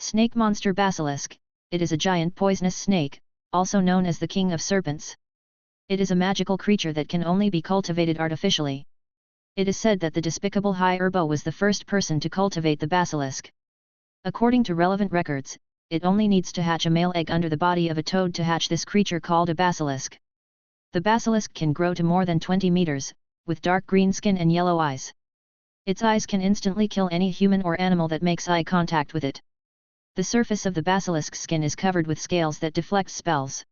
Snake monster Basilisk. It is a giant poisonous snake, also known as the king of serpents. It is a magical creature that can only be cultivated artificially. It is said that the despicable High Herbo was the first person to cultivate the basilisk. According to relevant records, it only needs to hatch a male egg under the body of a toad to hatch this creature called a basilisk. The basilisk can grow to more than 20 meters, with dark green skin and yellow eyes. Its eyes can instantly kill any human or animal that makes eye contact with it. The surface of the basilisk skin is covered with scales that deflect spells.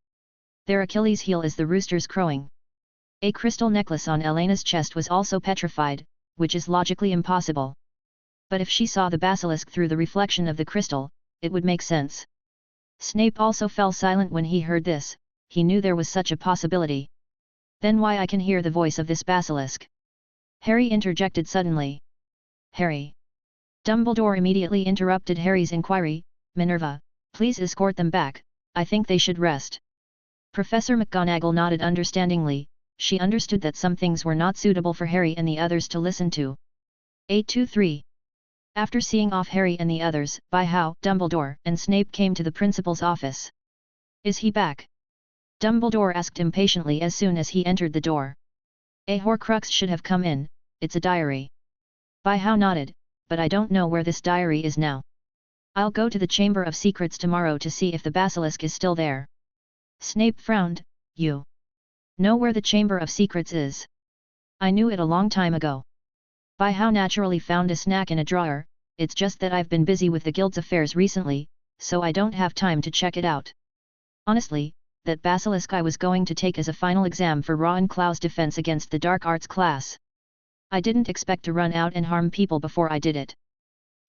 Their Achilles' heel is the rooster's crowing. A crystal necklace on Elena's chest was also petrified, which is logically impossible. But if she saw the basilisk through the reflection of the crystal, it would make sense. Snape also fell silent when he heard this. He knew there was such a possibility. Then why I can hear the voice of this basilisk? Harry interjected suddenly. Harry. Dumbledore immediately interrupted Harry's inquiry. Minerva, please escort them back, I think they should rest. Professor McGonagall nodded understandingly. She understood that some things were not suitable for Harry and the others to listen to. 823. After seeing off Harry and the others, Dumbledore and Snape came to the principal's office. Is he back? Dumbledore asked impatiently as soon as he entered the door. A horcrux should have come in, it's a diary. nodded, but I don't know where this diary is now. I'll go to the Chamber of Secrets tomorrow to see if the basilisk is still there. Snape frowned. You know where the Chamber of Secrets is? I knew it a long time ago. Naturally found a snack in a drawer, it's just that I've been busy with the guild's affairs recently, so I don't have time to check it out. Honestly, that basilisk I was going to take as a final exam for Ravenclaw's defense against the dark arts class. I didn't expect to run out and harm people before I did it.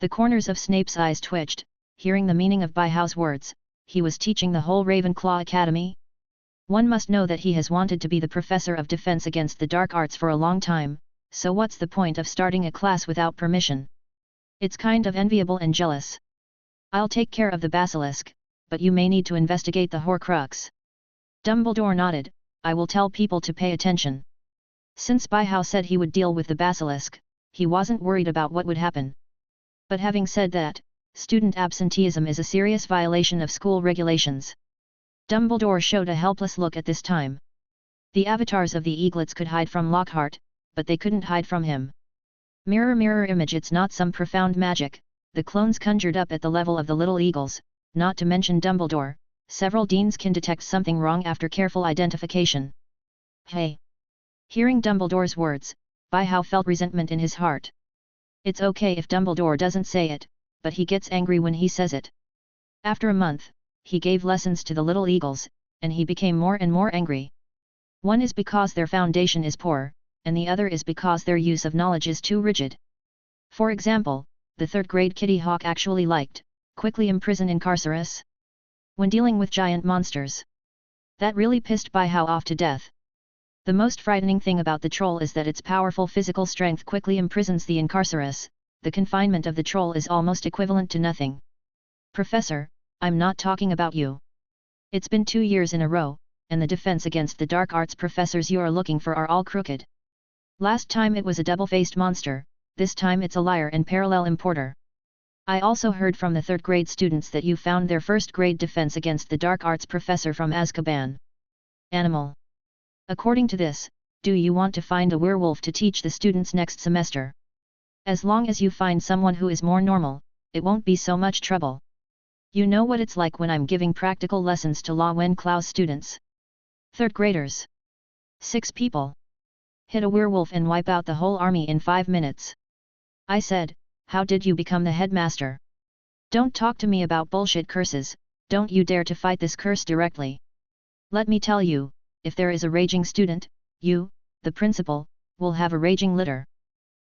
The corners of Snape's eyes twitched, hearing the meaning of Byhow's words. He was teaching the whole Ravenclaw Academy? One must know that he has wanted to be the professor of defense against the dark arts for a long time, so what's the point of starting a class without permission? It's kind of enviable and jealous. I'll take care of the basilisk, but you may need to investigate the horcrux. Dumbledore nodded. I will tell people to pay attention. Since Byhow said he would deal with the basilisk, he wasn't worried about what would happen. But having said that, student absenteeism is a serious violation of school regulations. Dumbledore showed a helpless look at this time. The avatars of the eaglets could hide from Lockhart, but they couldn't hide from him. Mirror mirror image, it's not some profound magic, the clones conjured up at the level of the little eagles, not to mention Dumbledore. Several deans can detect something wrong after careful identification. Hey! Hearing Dumbledore's words, Byhow felt resentment in his heart. It's okay if Dumbledore doesn't say it, but he gets angry when he says it. After a month, he gave lessons to the little eagles, and he became more and more angry. One is because their foundation is poor, and the other is because their use of knowledge is too rigid. For example, the third-grade Kitty Hawk actually liked, quickly imprison Incarcerus when dealing with giant monsters. That really pissed Byhow off to death. The most frightening thing about the troll is that its powerful physical strength quickly imprisons the Incarcerus. The confinement of the troll is almost equivalent to nothing. Professor, I'm not talking about you. It's been 2 years in a row, and the defense against the dark arts professors you are looking for are all crooked. Last time it was a double-faced monster, this time it's a liar and parallel importer. I also heard from the third-grade students that you found their first-grade defense against the dark arts professor from Azkaban. Animal. According to this, do you want to find a werewolf to teach the students next semester? As long as you find someone who is more normal, it won't be so much trouble. You know what it's like when I'm giving practical lessons to Ravenclaw's students. Third graders. 6 people. Hit a werewolf and wipe out the whole army in 5 minutes. I said, how did you become the headmaster? Don't talk to me about bullshit curses, don't you dare to fight this curse directly. Let me tell you, if there is a raging student, you, the principal, will have a raging litter.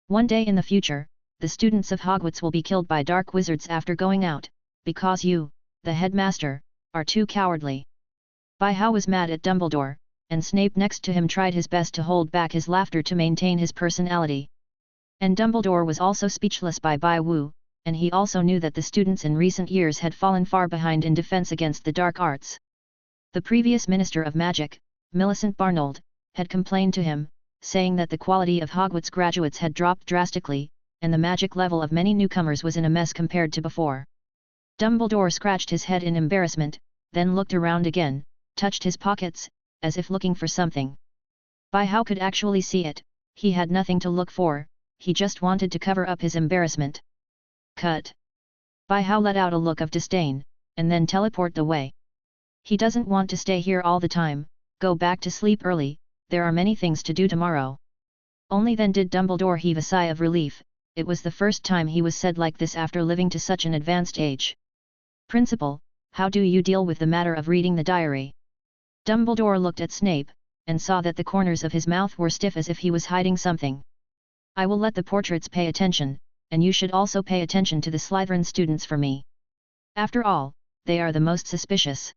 One day in the future, the students of Hogwarts will be killed by dark wizards after going out, because you, the headmaster, are too cowardly. Byhow was mad at Dumbledore, and Snape next to him tried his best to hold back his laughter to maintain his personality. And Dumbledore was also speechless by Byhow, and he also knew that the students in recent years had fallen far behind in defense against the dark arts. The previous Minister of Magic, Millicent Barnold, had complained to him, saying that the quality of Hogwarts graduates had dropped drastically, and the magic level of many newcomers was in a mess compared to before. Dumbledore scratched his head in embarrassment, then looked around again, touched his pockets, as if looking for something. How could actually see it, he had nothing to look for, he just wanted to cover up his embarrassment. Cut. How let out a look of disdain, and then teleported away. He doesn't want to stay here all the time, go back to sleep early, there are many things to do tomorrow. Only then did Dumbledore heave a sigh of relief, it was the first time he was said like this after living to such an advanced age. Principal, how do you deal with the matter of reading the diary? Dumbledore looked at Snape, and saw that the corners of his mouth were stiff as if he was hiding something. I will let the portraits pay attention, and you should also pay attention to the Slytherin students for me. After all, they are the most suspicious.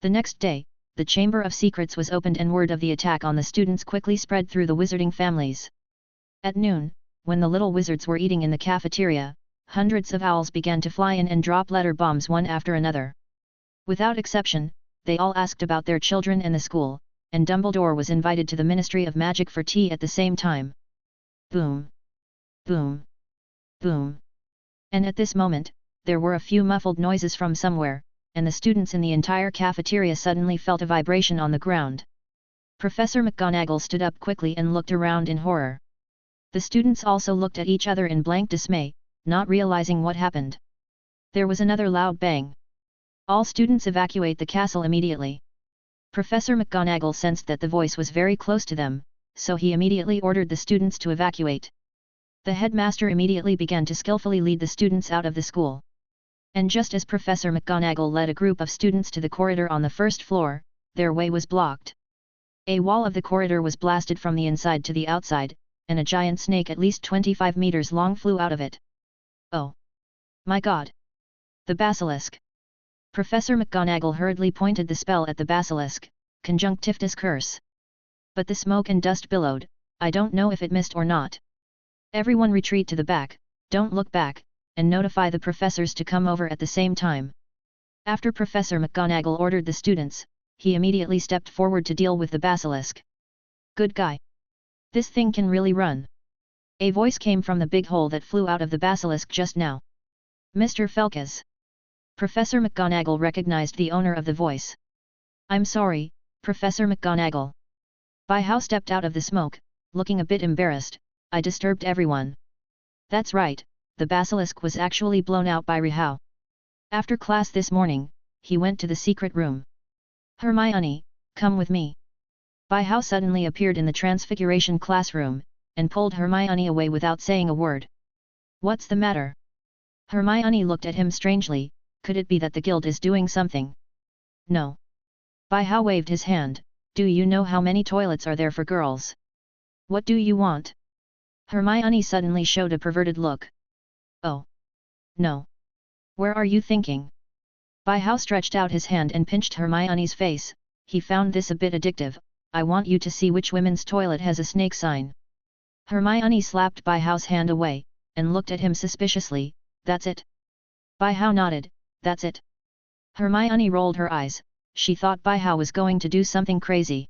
The next day, the Chamber of Secrets was opened and word of the attack on the students quickly spread through the wizarding families. At noon, when the little wizards were eating in the cafeteria, hundreds of owls began to fly in and drop letter bombs one after another. Without exception, they all asked about their children and the school, and Dumbledore was invited to the Ministry of Magic for tea at the same time. Boom! Boom! Boom! And at this moment, there were a few muffled noises from somewhere, and the students in the entire cafeteria suddenly felt a vibration on the ground. Professor McGonagall stood up quickly and looked around in horror. The students also looked at each other in blank dismay, not realizing what happened. There was another loud bang. All students evacuate the castle immediately. Professor McGonagall sensed that the voice was very close to them, so he immediately ordered the students to evacuate. The headmaster immediately began to skillfully lead the students out of the school. And just as Professor McGonagall led a group of students to the corridor on the first floor, their way was blocked. A wall of the corridor was blasted from the inside to the outside, and a giant snake at least 25 meters long flew out of it. Oh! My God! The Basilisk! Professor McGonagall hurriedly pointed the spell at the Basilisk, Conjunctivitis Curse. But the smoke and dust billowed, I don't know if it missed or not. Everyone retreat to the back, don't look back, and notify the professors to come over at the same time. After Professor McGonagall ordered the students, he immediately stepped forward to deal with the Basilisk. Good guy! This thing can really run. A voice came from the big hole that flew out of the Basilisk just now. Mr. Felkes. Professor McGonagall recognized the owner of the voice. I'm sorry, Professor McGonagall. How stepped out of the smoke, looking a bit embarrassed, I disturbed everyone. That's right, the Basilisk was actually blown out by How. After class this morning, he went to the secret room. Hermione, come with me. How suddenly appeared in the Transfiguration classroom, and pulled Hermione away without saying a word. What's the matter? Hermione looked at him strangely, could it be that the guild is doing something? No. How waved his hand, do you know how many toilets are there for girls? What do you want? Hermione suddenly showed a perverted look. Oh. No. Where are you thinking? How stretched out his hand and pinched Hermione's face, he found this a bit addictive, I want you to see which women's toilet has a snake sign. Hermione slapped How's hand away, and looked at him suspiciously, that's it. How nodded, that's it. Hermione rolled her eyes, she thought How was going to do something crazy.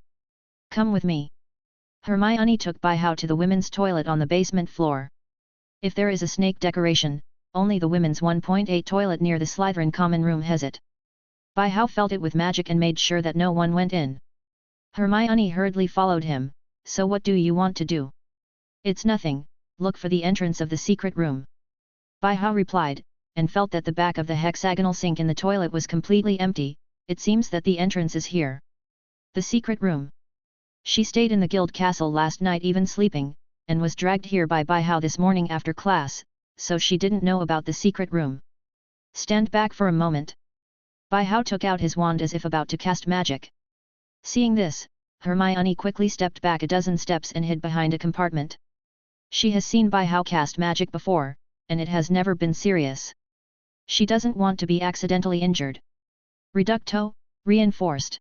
Come with me. Hermione took How to the women's toilet on the basement floor. If there is a snake decoration, only the women's 1.8 toilet near the Slytherin common room has it. How felt it with magic and made sure that no one went in. Hermione hurriedly followed him, so what do you want to do? It's nothing, look for the entrance of the secret room. How replied, and felt that the back of the hexagonal sink in the toilet was completely empty, it seems that the entrance is here. The secret room. She stayed in the guild castle last night even sleeping, and was dragged here by How this morning after class, so she didn't know about the secret room. Stand back for a moment. How took out his wand as if about to cast magic. Seeing this, Hermione quickly stepped back a dozen steps and hid behind a compartment. She has seen How cast magic before, and it has never been serious. She doesn't want to be accidentally injured. Reducto, reinforced.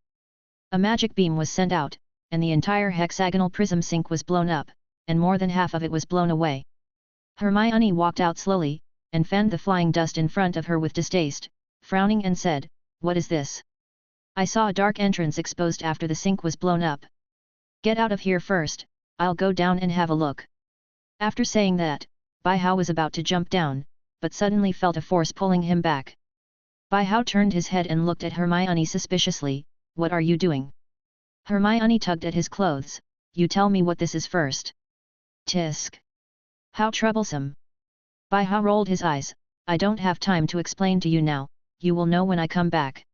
A magic beam was sent out, and the entire hexagonal prism sink was blown up, and more than half of it was blown away. Hermione walked out slowly, and fanned the flying dust in front of her with distaste, frowning and said, what is this? I saw a dark entrance exposed after the sink was blown up. Get out of here first, I'll go down and have a look. After saying that, How was about to jump down, but suddenly felt a force pulling him back. Bai Hao turned his head and looked at Hermione suspiciously. What are you doing? Hermione tugged at his clothes. You tell me what this is first. Tisk. How troublesome. Bai Hao rolled his eyes. I don't have time to explain to you now, you will know when I come back.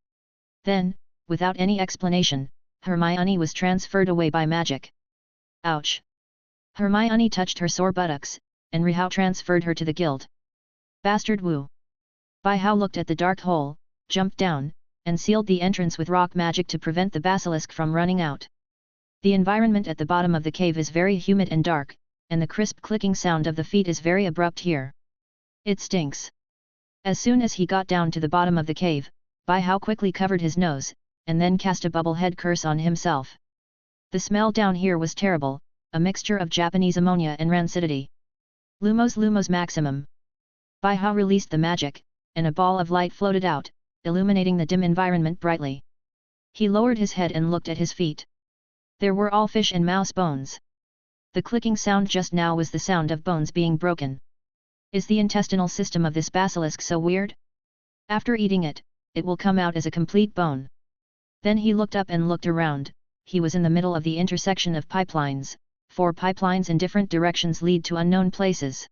Then, without any explanation, Hermione was transferred away by magic. Ouch! Hermione touched her sore buttocks, and Bai Hao transferred her to the guild. Bastard Wu! Bai Hao looked at the dark hole, jumped down, and sealed the entrance with rock magic to prevent the basilisk from running out. The environment at the bottom of the cave is very humid and dark, and the crisp clicking sound of the feet is very abrupt here. It stinks. As soon as he got down to the bottom of the cave, Bai Hao quickly covered his nose, and then cast a bubblehead curse on himself. The smell down here was terrible, a mixture of Japanese ammonia and rancidity. Lumos maximum. Bai Hao released the magic, and a ball of light floated out, illuminating the dim environment brightly. He lowered his head and looked at his feet. There were all fish and mouse bones. The clicking sound just now was the sound of bones being broken. Is the intestinal system of this basilisk so weird? After eating it, it will come out as a complete bone. Then he looked up and looked around. He was in the middle of the intersection of pipelines. 4 pipelines in different directions lead to unknown places.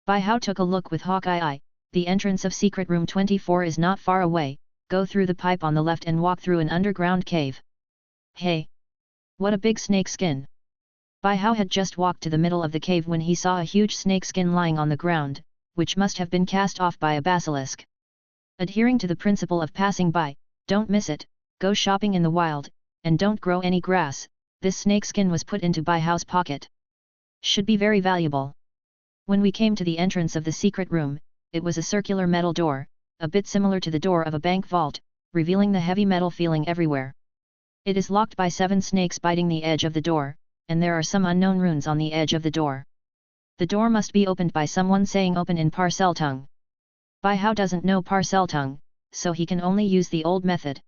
Bai Hao took a look with hawk eye. The entrance of secret room 24 is not far away. Go through the pipe on the left and walk through an underground cave. Hey! What a big snake skin! Bai Hao had just walked to the middle of the cave when he saw a huge snake skin lying on the ground, which must have been cast off by a basilisk. Adhering to the principle of passing by, don't miss it, go shopping in the wild, and don't grow any grass, this snake skin was put into Bai Hao's pocket. Should be very valuable. When we came to the entrance of the secret room, it was a circular metal door, a bit similar to the door of a bank vault, revealing the heavy metal feeling everywhere. It is locked by 7 snakes biting the edge of the door, and there are some unknown runes on the edge of the door. The door must be opened by someone saying open in Parcel tongue. Bai Hao doesn't know Parcel tongue, so he can only use the old method.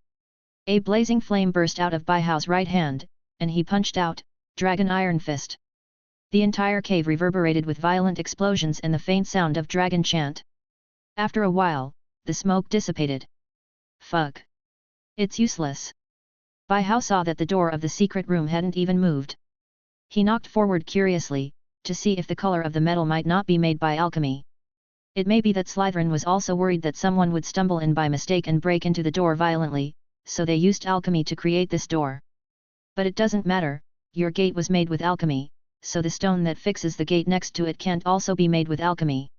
A blazing flame burst out of Bai Hao's right hand, and he punched out, Dragon Iron Fist. The entire cave reverberated with violent explosions and the faint sound of dragon chant. After a while, the smoke dissipated. Fuck! It's useless. Bai Hao saw that the door of the secret room hadn't even moved. He knocked forward curiously, to see if the color of the metal might not be made by alchemy. It may be that Slytherin was also worried that someone would stumble in by mistake and break into the door violently, so they used alchemy to create this door. But it doesn't matter, your gate was made with alchemy, so the stone that fixes the gate next to it can't also be made with alchemy.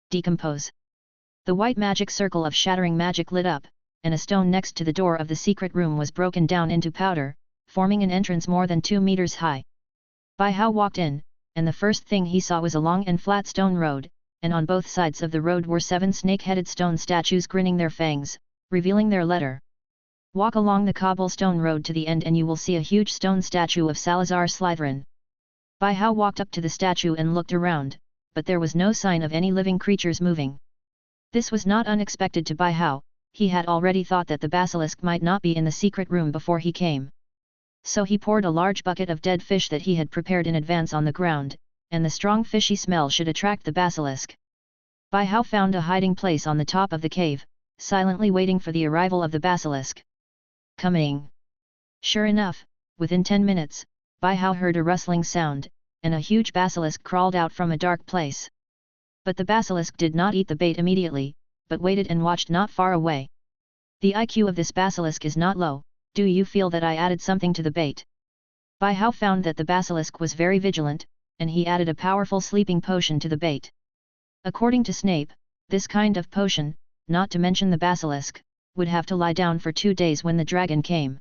Decompose. The white magic circle of shattering magic lit up, and a stone next to the door of the secret room was broken down into powder, forming an entrance more than 2 meters high. Bai Hao walked in, and the first thing he saw was a long and flat stone road, and on both sides of the road were 7 snake-headed stone statues grinning their fangs, revealing their letter. Walk along the cobblestone road to the end and you will see a huge stone statue of Salazar Slytherin. Bai Hao walked up to the statue and looked around, but there was no sign of any living creatures moving. This was not unexpected to Bai Hao, he had already thought that the basilisk might not be in the secret room before he came. So he poured a large bucket of dead fish that he had prepared in advance on the ground, and the strong fishy smell should attract the basilisk. Bai Hao found a hiding place on the top of the cave, silently waiting for the arrival of the basilisk. Coming! Sure enough, within 10 minutes, Bai Hao heard a rustling sound, and a huge basilisk crawled out from a dark place. But the basilisk did not eat the bait immediately, but waited and watched not far away. The IQ of this basilisk is not low. Do you feel that I added something to the bait? Bai Hao found that the basilisk was very vigilant, and he added a powerful sleeping potion to the bait. According to Snape, this kind of potion, not to mention the basilisk, would have to lie down for 2 days when the dragon came.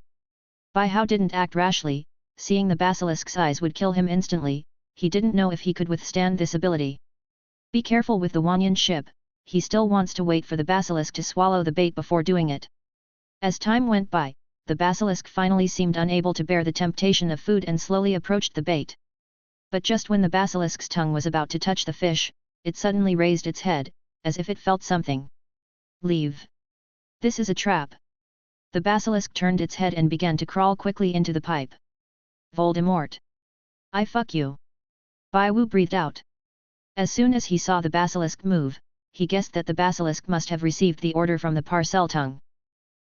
Bai Hao didn't act rashly, seeing the basilisk's eyes would kill him instantly, he didn't know if he could withstand this ability. Be careful with the Wanyan ship, he still wants to wait for the basilisk to swallow the bait before doing it. As time went by, the basilisk finally seemed unable to bear the temptation of food and slowly approached the bait. But just when the basilisk's tongue was about to touch the fish, it suddenly raised its head, as if it felt something. Leave. This is a trap. The basilisk turned its head and began to crawl quickly into the pipe. Voldemort. I fuck you. Bai Wu breathed out. As soon as he saw the basilisk move, he guessed that the basilisk must have received the order from the parcel tongue.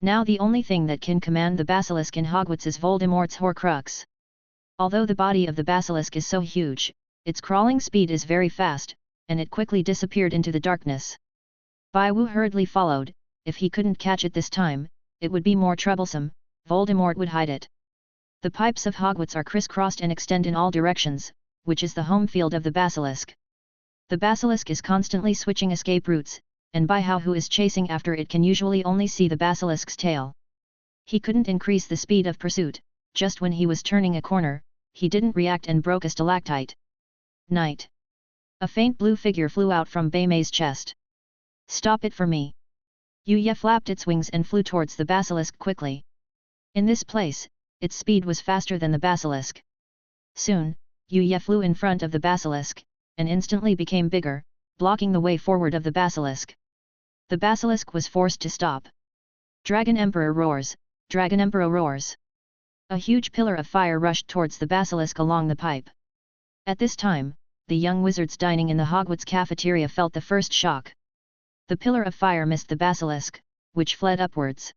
Now the only thing that can command the basilisk in Hogwarts is Voldemort's horcrux. Although the body of the basilisk is so huge, its crawling speed is very fast, and it quickly disappeared into the darkness. Bai Wu hurriedly followed. If he couldn't catch it this time, it would be more troublesome. Voldemort would hide it. The pipes of Hogwarts are crisscrossed and extend in all directions, which is the home field of the basilisk. The basilisk is constantly switching escape routes, and Bai Hao, who is chasing after it, can usually only see the basilisk's tail. He couldn't increase the speed of pursuit. Just when he was turning a corner, he didn't react and broke a stalactite. Night. A faint blue figure flew out from Bai Mei's chest. Stop it for me. Yu Ye flapped its wings and flew towards the basilisk quickly. In this place, its speed was faster than the basilisk. Soon, Yu Ye flew in front of the basilisk, and instantly became bigger, blocking the way forward of the basilisk. The basilisk was forced to stop. Dragon Emperor roars, Dragon Emperor roars. A huge pillar of fire rushed towards the basilisk along the pipe. At this time, the young wizards dining in the Hogwarts cafeteria felt the first shock. The pillar of fire missed the basilisk, which fled upwards.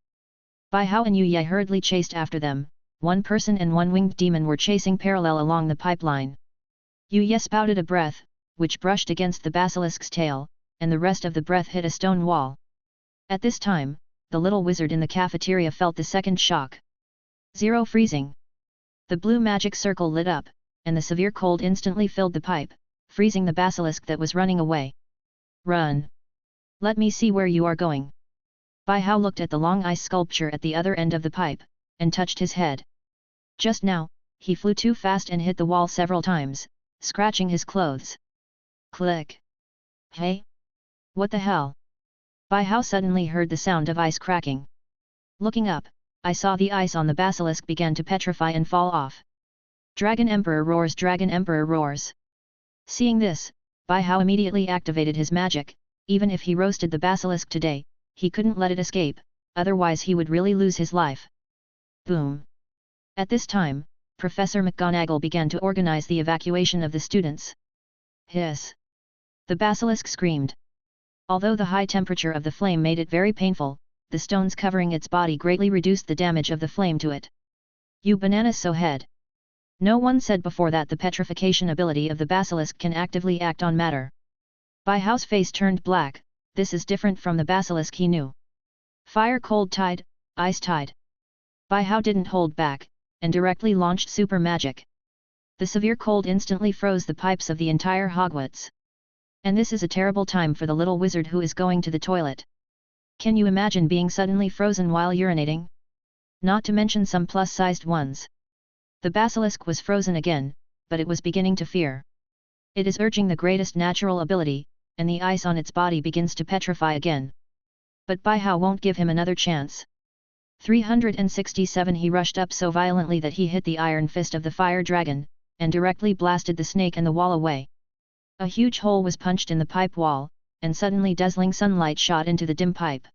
Bai Hao and Yu Ye hurriedly chased after them. One person and one winged demon were chasing parallel along the pipeline. Yu Ye spouted a breath, which brushed against the basilisk's tail, and the rest of the breath hit a stone wall. At this time, the little wizard in the cafeteria felt the second shock. Zero freezing. The blue magic circle lit up, and the severe cold instantly filled the pipe, freezing the basilisk that was running away. Run! Let me see where you are going. Bai Hao looked at the long ice sculpture at the other end of the pipe, and touched his head. Just now, he flew too fast and hit the wall several times, scratching his clothes. Click! Hey! What the hell? Bai Hao suddenly heard the sound of ice cracking. Looking up, I saw the ice on the basilisk began to petrify and fall off. Dragon Emperor roars, Dragon Emperor roars. Seeing this, Bai Hao immediately activated his magic. Even if he roasted the basilisk today, he couldn't let it escape, otherwise he would really lose his life. Boom! At this time, Professor McGonagall began to organize the evacuation of the students. Hiss! The basilisk screamed. Although the high temperature of the flame made it very painful, the stones covering its body greatly reduced the damage of the flame to it. You bananas so head! No one said before that the petrification ability of the basilisk can actively act on matter. Bai Hao's face turned black. This is different from the basilisk he knew. Fire cold tide, ice tide. Bai Hao didn't hold back, and directly launched super magic. The severe cold instantly froze the pipes of the entire Hogwarts. And this is a terrible time for the little wizard who is going to the toilet. Can you imagine being suddenly frozen while urinating? Not to mention some plus-sized ones. The basilisk was frozen again, but it was beginning to fear. It is urging the greatest natural ability, and the ice on its body begins to petrify again. But Bai Hao won't give him another chance. 367 He rushed up so violently that he hit the iron fist of the fire dragon, and directly blasted the snake and the wall away. A huge hole was punched in the pipe wall, and suddenly dazzling sunlight shot into the dim pipe.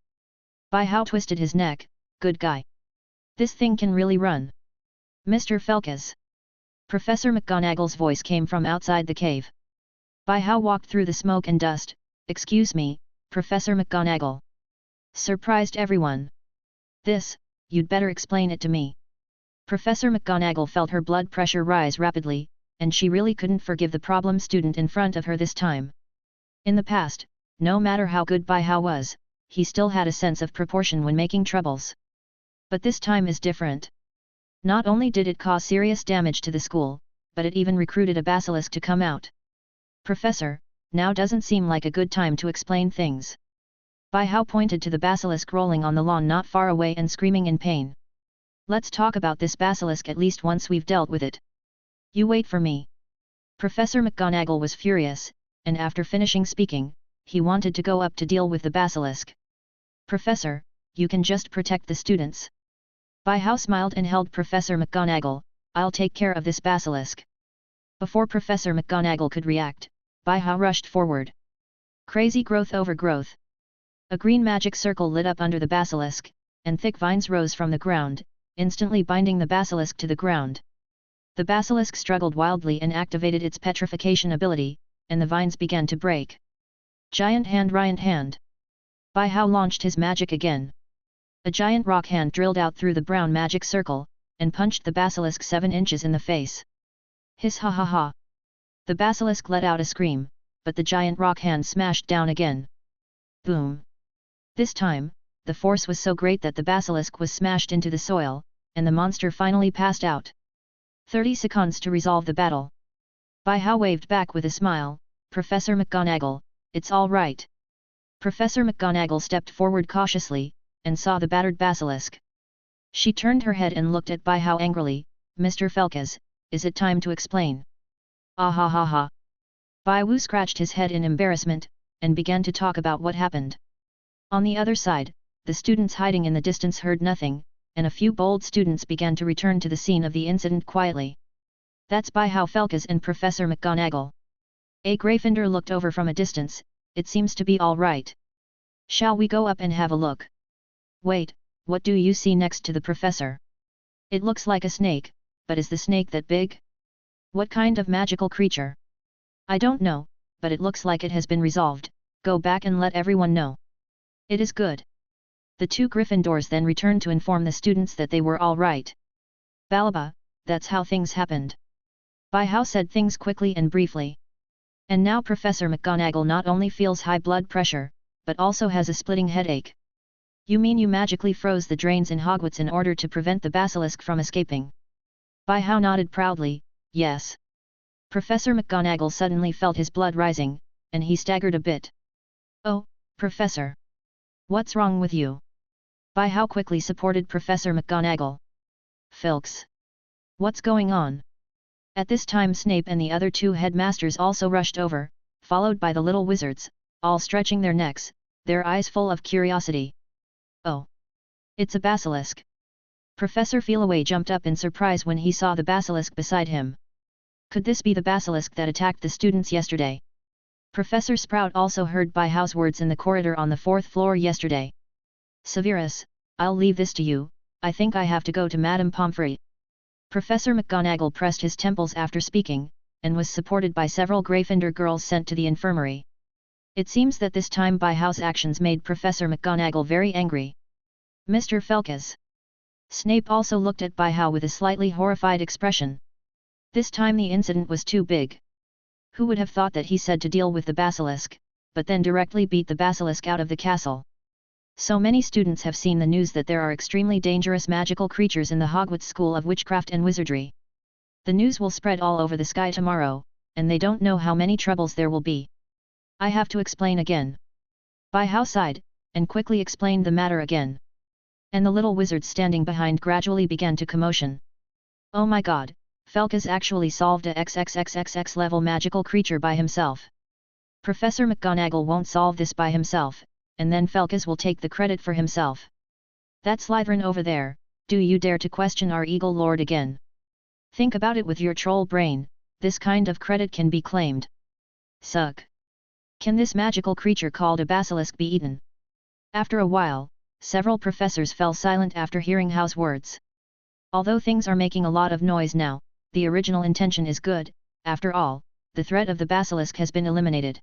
Bai Hao twisted his neck. Good guy. This thing can really run. Mr. Felkes. Professor McGonagall's voice came from outside the cave. Bai Hao walked through the smoke and dust. Excuse me, Professor McGonagall. Surprised everyone. This, you'd better explain it to me. Professor McGonagall felt her blood pressure rise rapidly, and she really couldn't forgive the problem student in front of her this time. In the past, no matter how good Bai Hao was, he still had a sense of proportion when making troubles. But this time is different. Not only did it cause serious damage to the school, but it even recruited a basilisk to come out. Professor, now doesn't seem like a good time to explain things. Bai Hao pointed to the basilisk rolling on the lawn not far away and screaming in pain. Let's talk about this basilisk at least once we've dealt with it. You wait for me. Professor McGonagall was furious, and after finishing speaking, he wanted to go up to deal with the basilisk. Professor, you can just protect the students. Bai Hao smiled and held Professor McGonagall. I'll take care of this basilisk. Before Professor McGonagall could react, Bai Hao rushed forward. Crazy growth over growth. A green magic circle lit up under the basilisk, and thick vines rose from the ground, instantly binding the basilisk to the ground. The basilisk struggled wildly and activated its petrification ability, and the vines began to break. Giant hand. Bai Hao launched his magic again. A giant rock hand drilled out through the brown magic circle, and punched the basilisk 7 inches in the face. Hiss ha ha ha. The basilisk let out a scream, but the giant rock hand smashed down again. Boom. This time, the force was so great that the basilisk was smashed into the soil, and the monster finally passed out. 30 seconds to resolve the battle. Bai Hao waved back with a smile, Professor McGonagall, it's all right. Professor McGonagall stepped forward cautiously, and saw the battered basilisk. She turned her head and looked at Bai Hao angrily, Mr. Felkes, is it time to explain? Ah ha ha ha. Bai Wu scratched his head in embarrassment, and began to talk about what happened. On the other side, the students hiding in the distance heard nothing, and a few bold students began to return to the scene of the incident quietly. That's Bai Hao Felkes and Professor McGonagall. A Gryffindor looked over from a distance, it seems to be all right. Shall we go up and have a look? Wait, what do you see next to the professor? It looks like a snake, but is the snake that big? What kind of magical creature? I don't know, but it looks like it has been resolved, go back and let everyone know. It is good. The 2 Gryffindors then returned to inform the students that they were all right. Balaba, that's how things happened. Bai Hao said things quickly and briefly. And now Professor McGonagall not only feels high blood pressure, but also has a splitting headache. You mean you magically froze the drains in Hogwarts in order to prevent the basilisk from escaping? Bai Hao nodded proudly, yes. Professor McGonagall suddenly felt his blood rising, and he staggered a bit. Oh, Professor! What's wrong with you? Bai Hao quickly supported Professor McGonagall. Filks! What's going on? At this time Snape and the other 2 headmasters also rushed over, followed by the little wizards, all stretching their necks, their eyes full of curiosity. Oh! It's a basilisk! Professor Feelaway jumped up in surprise when he saw the basilisk beside him. Could this be the basilisk that attacked the students yesterday? Professor Sprout also heard Bai Hao's words in the corridor on the 4th floor yesterday. Severus, I'll leave this to you, I think I have to go to Madame Pomfrey. Professor McGonagall pressed his temples after speaking, and was supported by several Gryffindor girls sent to the infirmary. It seems that this time Bai Hao's actions made Professor McGonagall very angry. Mr. Felkes. Snape also looked at Bai Hao with a slightly horrified expression. This time the incident was too big. Who would have thought that he said to deal with the basilisk, but then directly beat the basilisk out of the castle? So many students have seen the news that there are extremely dangerous magical creatures in the Hogwarts School of Witchcraft and Wizardry. The news will spread all over the sky tomorrow, and they don't know how many troubles there will be. I have to explain again. Bai Hao sighed, and quickly explained the matter again. And the little wizards standing behind gradually began to commotion. Oh my god, Felkes actually solved a XXXXX level magical creature by himself. Professor McGonagall won't solve this by himself, and then Felkes will take the credit for himself. That Slytherin over there, do you dare to question our Eagle Lord again? Think about it with your troll brain, this kind of credit can be claimed. Suck. Can this magical creature called a basilisk be eaten? After a while, several professors fell silent after hearing Hao's words. Although things are making a lot of noise now, the original intention is good, after all, the threat of the basilisk has been eliminated.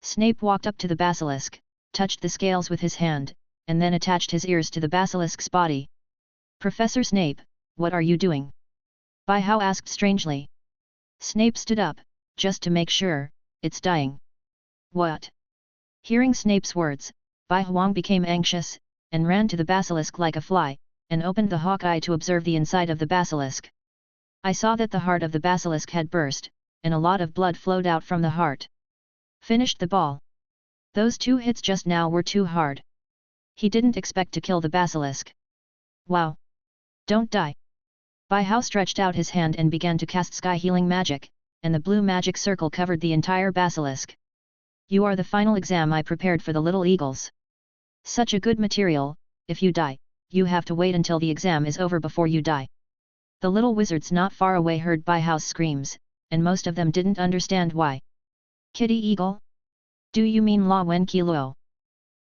Snape walked up to the basilisk, touched the scales with his hand, and then attached his ears to the basilisk's body. Professor Snape, what are you doing? Bai Hao asked strangely. Snape stood up, just to make sure, it's dying. What? Hearing Snape's words, Bai Huang became anxious, and ran to the basilisk like a fly, and opened the hawk eye to observe the inside of the basilisk. I saw that the heart of the basilisk had burst, and a lot of blood flowed out from the heart. Finished the ball. Those 2 hits just now were too hard. He didn't expect to kill the basilisk. Wow! Don't die! Bai Hao stretched out his hand and began to cast sky healing magic, and the blue magic circle covered the entire basilisk. You are the final exam I prepared for the little eagles. Such a good material, if you die, you have to wait until the exam is over before you die. The little wizards not far away heard Bai Hao's screams, and most of them didn't understand why. Kitty Eagle? Do you mean La Wen Ki Luo?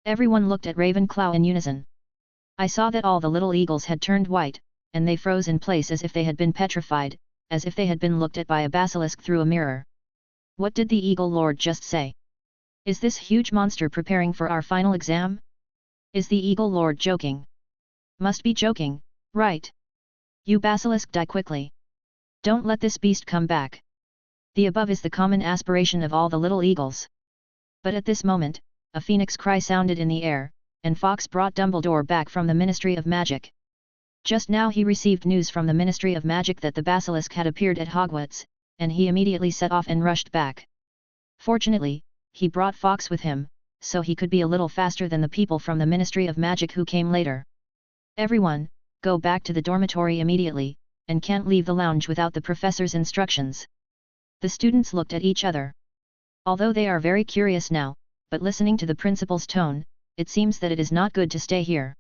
Everyone looked at Ravenclaw in unison. I saw that all the little eagles had turned white, and they froze in place as if they had been petrified, as if they had been looked at by a basilisk through a mirror. What did the Eagle Lord just say? Is this huge monster preparing for our final exam? Is the Eagle Lord joking? Must be joking, right? You Basilisk, die quickly. Don't let this beast come back. The above is the common aspiration of all the little eagles. But at this moment, a phoenix cry sounded in the air, and Fawkes brought Dumbledore back from the Ministry of Magic. Just now he received news from the Ministry of Magic that the Basilisk had appeared at Hogwarts, and he immediately set off and rushed back. Fortunately, he brought Fawkes with him, so he could be a little faster than the people from the Ministry of Magic who came later. Everyone, go back to the dormitory immediately, and can't leave the lounge without the professor's instructions. The students looked at each other. Although they are very curious now, but listening to the principal's tone, it seems that it is not good to stay here.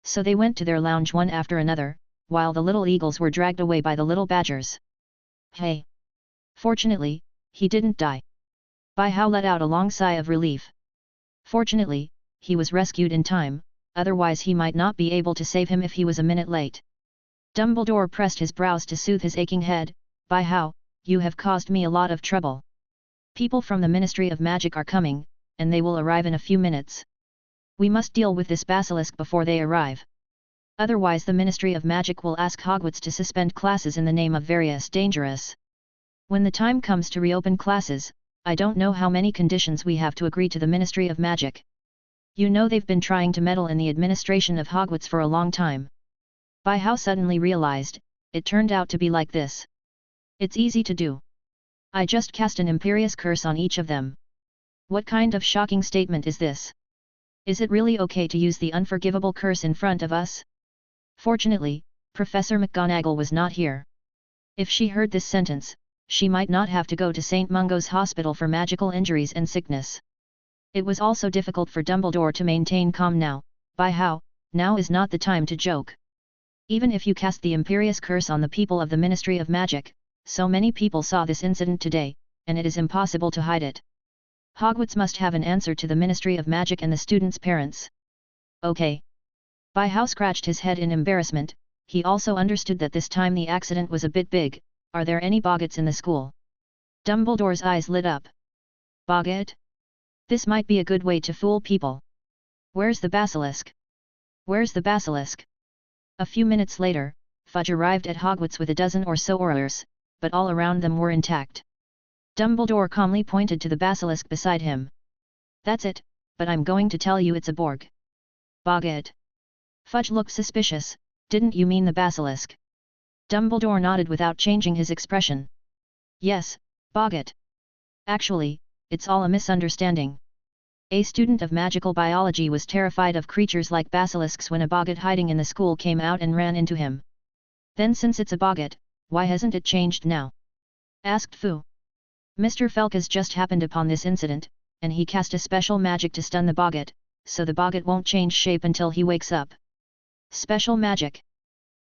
So they went to their lounge one after another, while the little eagles were dragged away by the little badgers. Hey! Fortunately, he didn't die. Bai Hao let out a long sigh of relief. Fortunately, he was rescued in time, otherwise he might not be able to save him if he was a minute late. Dumbledore pressed his brows to soothe his aching head. Bai Hao, you have caused me a lot of trouble. People from the Ministry of Magic are coming, and they will arrive in a few minutes. We must deal with this basilisk before they arrive. Otherwise the Ministry of Magic will ask Hogwarts to suspend classes in the name of various dangerous. When the time comes to reopen classes, I don't know how many conditions we have to agree to the Ministry of Magic. You know they've been trying to meddle in the administration of Hogwarts for a long time. Bai Hao suddenly realized, it turned out to be like this. It's easy to do. I just cast an imperious curse on each of them. What kind of shocking statement is this? Is it really okay to use the unforgivable curse in front of us? Fortunately, Professor McGonagall was not here. If she heard this sentence, she might not have to go to St. Mungo's Hospital for magical injuries and sickness. It was also difficult for Dumbledore to maintain calm now. Bai Hao, now is not the time to joke. Even if you cast the imperious curse on the people of the Ministry of Magic, so many people saw this incident today, and it is impossible to hide it. Hogwarts must have an answer to the Ministry of Magic and the students' parents. Okay. Bai Hao scratched his head in embarrassment. He also understood that this time the accident was a bit big. Are there any boggarts in the school? Dumbledore's eyes lit up. Boggart? This might be a good way to fool people. Where's the basilisk? Where's the basilisk? A few minutes later, Fudge arrived at Hogwarts with a dozen or so Aurors, but all around them were intact. Dumbledore calmly pointed to the basilisk beside him. That's it, but I'm going to tell you it's a Borg. Boggart. Fudge looked suspicious. Didn't you mean the basilisk? Dumbledore nodded without changing his expression. Yes, Boggart. Actually, it's all a misunderstanding. A student of magical biology was terrified of creatures like basilisks when a boggart hiding in the school came out and ran into him. Then since it's a boggart, why hasn't it changed now? Asked Fu. Mr. Felkas just happened upon this incident, and he cast a special magic to stun the boggart, so the boggart won't change shape until he wakes up. Special magic.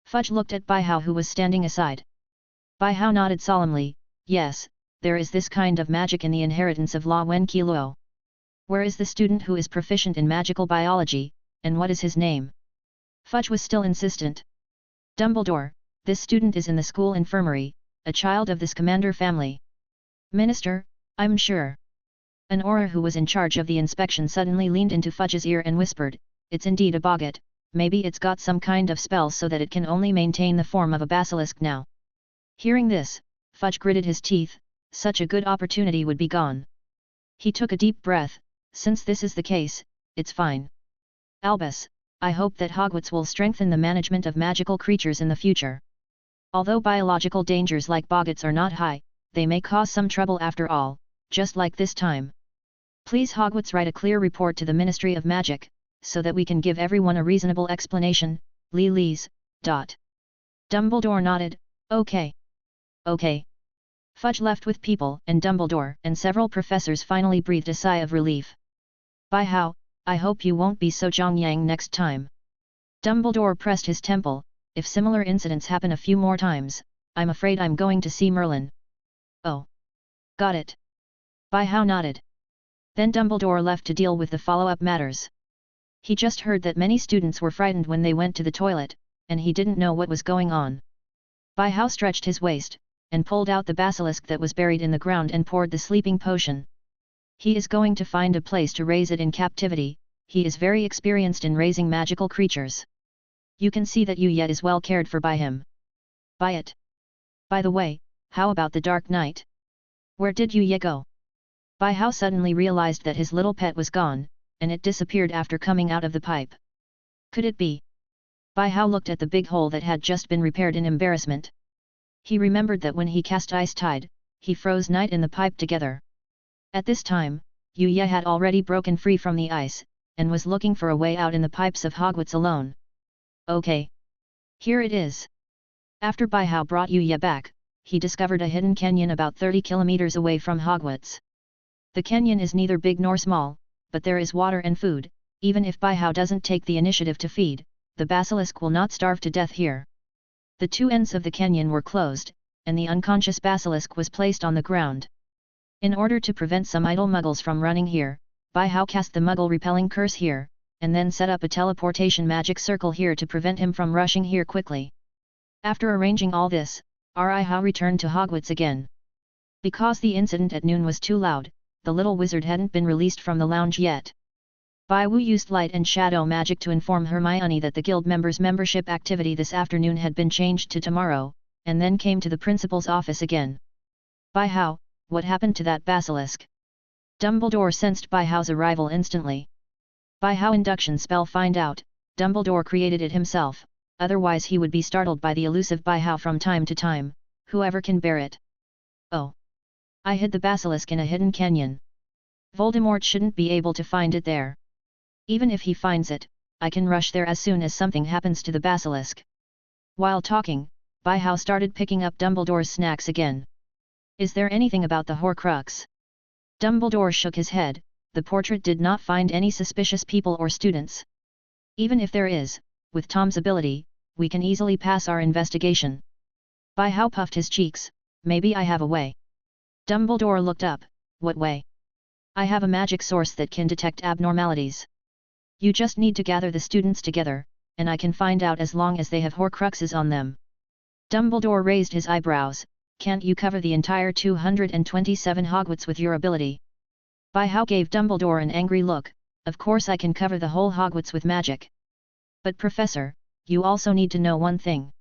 Fudge looked at Bai Hao who was standing aside. Bai Hao nodded solemnly, yes, there is this kind of magic in the inheritance of La Wen Qi Luo. Where is the student who is proficient in magical biology, and what is his name? Fudge was still insistent. Dumbledore, this student is in the school infirmary, a child of this commander family. Minister, I'm sure. An Auror who was in charge of the inspection suddenly leaned into Fudge's ear and whispered, it's indeed a boggart, maybe it's got some kind of spell so that it can only maintain the form of a basilisk now. Hearing this, Fudge gritted his teeth, such a good opportunity would be gone. He took a deep breath, since this is the case, it's fine. Albus, I hope that Hogwarts will strengthen the management of magical creatures in the future. Although biological dangers like boggarts are not high, they may cause some trouble after all, just like this time. Please Hogwarts write a clear report to the Ministry of Magic, so that we can give everyone a reasonable explanation. Lees. Dumbledore nodded, okay. Okay. Fudge left with people and Dumbledore and several professors finally breathed a sigh of relief. Bai Hao, I hope you won't be so Zhongyang next time. Dumbledore pressed his temple, if similar incidents happen a few more times, I'm afraid I'm going to see Merlin. Oh. Got it. Bai Hao nodded. Then Dumbledore left to deal with the follow-up matters. He just heard that many students were frightened when they went to the toilet, and he didn't know what was going on. Bai Hao stretched his waist, and pulled out the basilisk that was buried in the ground and poured the sleeping potion. He is going to find a place to raise it in captivity. He is very experienced in raising magical creatures. You can see that Yuya is well cared for by him. By it. By the way, how about the Dark Knight? Where did Yuya go? Bai Hao suddenly realized that his little pet was gone, and it disappeared after coming out of the pipe. Could it be? Bai Hao looked at the big hole that had just been repaired in embarrassment. He remembered that when he cast Ice Tide, he froze Night in the pipe together. At this time, Yuya had already broken free from the ice, and was looking for a way out in the pipes of Hogwarts alone. Okay. Here it is. After Bai Hao brought Yuya back, he discovered a hidden canyon about 30 kilometers away from Hogwarts. The canyon is neither big nor small, but there is water and food. Even if Bai Hao doesn't take the initiative to feed, the basilisk will not starve to death here. The two ends of the canyon were closed, and the unconscious basilisk was placed on the ground. In order to prevent some idle muggles from running here, Bai Hao cast the muggle-repelling curse here, and then set up a teleportation magic circle here to prevent him from rushing here quickly. After arranging all this, Bai Hao returned to Hogwarts again. Because the incident at noon was too loud, the little wizard hadn't been released from the lounge yet. Bai Wu used light and shadow magic to inform Hermione that the guild members' membership activity this afternoon had been changed to tomorrow, and then came to the principal's office again. Bai Hao, what happened to that basilisk? Dumbledore sensed Bai Hao's arrival instantly. Bai Hao induction spell find out, Dumbledore created it himself, otherwise he would be startled by the elusive Bai Hao from time to time, whoever can bear it. Oh! I hid the basilisk in a hidden canyon. Voldemort shouldn't be able to find it there. Even if he finds it, I can rush there as soon as something happens to the basilisk. While talking, Bai Hao started picking up Dumbledore's snacks again. Is there anything about the horcrux? Dumbledore shook his head. The portrait did not find any suspicious people or students. Even if there is, with Tom's ability, we can easily pass our investigation. Bai Hao puffed his cheeks. Maybe I have a way. Dumbledore looked up. What way? I have a magic source that can detect abnormalities. You just need to gather the students together, and I can find out as long as they have horcruxes on them. Dumbledore raised his eyebrows. Can't you cover the entire 227 Hogwarts with your ability? Bai Hao gave Dumbledore an angry look. Of course I can cover the whole Hogwarts with magic. But Professor, you also need to know one thing.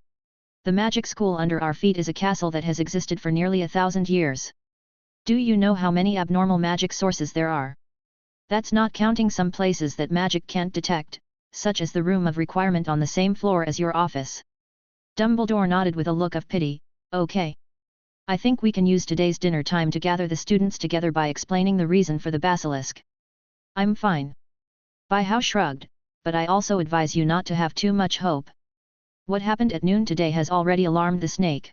The magic school under our feet is a castle that has existed for nearly 1,000 years. Do you know how many abnormal magic sources there are? That's not counting some places that magic can't detect, such as the room of requirement on the same floor as your office. Dumbledore nodded with a look of pity. Okay. I think we can use today's dinner time to gather the students together by explaining the reason for the basilisk. I'm fine. Bai Hao shrugged, but I also advise you not to have too much hope. What happened at noon today has already alarmed the snake.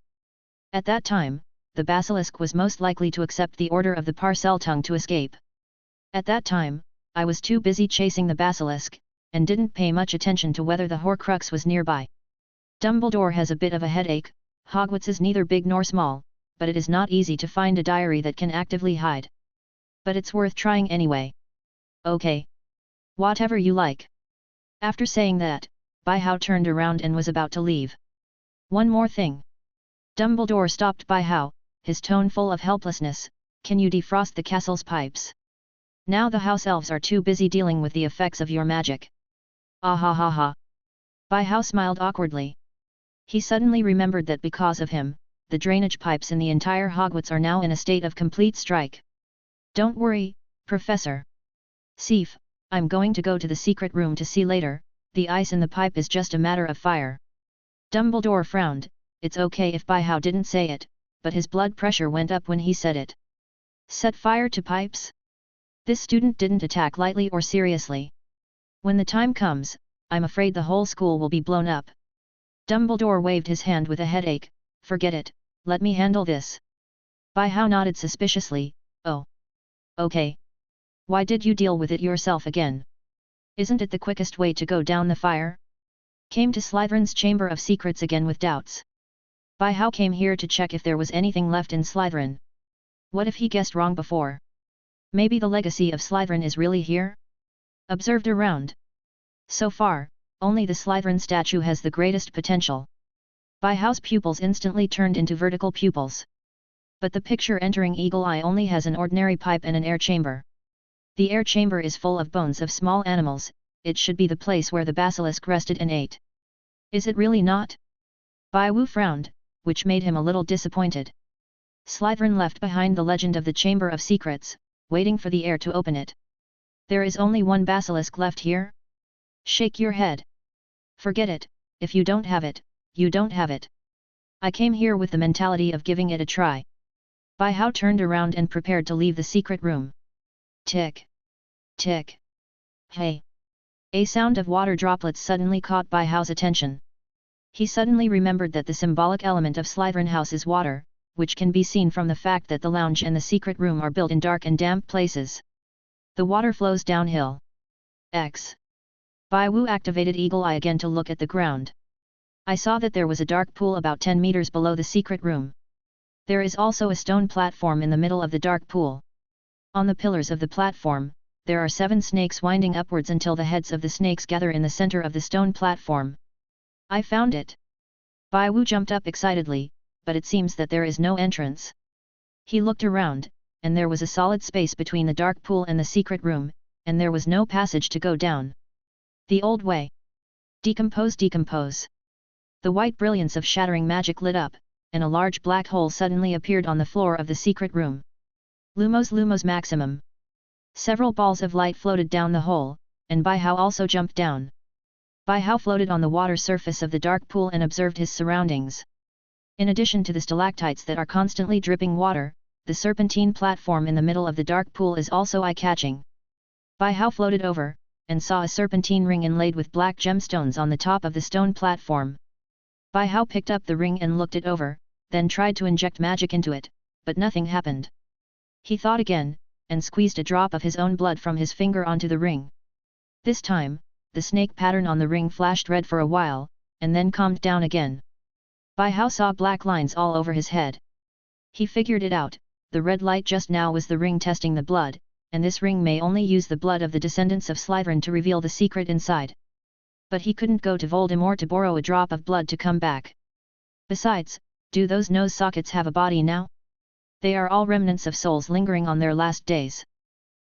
At that time, the basilisk was most likely to accept the order of the Parseltongue to escape. At that time, I was too busy chasing the basilisk, and didn't pay much attention to whether the horcrux was nearby. Dumbledore has a bit of a headache. Hogwarts is neither big nor small, but it is not easy to find a diary that can actively hide. But it's worth trying anyway. Okay. Whatever you like. After saying that, Bai Hao turned around and was about to leave. One more thing. Dumbledore stopped Bai Hao, his tone full of helplessness. Can you defrost the castle's pipes? Now the house elves are too busy dealing with the effects of your magic. Ah ha ha ha. Bai Hao smiled awkwardly. He suddenly remembered that because of him, the drainage pipes in the entire Hogwarts are now in a state of complete strike. Don't worry, Professor. Seif, I'm going to go to the secret room to see later. The ice in the pipe is just a matter of fire. Dumbledore frowned. It's okay if Bai Hao didn't say it, but his blood pressure went up when he said it. Set fire to pipes? This student didn't attack lightly or seriously. When the time comes, I'm afraid the whole school will be blown up. Dumbledore waved his hand with a headache. Forget it, let me handle this. Bai Hao nodded suspiciously. Oh. Okay. Why did you deal with it yourself again? Isn't it the quickest way to go down the fire? Came to Slytherin's Chamber of Secrets again with doubts. Bai Hao came here to check if there was anything left in Slytherin. What if he guessed wrong before? Maybe the legacy of Slytherin is really here? Observed around. So far, only the Slytherin statue has the greatest potential. Bai Hao's pupils instantly turned into vertical pupils. But the picture entering Eagle Eye only has an ordinary pipe and an air chamber. The air chamber is full of bones of small animals, it should be the place where the basilisk rested and ate. Is it really not? Bai Wu frowned, which made him a little disappointed. Slytherin left behind the legend of the Chamber of Secrets, waiting for the heir to open it. There is only one basilisk left here? Shake your head. Forget it, if you don't have it, you don't have it. I came here with the mentality of giving it a try. Bai Hao turned around and prepared to leave the secret room. Tick. Tick. Hey. A sound of water droplets suddenly caught Bai Hao's attention. He suddenly remembered that the symbolic element of Slytherin House is water, which can be seen from the fact that the lounge and the secret room are built in dark and damp places. The water flows downhill. X. Bai Wu activated Eagle Eye again to look at the ground. I saw that there was a dark pool about 10 meters below the secret room. There is also a stone platform in the middle of the dark pool. On the pillars of the platform, there are 7 snakes winding upwards until the heads of the snakes gather in the center of the stone platform. I found it. Bai Wu jumped up excitedly, but it seems that there is no entrance. He looked around, and there was a solid space between the dark pool and the secret room, and there was no passage to go down. The old way. Decompose, decompose. The white brilliance of shattering magic lit up, and a large black hole suddenly appeared on the floor of the secret room. Lumos, Lumos maximum. Several balls of light floated down the hole, and Bai Hao also jumped down. Bai Hao floated on the water surface of the dark pool and observed his surroundings. In addition to the stalactites that are constantly dripping water, the serpentine platform in the middle of the dark pool is also eye-catching. Bai Hao floated over, and saw a serpentine ring inlaid with black gemstones on the top of the stone platform. Bai Hao picked up the ring and looked it over, then tried to inject magic into it, but nothing happened. He thought again, and squeezed a drop of his own blood from his finger onto the ring. This time, the snake pattern on the ring flashed red for a while, and then calmed down again. Bai Hao saw black lines all over his head. He figured it out, the red light just now was the ring testing the blood, and this ring may only use the blood of the descendants of Slytherin to reveal the secret inside. But he couldn't go to Voldemort to borrow a drop of blood to come back. Besides, do those nose sockets have a body now? They are all remnants of souls lingering on their last days.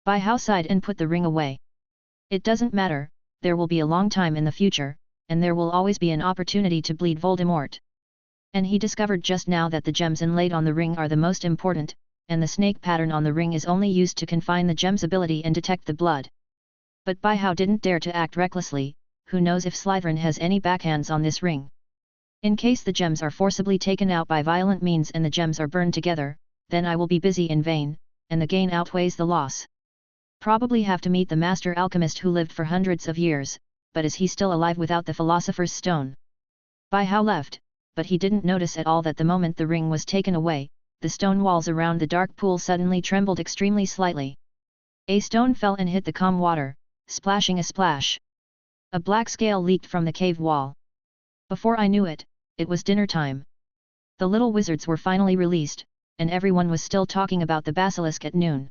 Bai Hao sighed and put the ring away. It doesn't matter, there will be a long time in the future, and there will always be an opportunity to bleed Voldemort. And he discovered just now that the gems inlaid on the ring are the most important, and the snake pattern on the ring is only used to confine the gem's ability and detect the blood. But Bai Hao didn't dare to act recklessly, who knows if Slytherin has any backhands on this ring. In case the gems are forcibly taken out by violent means and the gems are burned together, then I will be busy in vain, and the gain outweighs the loss. Probably have to meet the master alchemist who lived for hundreds of years, but is he still alive without the Philosopher's Stone? Bai Hao left, but he didn't notice at all that the moment the ring was taken away, the stone walls around the dark pool suddenly trembled extremely slightly. A stone fell and hit the calm water, splashing a splash. A black scale leaked from the cave wall. Before I knew it, it was dinner time. The little wizards were finally released, and everyone was still talking about the basilisk at noon.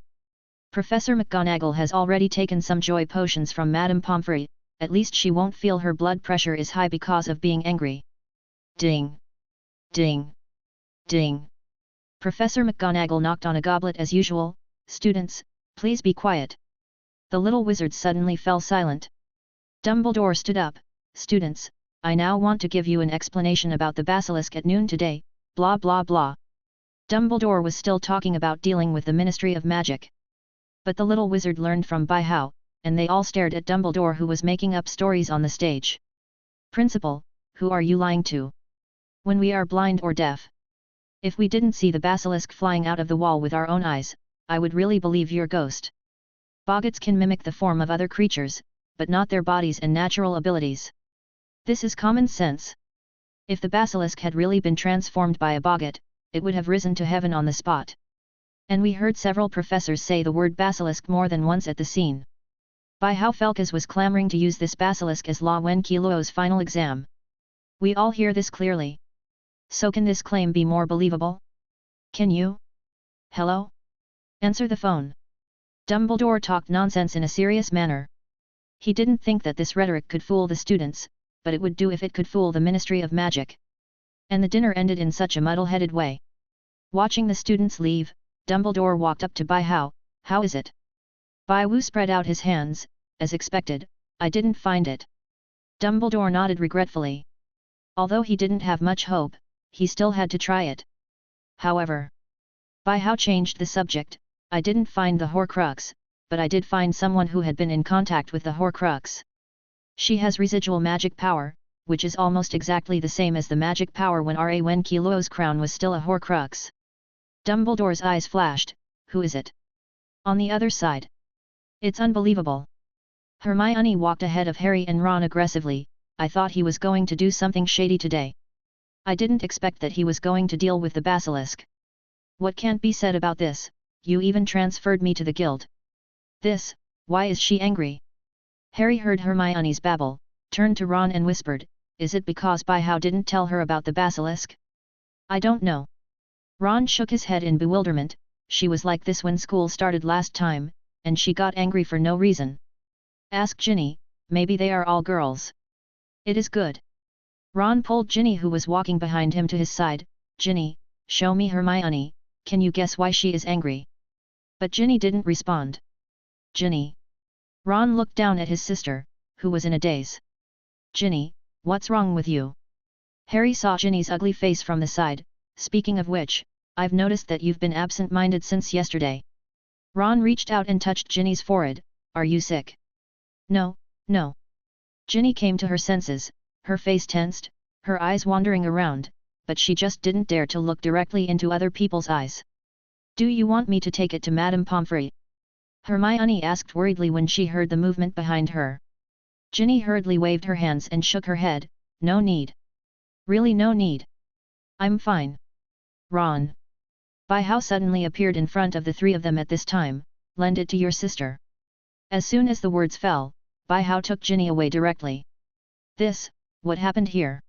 Professor McGonagall has already taken some joy potions from Madame Pomfrey, at least she won't feel her blood pressure is high because of being angry. Ding! Ding! Ding! Professor McGonagall knocked on a goblet as usual. Students, please be quiet. The little wizards suddenly fell silent. Dumbledore stood up. Students, I now want to give you an explanation about the basilisk at noon today, blah blah blah. Dumbledore was still talking about dealing with the Ministry of Magic. But the little wizard learned from Bai Hao, and they all stared at Dumbledore who was making up stories on the stage. Principal, who are you lying to? When we are blind or deaf? If we didn't see the basilisk flying out of the wall with our own eyes, I would really believe your ghost. Boggats can mimic the form of other creatures, but not their bodies and natural abilities. This is common sense. If the basilisk had really been transformed by a boggart, it would have risen to heaven on the spot. And we heard several professors say the word basilisk more than once at the scene. Bai Hao Felkas was clamoring to use this basilisk as La Wen Qiluo's final exam. We all hear this clearly. So can this claim be more believable? Can you? Hello? Answer the phone. Dumbledore talked nonsense in a serious manner. He didn't think that this rhetoric could fool the students, but it would do if it could fool the Ministry of Magic. And the dinner ended in such a muddle-headed way. Watching the students leave, Dumbledore walked up to Bai Hao. How is it? Bai Wu spread out his hands, as expected, I didn't find it. Dumbledore nodded regretfully. Although he didn't have much hope, he still had to try it. However, Bai Hao changed the subject, I didn't find the horcrux, but I did find someone who had been in contact with the horcrux. She has residual magic power, which is almost exactly the same as the magic power when Wen Qiluo's crown was still a horcrux. Dumbledore's eyes flashed, who is it? On the other side. It's unbelievable. Hermione walked ahead of Harry and Ron aggressively, I thought he was going to do something shady today. I didn't expect that he was going to deal with the basilisk. What can't be said about this, you even transferred me to the guild. This, why is she angry? Harry heard Hermione's babble, turned to Ron and whispered, is it because Bai Hao didn't tell her about the basilisk? I don't know. Ron shook his head in bewilderment, she was like this when school started last time, and she got angry for no reason. Ask Ginny, maybe they are all girls. It is good. Ron pulled Ginny who was walking behind him to his side, Ginny, show me Hermione, can you guess why she is angry? But Ginny didn't respond. Ginny. Ron looked down at his sister, who was in a daze. Ginny, what's wrong with you? Harry saw Ginny's ugly face from the side, speaking of which, I've noticed that you've been absent-minded since yesterday. Ron reached out and touched Ginny's forehead, are you sick? No, no. Ginny came to her senses, her face tensed, her eyes wandering around, but she just didn't dare to look directly into other people's eyes. Do you want me to take it to Madame Pomfrey? Hermione asked worriedly when she heard the movement behind her. Ginny hurriedly waved her hands and shook her head, no need. Really no need. I'm fine. Ron. Bai Hao suddenly appeared in front of the three of them at this time, lend it to your sister. As soon as the words fell, Bai Hao took Ginny away directly. This, what happened here?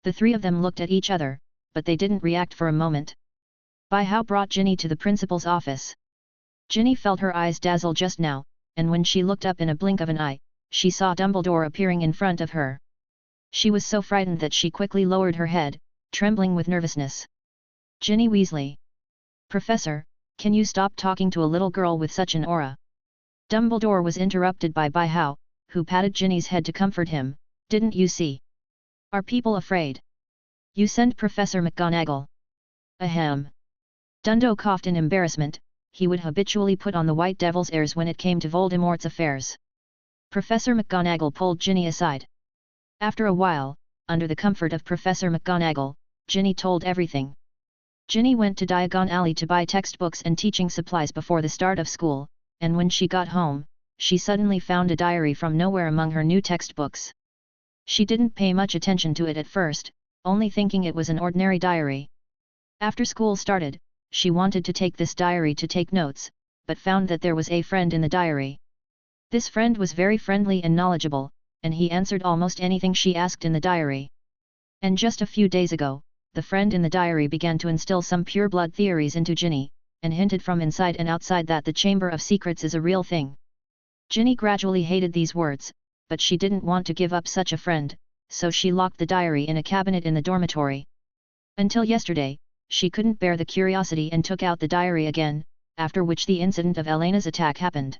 The three of them looked at each other, but they didn't react for a moment. Bai Hao brought Ginny to the principal's office. Ginny felt her eyes dazzle just now, and when she looked up in a blink of an eye, she saw Dumbledore appearing in front of her. She was so frightened that she quickly lowered her head, trembling with nervousness. Ginny Weasley. Professor, can you stop talking to a little girl with such an aura? Dumbledore was interrupted by Bai Hao, who patted Ginny's head to comfort him, didn't you see? Are people afraid? You send Professor McGonagall. Ahem. Dundo coughed in embarrassment, he would habitually put on the White Devil's airs when it came to Voldemort's affairs. Professor McGonagall pulled Ginny aside. After a while, under the comfort of Professor McGonagall, Ginny told everything. Ginny went to Diagon Alley to buy textbooks and teaching supplies before the start of school, and when she got home, she suddenly found a diary from nowhere among her new textbooks. She didn't pay much attention to it at first, only thinking it was an ordinary diary. After school started, she wanted to take this diary to take notes, but found that there was a friend in the diary. This friend was very friendly and knowledgeable, and he answered almost anything she asked in the diary. And just a few days ago, the friend in the diary began to instill some pure-blood theories into Ginny, and hinted from inside and outside that the Chamber of Secrets is a real thing. Ginny gradually hated these words, but she didn't want to give up such a friend, so she locked the diary in a cabinet in the dormitory. Until yesterday, she couldn't bear the curiosity and took out the diary again, after which the incident of Elena's attack happened.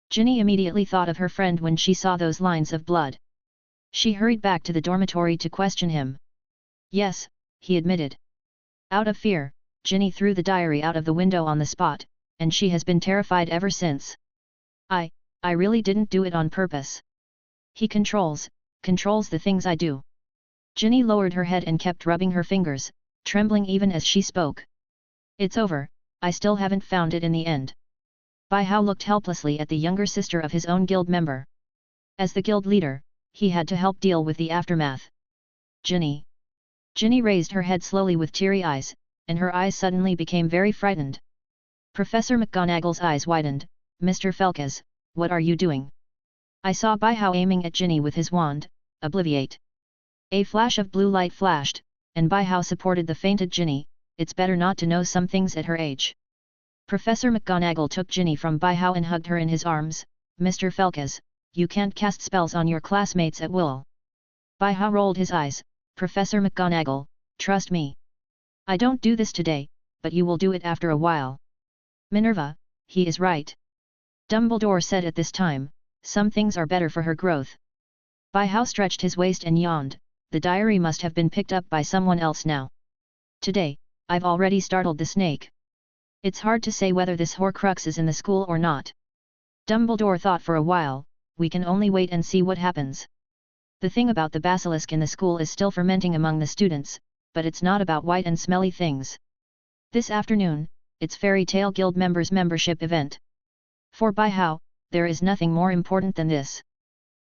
Ginny immediately thought of her friend when she saw those lines of blood. She hurried back to the dormitory to question him. Yes, he admitted. Out of fear, Ginny threw the diary out of the window on the spot, and she has been terrified ever since. I really didn't do it on purpose. He controls the things I do. Ginny lowered her head and kept rubbing her fingers, trembling even as she spoke. It's over, I still haven't found it in the end. Bai Hao looked helplessly at the younger sister of his own guild member. As the guild leader, he had to help deal with the aftermath. Ginny. Ginny raised her head slowly with teary eyes, and her eyes suddenly became very frightened. Professor McGonagall's eyes widened, Mr. Felkes, what are you doing? I saw Bai Hao aiming at Ginny with his wand, Obliviate. A flash of blue light flashed, and Bai Hao supported the fainted Ginny, it's better not to know some things at her age. Professor McGonagall took Ginny from Bai Hao and hugged her in his arms, Mr. Felkes, you can't cast spells on your classmates at will. Bai Hao rolled his eyes, Professor McGonagall, trust me. I don't do this today, but you will do it after a while. Minerva, he is right. Dumbledore said at this time, some things are better for her growth. Bai Hao stretched his waist and yawned, the diary must have been picked up by someone else now. Today, I've already startled the snake. It's hard to say whether this horcrux is in the school or not. Dumbledore thought for a while, we can only wait and see what happens. The thing about the basilisk in the school is still fermenting among the students, but it's not about white and smelly things. This afternoon, it's Fairy Tale Guild members' membership event. For Bai Hao, there is nothing more important than this.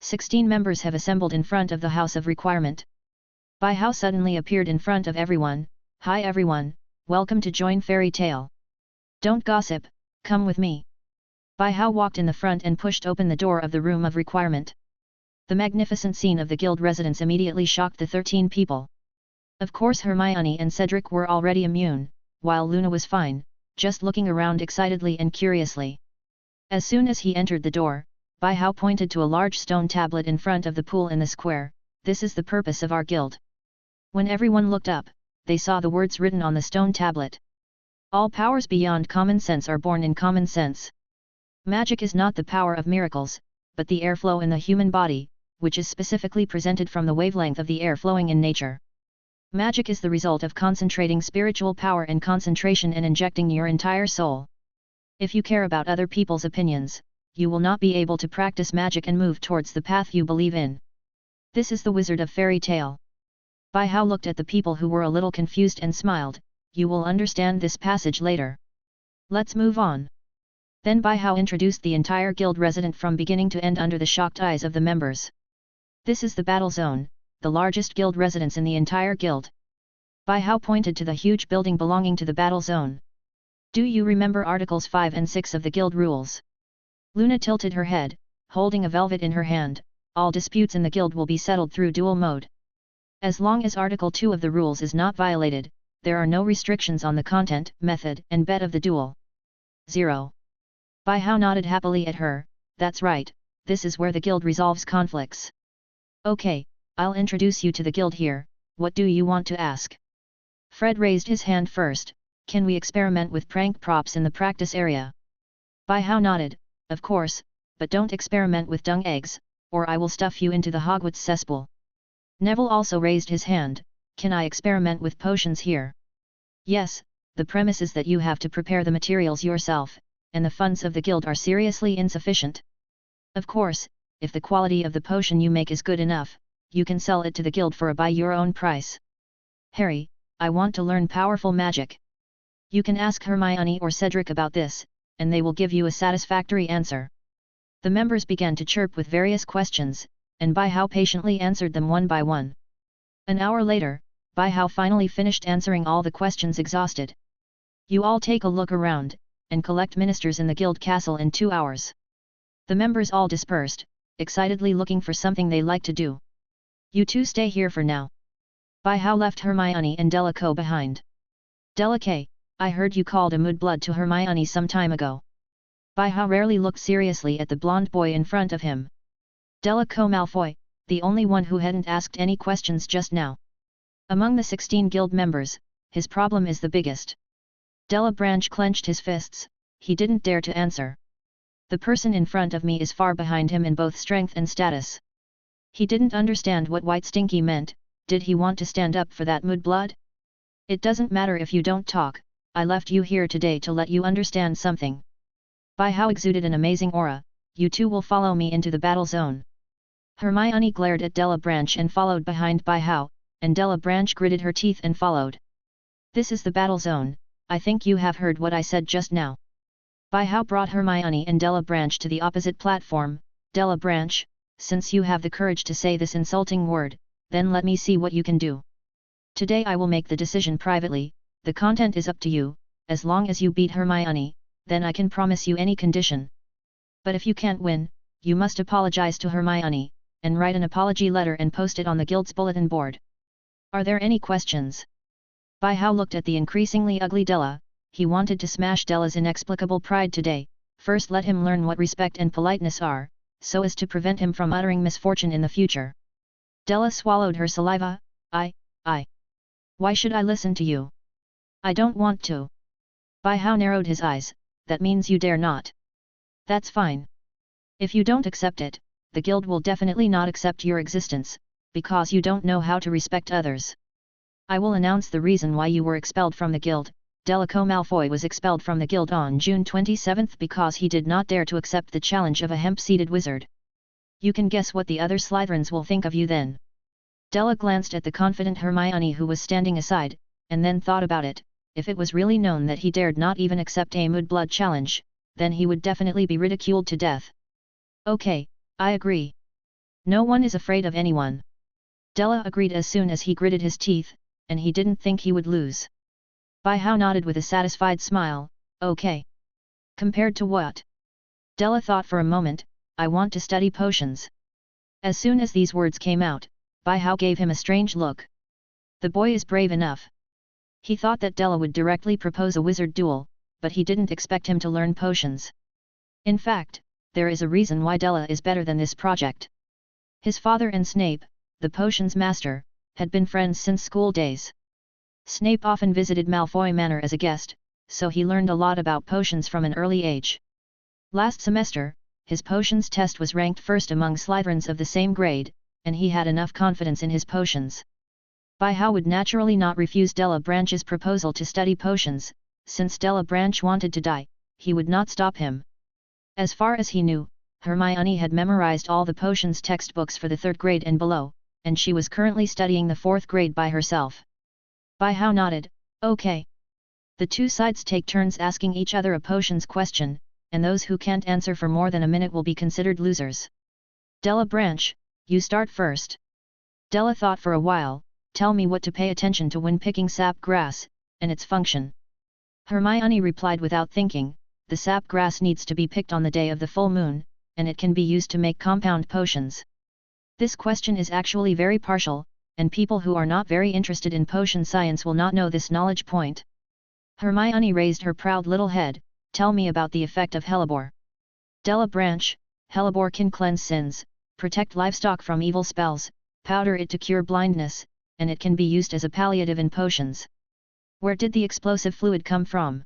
16 members have assembled in front of the House of Requirement. Bai Hao suddenly appeared in front of everyone. Hi everyone, welcome to join Fairy Tale. Don't gossip, come with me. Bai Hao walked in the front and pushed open the door of the Room of Requirement. The magnificent scene of the guild residence immediately shocked the 13 people. Of course Hermione and Cedric were already immune, while Luna was fine, just looking around excitedly and curiously. As soon as he entered the door, Bai Hao pointed to a large stone tablet in front of the pool in the square. This is the purpose of our guild. When everyone looked up, they saw the words written on the stone tablet. All powers beyond common sense are born in common sense. Magic is not the power of miracles, but the airflow in the human body, which is specifically presented from the wavelength of the air flowing in nature. Magic is the result of concentrating spiritual power and concentration and injecting your entire soul. If you care about other people's opinions, you will not be able to practice magic and move towards the path you believe in. This is the Wizard of Fairy Tale. Bai Hao looked at the people who were a little confused and smiled. You will understand this passage later. Let's move on. Then Bai Hao introduced the entire guild resident from beginning to end under the shocked eyes of the members. This is the battle zone, the largest guild residence in the entire guild. Bai Hao pointed to the huge building belonging to the battle zone. Do you remember Articles 5 and 6 of the guild rules? Luna tilted her head, holding a velvet in her hand. All disputes in the guild will be settled through duel mode. As long as Article 2 of the rules is not violated, there are no restrictions on the content, method, and bet of the duel. 0. Bai Hao nodded happily at her. That's right, this is where the guild resolves conflicts. Okay, I'll introduce you to the guild here. What do you want to ask? Fred raised his hand first. Can we experiment with prank props in the practice area? Bai Hao nodded. Of course, but don't experiment with dung eggs, or I will stuff you into the Hogwarts cesspool. Neville also raised his hand. Can I experiment with potions here? Yes, the premise is that you have to prepare the materials yourself, and the funds of the guild are seriously insufficient. Of course, if the quality of the potion you make is good enough, you can sell it to the guild for a by your own price. Harry, I want to learn powerful magic. You can ask Hermione or Cedric about this, and they will give you a satisfactory answer. The members began to chirp with various questions, and Bai Hao patiently answered them one by one. An hour later, Bai Hao finally finished answering all the questions exhausted. You all take a look around, and collect ministers in the guild castle in 2 hours. The members all dispersed, excitedly looking for something they like to do. You two stay here for now. Bai Hao left Hermione and Delacoe behind. Delacoe, I heard you called a mudblood to Hermione some time ago. Bai Hao rarely looked seriously at the blonde boy in front of him. Delacoe Malfoy, the only one who hadn't asked any questions just now. Among the 16 guild members, his problem is the biggest. Della Branch clenched his fists. He didn't dare to answer. The person in front of me is far behind him in both strength and status. He didn't understand what White Stinky meant. Did he want to stand up for that mudblood? It doesn't matter if you don't talk. I left you here today to let you understand something. Bai Hao exuded an amazing aura. You two will follow me into the battle zone. Hermione glared at Della Branch and followed behind Bai Hao, and Della Branch gritted her teeth and followed. This is the battle zone. I think you have heard what I said just now. Bai Hao brought Hermione and Della Branch to the opposite platform. Della Branch, since you have the courage to say this insulting word, then let me see what you can do. Today I will make the decision privately. The content is up to you. As long as you beat Hermione, then I can promise you any condition. But if you can't win, you must apologize to Hermione, and write an apology letter and post it on the guild's bulletin board. Are there any questions? Bai Hao looked at the increasingly ugly Della. He wanted to smash Della's inexplicable pride today. First let him learn what respect and politeness are, so as to prevent him from uttering misfortune in the future. Della swallowed her saliva. I. Why should I listen to you? I don't want to. Bai Hao narrowed his eyes. That means you dare not. That's fine. If you don't accept it, the guild will definitely not accept your existence, because you don't know how to respect others. I will announce the reason why you were expelled from the guild. Draco Malfoy was expelled from the guild on June 27 because he did not dare to accept the challenge of a hemp-seeded wizard. You can guess what the other Slytherins will think of you then. Della glanced at the confident Hermione who was standing aside, and then thought about it. If it was really known that he dared not even accept a Mudblood challenge, then he would definitely be ridiculed to death. Okay, I agree. No one is afraid of anyone. Della agreed as soon as he gritted his teeth, and he didn't think he would lose. Bai-Hao nodded with a satisfied smile. Okay. Compared to what? Della thought for a moment. I want to study potions. As soon as these words came out, Bai-Hao gave him a strange look. The boy is brave enough. He thought that Della would directly propose a wizard duel, but he didn't expect him to learn potions. In fact, there is a reason why Della is better than this project. His father and Snape, the potions master, had been friends since school days. Snape often visited Malfoy Manor as a guest, so he learned a lot about potions from an early age. Last semester, his potions test was ranked first among Slytherins of the same grade, and he had enough confidence in his potions. Bai-Hao would naturally not refuse Della Branch's proposal to study potions. Since Della Branch wanted to die, he would not stop him. As far as he knew, Hermione had memorized all the potions textbooks for the 3rd grade and below, and she was currently studying the 4th grade by herself. Bai-Hao nodded. Okay. The two sides take turns asking each other a potions question, and those who can't answer for more than a minute will be considered losers. Della Branch, you start first. Della thought for a while. Tell me what to pay attention to when picking sap grass, and its function. Hermione replied without thinking. The sap grass needs to be picked on the day of the full moon, and it can be used to make compound potions. This question is actually very partial, and people who are not very interested in potion science will not know this knowledge point. Hermione raised her proud little head. Tell me about the effect of hellebore. Della Branch, hellebore can cleanse sins, protect livestock from evil spells, powder it to cure blindness, and it can be used as a palliative in potions. Where did the explosive fluid come from?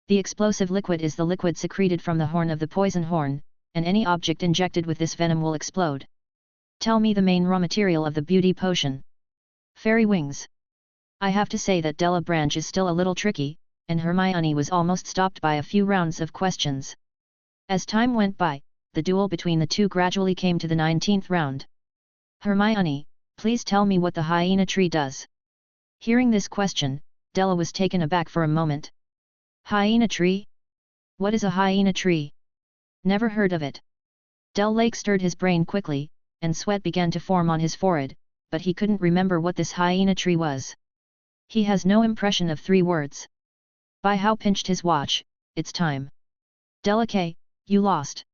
The explosive liquid is the liquid secreted from the horn of the poison horn, and any object injected with this venom will explode. Tell me the main raw material of the beauty potion. Fairy wings. I have to say that Della Branch is still a little tricky, and Hermione was almost stopped by a few rounds of questions. As time went by, the duel between the two gradually came to the 19th round. Hermione, please tell me what the hyena tree does. Hearing this question, Della was taken aback for a moment. Hyena tree? What is a hyena tree? Never heard of it. Del Lake stirred his brain quickly, and sweat began to form on his forehead, but he couldn't remember what this hyena tree was. He has no impression of 3 words. Bai-Hao pinched his watch. It's time. Della K, you lost.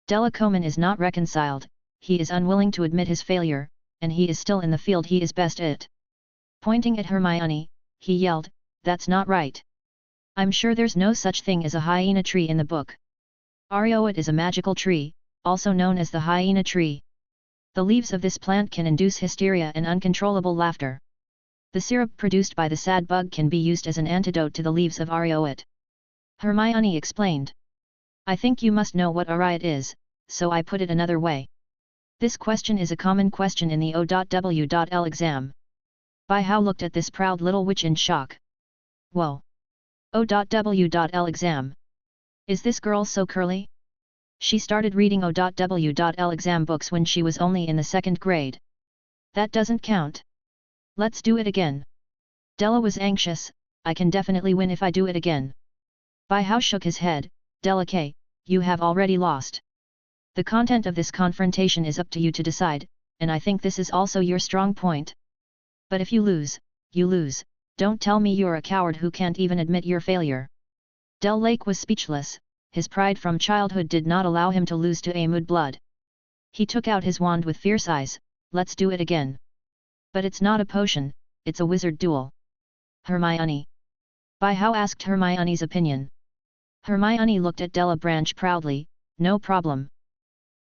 Della Coman is not reconciled. He is unwilling to admit his failure, and he is still in the field he is best at. Pointing at Hermione, he yelled, that's not right. I'm sure there's no such thing as a hyena tree in the book. Audiobooks is a magical tree, also known as the hyena tree. The leaves of this plant can induce hysteria and uncontrollable laughter. The syrup produced by the sad bug can be used as an antidote to the leaves of Audiobooks. Hermione explained. I think you must know what Audiobooks is, so I put it another way. This question is a common question in the O.W.L exam. Bai-Hao looked at this proud little witch in shock. Whoa! O.W.L exam. Is this girl so curly? She started reading O.W.L exam books when she was only in the 2nd grade. That doesn't count. Let's do it again. Della was anxious. I can definitely win if I do it again. Bai-Hao shook his head. Della K, you have already lost. The content of this confrontation is up to you to decide, and I think this is also your strong point. But if you lose, you lose. Don't tell me you're a coward who can't even admit your failure. Del Lake was speechless. His pride from childhood did not allow him to lose to a Mudblood. He took out his wand with fierce eyes. Let's do it again. But it's not a potion, it's a wizard duel. Hermione. Bai-Hao asked Hermione's opinion. Hermione looked at Della Branch proudly. No problem.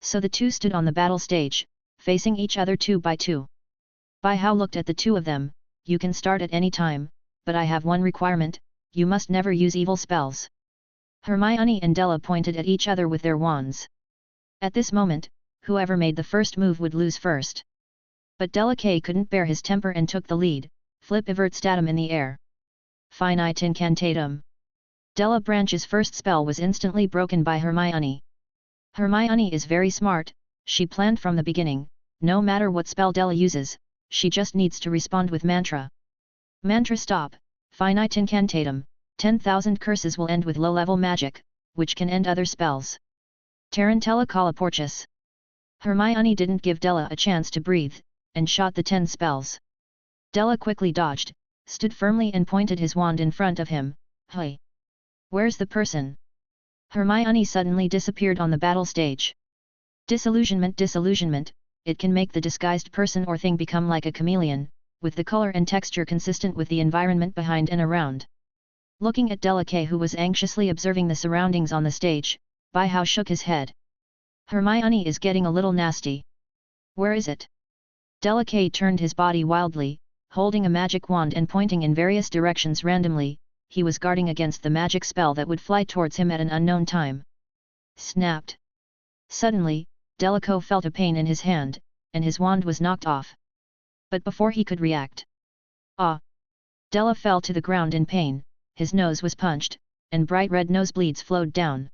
So the two stood on the battle stage, facing each other 2 by 2. Bai-Hao looked at the two of them. You can start at any time, but I have one requirement, you must never use evil spells. Hermione and Della pointed at each other with their wands. At this moment, whoever made the first move would lose first. But Della couldn't bear his temper and took the lead, flip-ivert statum in the air. Finite incantatum. Della Branch's first spell was instantly broken by Hermione. Hermione is very smart, she planned from the beginning, no matter what spell Della uses, she just needs to respond with mantra. Mantra stop, finite incantatum, 10,000 curses will end with low-level magic, which can end other spells. Tarantella Calaporchus. Hermione didn't give Della a chance to breathe, and shot the 10 spells. Della quickly dodged, stood firmly and pointed his wand in front of him. Hey! Where's the person? Hermione suddenly disappeared on the battle stage. Disillusionment, it can make the disguised person or thing become like a chameleon, with the color and texture consistent with the environment behind and around. Looking at Della who was anxiously observing the surroundings on the stage, By-How shook his head. Hermione is getting a little nasty. Where is it? Della turned his body wildly, holding a magic wand and pointing in various directions randomly, he was guarding against the magic spell that would fly towards him at an unknown time. Snapped. Suddenly, Della felt a pain in his hand, and his wand was knocked off. But before he could react. Ah! Della fell to the ground in pain, his nose was punched, and bright red nosebleeds flowed down.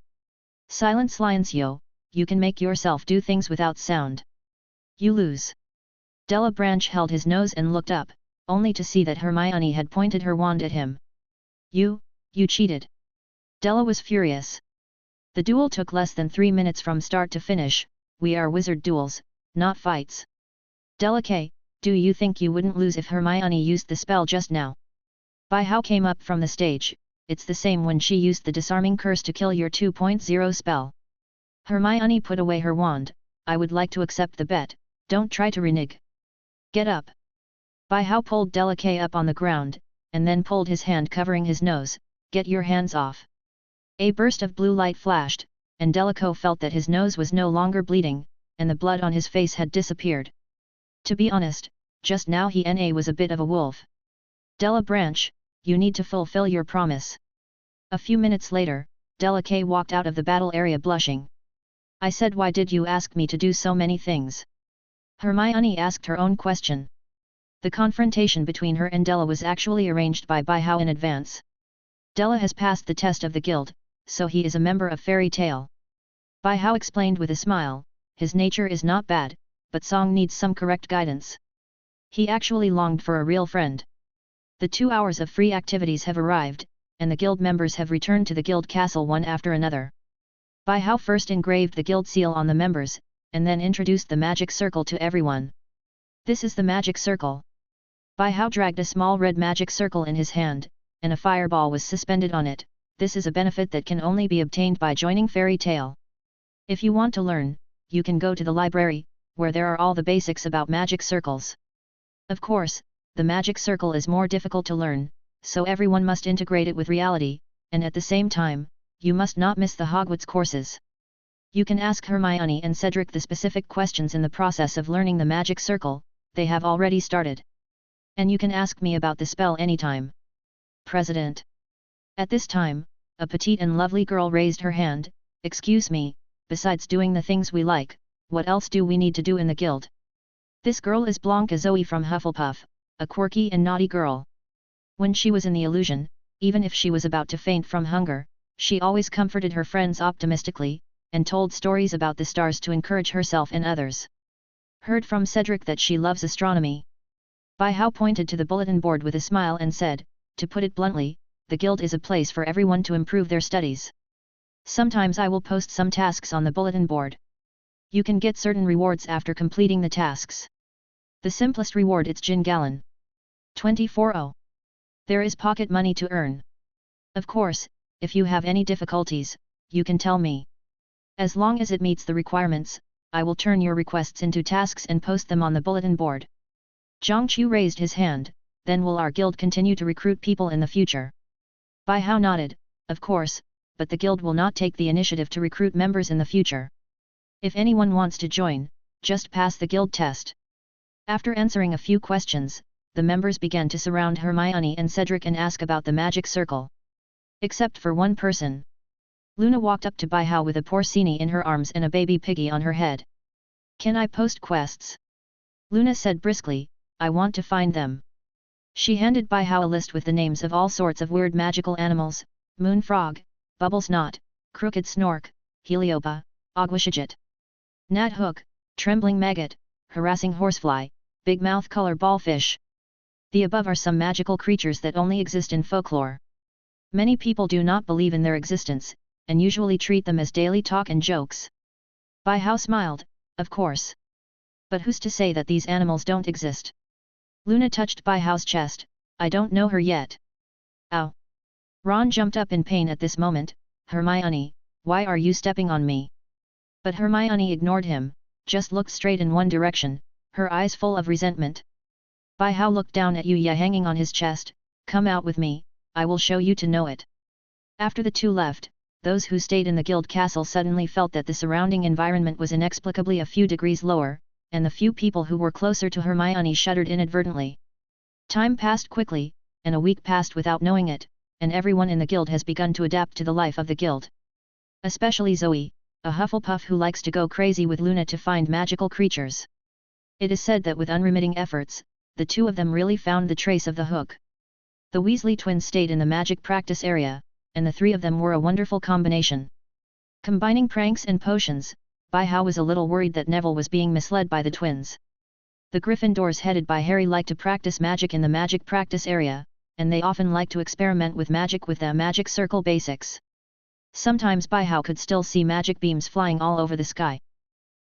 Silence Silencio, you can make yourself do things without sound. You lose. Della Branch held his nose and looked up, only to see that Hermione had pointed her wand at him. You cheated. Della was furious. The duel took less than 3 minutes from start to finish, we are wizard duels, not fights. Della do you think you wouldn't lose if Hermione used the spell just now? By-How came up from the stage, it's the same when she used the disarming curse to kill your 2.0 spell. Hermione put away her wand, I would like to accept the bet, don't try to renege. Get up. By-How pulled Della up on the ground, and then pulled his hand covering his nose, get your hands off. A burst of blue light flashed, and Della felt that his nose was no longer bleeding, and the blood on his face had disappeared. To be honest, just now he was a bit of a wolf. Della Branch, you need to fulfill your promise. A few minutes later, Della walked out of the battle area blushing. I said, why did you ask me to do so many things? Hermione asked her own question. The confrontation between her and Della was actually arranged by By-How in advance. Della has passed the test of the guild, so he is a member of Fairy Tale. By-How explained with a smile, his nature is not bad, but Song needs some correct guidance. He actually longed for a real friend. The 2 hours of free activities have arrived, and the guild members have returned to the guild castle one after another. By-How first engraved the guild seal on the members, and then introduced the magic circle to everyone. This is the magic circle. By-How dragged a small red magic circle in his hand, and a fireball was suspended on it. This is a benefit that can only be obtained by joining Fairy Tale. If you want to learn, you can go to the library, where there are all the basics about magic circles. Of course, the magic circle is more difficult to learn, so everyone must integrate it with reality, and at the same time, you must not miss the Hogwarts courses. You can ask Hermione and Cedric the specific questions in the process of learning the magic circle, they have already started. And you can ask me about the spell anytime. President. At this time, a petite and lovely girl raised her hand, excuse me, besides doing the things we like, what else do we need to do in the guild? This girl is Blanca Zoe from Hufflepuff, a quirky and naughty girl. When she was in the illusion, even if she was about to faint from hunger, she always comforted her friends optimistically, and told stories about the stars to encourage herself and others. Heard from Cedric that she loves astronomy. By-How pointed to the bulletin board with a smile and said, to put it bluntly, the guild is a place for everyone to improve their studies. Sometimes I will post some tasks on the bulletin board. You can get certain rewards after completing the tasks. The simplest reward is Gin Gallon. 24. There is pocket money to earn. Of course, if you have any difficulties, you can tell me. As long as it meets the requirements, I will turn your requests into tasks and post them on the bulletin board. Zhangqiu raised his hand, then will our guild continue to recruit people in the future? By-How nodded, of course, but the guild will not take the initiative to recruit members in the future. If anyone wants to join, just pass the guild test. After answering a few questions, the members began to surround Hermione and Cedric and ask about the magic circle. Except for one person. Luna walked up to Bai Hao with a porcini in her arms and a baby piggy on her head. Can I post quests? Luna said briskly, I want to find them. She handed Bai Hao a list with the names of all sorts of weird magical animals, moon frog, bubbles knot, crooked snork, heliopa, aguashijit, gnat hook, trembling maggot, harassing horsefly, big mouth color ballfish. The above are some magical creatures that only exist in folklore. Many people do not believe in their existence, and usually treat them as daily talk and jokes. Bai Hao smiled, of course. But who's to say that these animals don't exist? Luna touched Bai Hao's chest, I don't know her yet. Ow! Ron jumped up in pain at this moment, Hermione, why are you stepping on me? But Hermione ignored him, just looked straight in one direction, her eyes full of resentment. Bai Hao looked down at Yuya hanging on his chest, come out with me, I will show you to know it. After the two left, those who stayed in the guild castle suddenly felt that the surrounding environment was inexplicably a few degrees lower, and the few people who were closer to Hermione shuddered inadvertently. Time passed quickly, and a week passed without knowing it, and everyone in the guild has begun to adapt to the life of the guild. Especially Zoe, a Hufflepuff who likes to go crazy with Luna to find magical creatures. It is said that with unremitting efforts, the two of them really found the trace of the hook. The Weasley twins stayed in the magic practice area, and the three of them were a wonderful combination. Combining pranks and potions, Bai Hao was a little worried that Neville was being misled by the twins. The Gryffindors headed by Harry like to practice magic in the magic practice area, and they often like to experiment with magic with the magic circle basics. Sometimes Bai Hao could still see magic beams flying all over the sky.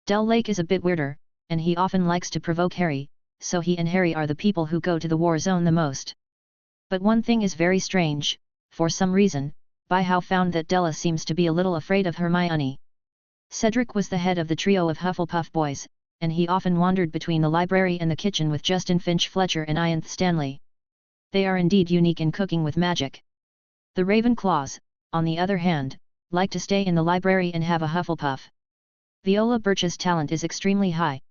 Del Lake is a bit weirder, and he often likes to provoke Harry, so he and Harry are the people who go to the war zone the most. But one thing is very strange, for some reason, Bai Hao found that Della seems to be a little afraid of Hermione. Cedric was the head of the trio of Hufflepuff boys, and he often wandered between the library and the kitchen with Justin Finch Fletcher and Ianth Stanley. They are indeed unique in cooking with magic. The Ravenclaws, on the other hand, like to stay in the library and have a Hufflepuff. Viola Birch's talent is extremely high.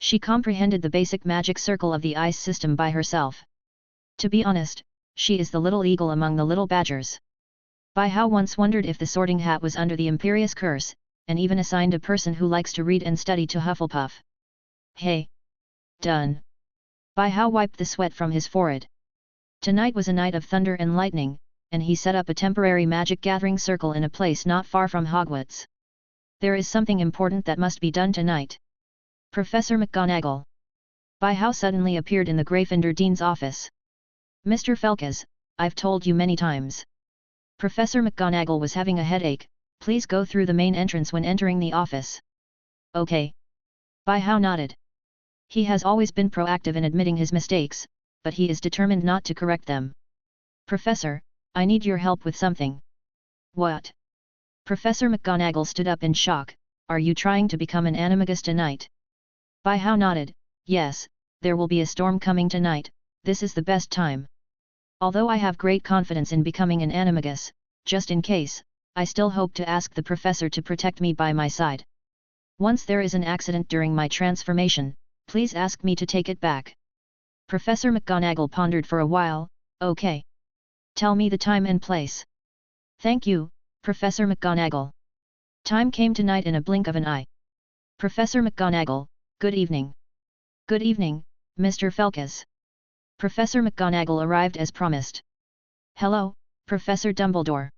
She comprehended the basic magic circle of the ice system by herself. To be honest, she is the little eagle among the little badgers. Bai Hao once wondered if the Sorting Hat was under the Imperious Curse, and even assigned a person who likes to read and study to Hufflepuff. Hey! Done! Bai Hao wiped the sweat from his forehead. Tonight was a night of thunder and lightning, and he set up a temporary magic gathering circle in a place not far from Hogwarts. There is something important that must be done tonight. Professor McGonagall. Bai Hao suddenly appeared in the Gryffindor Dean's office. Mr. Felkes, I've told you many times. Professor McGonagall was having a headache, please go through the main entrance when entering the office. Okay. Bai Hao nodded. He has always been proactive in admitting his mistakes, but he is determined not to correct them. Professor, I need your help with something. What? Professor McGonagall stood up in shock, are you trying to become an animagus tonight? Bai Hao nodded, yes, there will be a storm coming tonight, this is the best time. Although I have great confidence in becoming an animagus, just in case, I still hope to ask the professor to protect me by my side. Once there is an accident during my transformation, please ask me to take it back. Professor McGonagall pondered for a while, okay. Tell me the time and place. Thank you, Professor McGonagall. Time came tonight in a blink of an eye. Professor McGonagall, good evening. Good evening, Mr. Felkes. Professor McGonagall arrived as promised. Hello, Professor Dumbledore.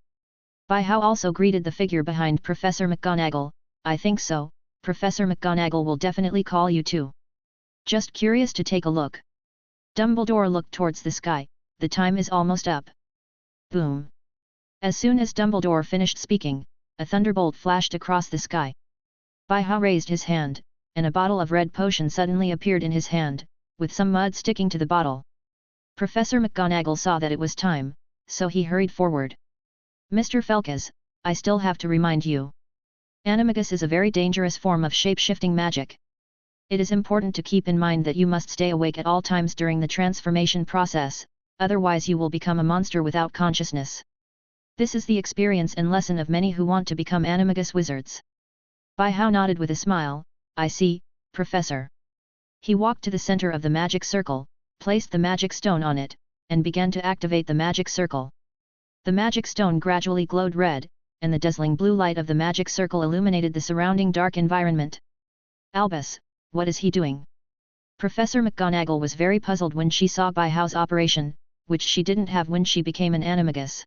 Bai Hao also greeted the figure behind Professor McGonagall, I think so, Professor McGonagall will definitely call you too. Just curious to take a look. Dumbledore looked towards the sky, the time is almost up. Boom. As soon as Dumbledore finished speaking, a thunderbolt flashed across the sky. Bai Hao raised his hand, and a bottle of red potion suddenly appeared in his hand, with some mud sticking to the bottle. Professor McGonagall saw that it was time, so he hurried forward. Mr. Felkes, I still have to remind you. Animagus is a very dangerous form of shape-shifting magic. It is important to keep in mind that you must stay awake at all times during the transformation process, otherwise you will become a monster without consciousness. This is the experience and lesson of many who want to become animagus wizards. Bai Hao nodded with a smile, I see, Professor. He walked to the center of the magic circle, placed the magic stone on it, and began to activate the magic circle. The magic stone gradually glowed red, and the dazzling blue light of the magic circle illuminated the surrounding dark environment. Albus, what is he doing? Professor McGonagall was very puzzled when she saw Byhow's operation, which she didn't have when she became an animagus.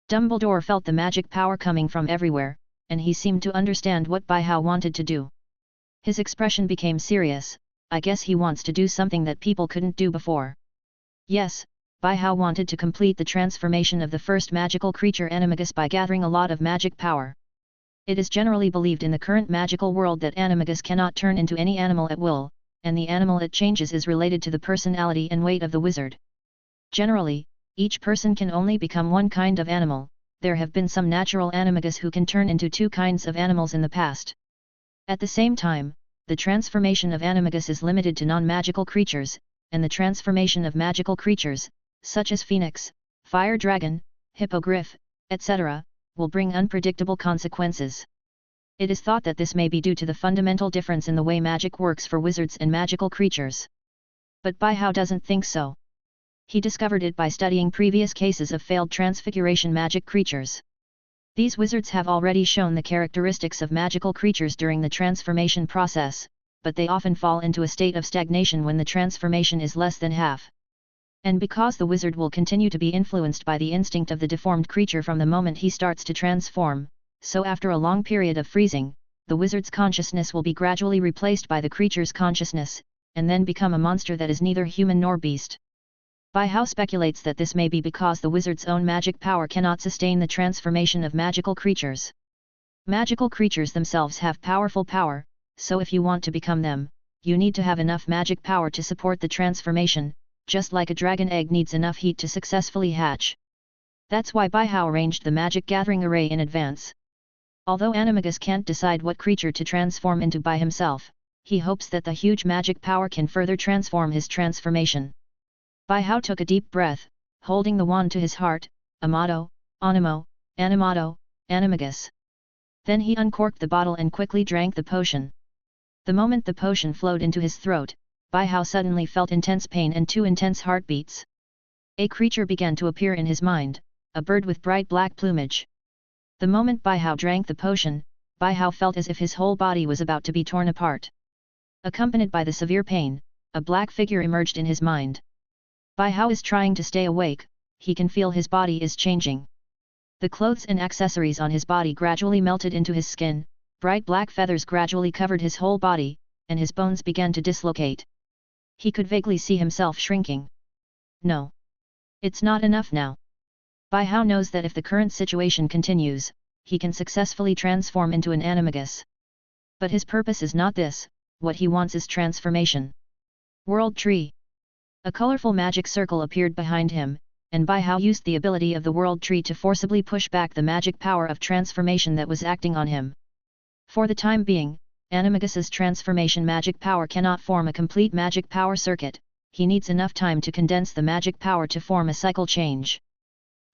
Dumbledore felt the magic power coming from everywhere, and he seemed to understand what Byhow wanted to do. His expression became serious. I guess he wants to do something that people couldn't do before. Yes, Byhow wanted to complete the transformation of the first magical creature animagus by gathering a lot of magic power. It is generally believed in the current magical world that animagus cannot turn into any animal at will, and the animal it changes is related to the personality and weight of the wizard. Generally, each person can only become one kind of animal. There have been some natural animagus who can turn into two kinds of animals in the past. At the same time, the transformation of animagus is limited to non-magical creatures, and the transformation of magical creatures, such as phoenix, fire dragon, hippogriff, etc., will bring unpredictable consequences. It is thought that this may be due to the fundamental difference in the way magic works for wizards and magical creatures. But Byhow doesn't think so. He discovered it by studying previous cases of failed transfiguration magic creatures. These wizards have already shown the characteristics of magical creatures during the transformation process, but they often fall into a state of stagnation when the transformation is less than half. And because the wizard will continue to be influenced by the instinct of the deformed creature from the moment he starts to transform, so after a long period of freezing, the wizard's consciousness will be gradually replaced by the creature's consciousness, and then become a monster that is neither human nor beast. Byhow speculates that this may be because the wizard's own magic power cannot sustain the transformation of magical creatures. Magical creatures themselves have powerful power, so if you want to become them, you need to have enough magic power to support the transformation, just like a dragon egg needs enough heat to successfully hatch. That's why Byhow arranged the magic gathering array in advance. Although Animagus can't decide what creature to transform into by himself, he hopes that the huge magic power can further transform his transformation. Byhow took a deep breath, holding the wand to his heart, Amado, Animo, Animado, Animagus. Then he uncorked the bottle and quickly drank the potion. The moment the potion flowed into his throat, Byhow suddenly felt intense pain and 2 intense heartbeats. A creature began to appear in his mind, a bird with bright black plumage. The moment Byhow drank the potion, Byhow felt as if his whole body was about to be torn apart. Accompanied by the severe pain, a black figure emerged in his mind. Byhow is trying to stay awake, he can feel his body is changing. The clothes and accessories on his body gradually melted into his skin, bright black feathers gradually covered his whole body, and his bones began to dislocate. He could vaguely see himself shrinking. No. It's not enough now. Byhow knows that if the current situation continues, he can successfully transform into an animagus. But his purpose is not this, what he wants is transformation. World Tree. A colorful magic circle appeared behind him, and Byhow used the ability of the World Tree to forcibly push back the magic power of transformation that was acting on him. For the time being, Animagus's transformation magic power cannot form a complete magic power circuit, he needs enough time to condense the magic power to form a cycle change.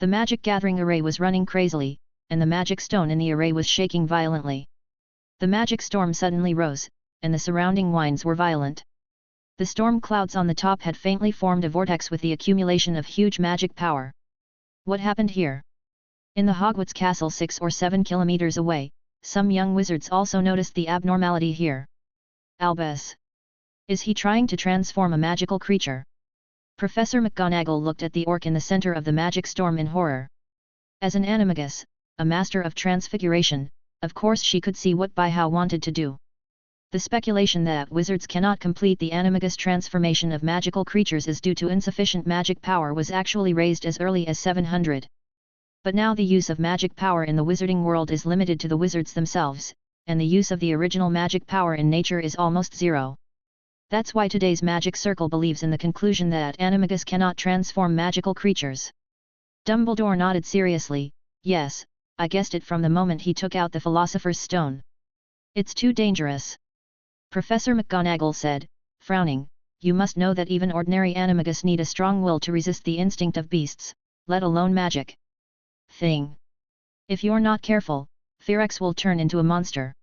The magic gathering array was running crazily, and the magic stone in the array was shaking violently. The magic storm suddenly rose, and the surrounding winds were violent. The storm clouds on the top had faintly formed a vortex with the accumulation of huge magic power. What happened here? In the Hogwarts castle 6 or 7 kilometers away, some young wizards also noticed the abnormality here. Albus. Is he trying to transform a magical creature? Professor McGonagall looked at the orc in the center of the magic storm in horror. As an animagus, a master of transfiguration, of course she could see what Byhow wanted to do. The speculation that wizards cannot complete the animagus transformation of magical creatures is due to insufficient magic power was actually raised as early as 700. But now the use of magic power in the wizarding world is limited to the wizards themselves, and the use of the original magic power in nature is almost zero. That's why today's magic circle believes in the conclusion that animagus cannot transform magical creatures. Dumbledore nodded seriously, yes, I guessed it from the moment he took out the Philosopher's Stone. It's too dangerous. Professor McGonagall said, frowning, you must know that even ordinary animagus need a strong will to resist the instinct of beasts, let alone magic. Thing. If you're not careful, Ferex will turn into a monster.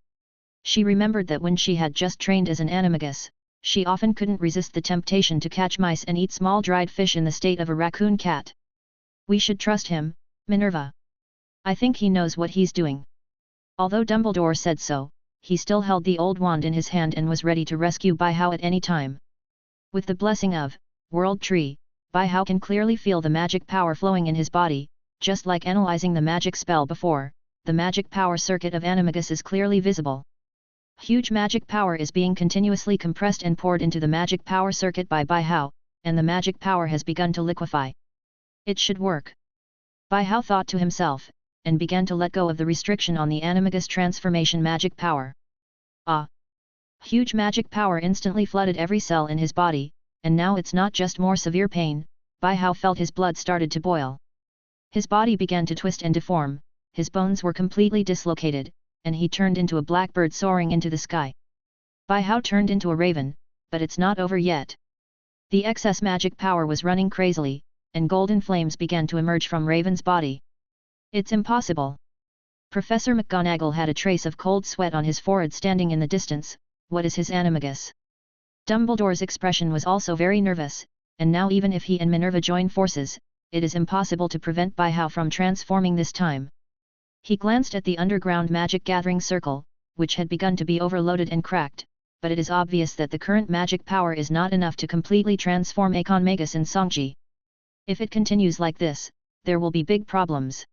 She remembered that when she had just trained as an animagus, she often couldn't resist the temptation to catch mice and eat small dried fish in the state of a raccoon cat. We should trust him, Minerva. I think he knows what he's doing. Although Dumbledore said so, he still held the old wand in his hand and was ready to rescue Bai Hao at any time. With the blessing of World Tree, Bai Hao can clearly feel the magic power flowing in his body, just like analyzing the magic spell before, the magic power circuit of animagus is clearly visible. Huge magic power is being continuously compressed and poured into the magic power circuit by Bai Hao, and the magic power has begun to liquefy. It should work. Bai Hao thought to himself, and began to let go of the restriction on the animagus transformation magic power. Ah! Huge magic power instantly flooded every cell in his body, and now it's not just more severe pain. Bai Hao felt his blood started to boil. His body began to twist and deform, his bones were completely dislocated, and he turned into a blackbird soaring into the sky. Bai Hao turned into a raven, but it's not over yet. The excess magic power was running crazily, and golden flames began to emerge from Raven's body. It's impossible. Professor McGonagall had a trace of cold sweat on his forehead standing in the distance. What is his animagus? Dumbledore's expression was also very nervous, and now even if he and Minerva join forces, it is impossible to prevent Bai Hao from transforming this time. He glanced at the underground magic gathering circle, which had begun to be overloaded and cracked, but it is obvious that the current magic power is not enough to completely transform animagus in Songji. If it continues like this, there will be big problems.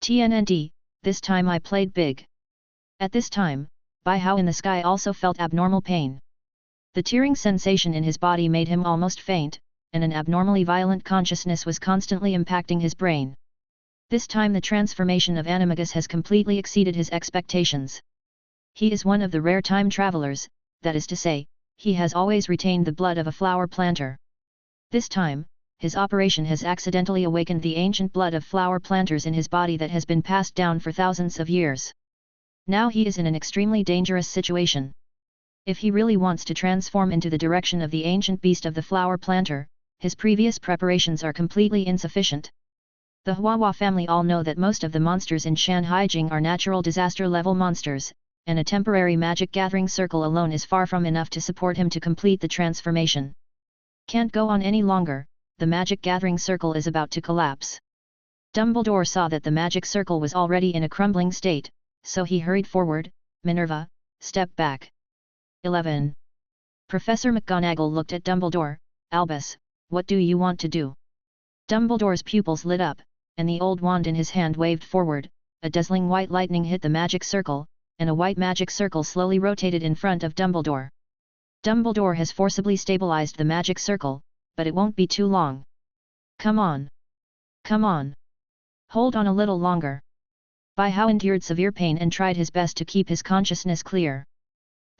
TNND, this time I played big. At this time, Bai Hao in the sky also felt abnormal pain. The tearing sensation in his body made him almost faint, and an abnormally violent consciousness was constantly impacting his brain. This time the transformation of animagus has completely exceeded his expectations. He is one of the rare time travelers, that is to say, he has always retained the blood of a flower planter. This time, his operation has accidentally awakened the ancient blood of flower planters in his body that has been passed down for thousands of years. Now he is in an extremely dangerous situation. If he really wants to transform into the direction of the ancient beast of the flower planter, his previous preparations are completely insufficient. The Huahua family all know that most of the monsters in Shanhaijing are natural disaster-level monsters, and a temporary magic gathering circle alone is far from enough to support him to complete the transformation. Can't go on any longer, the magic gathering circle is about to collapse. Dumbledore saw that the magic circle was already in a crumbling state, so he hurried forward. Minerva, step back. 11. Professor McGonagall looked at Dumbledore. Albus, what do you want to do? Dumbledore's pupils lit up, and the old wand in his hand waved forward. A dazzling white lightning hit the magic circle, and a white magic circle slowly rotated in front of Dumbledore. Dumbledore has forcibly stabilized the magic circle, but it won't be too long. Come on. Come on. Hold on a little longer. Bai Hao endured severe pain and tried his best to keep his consciousness clear.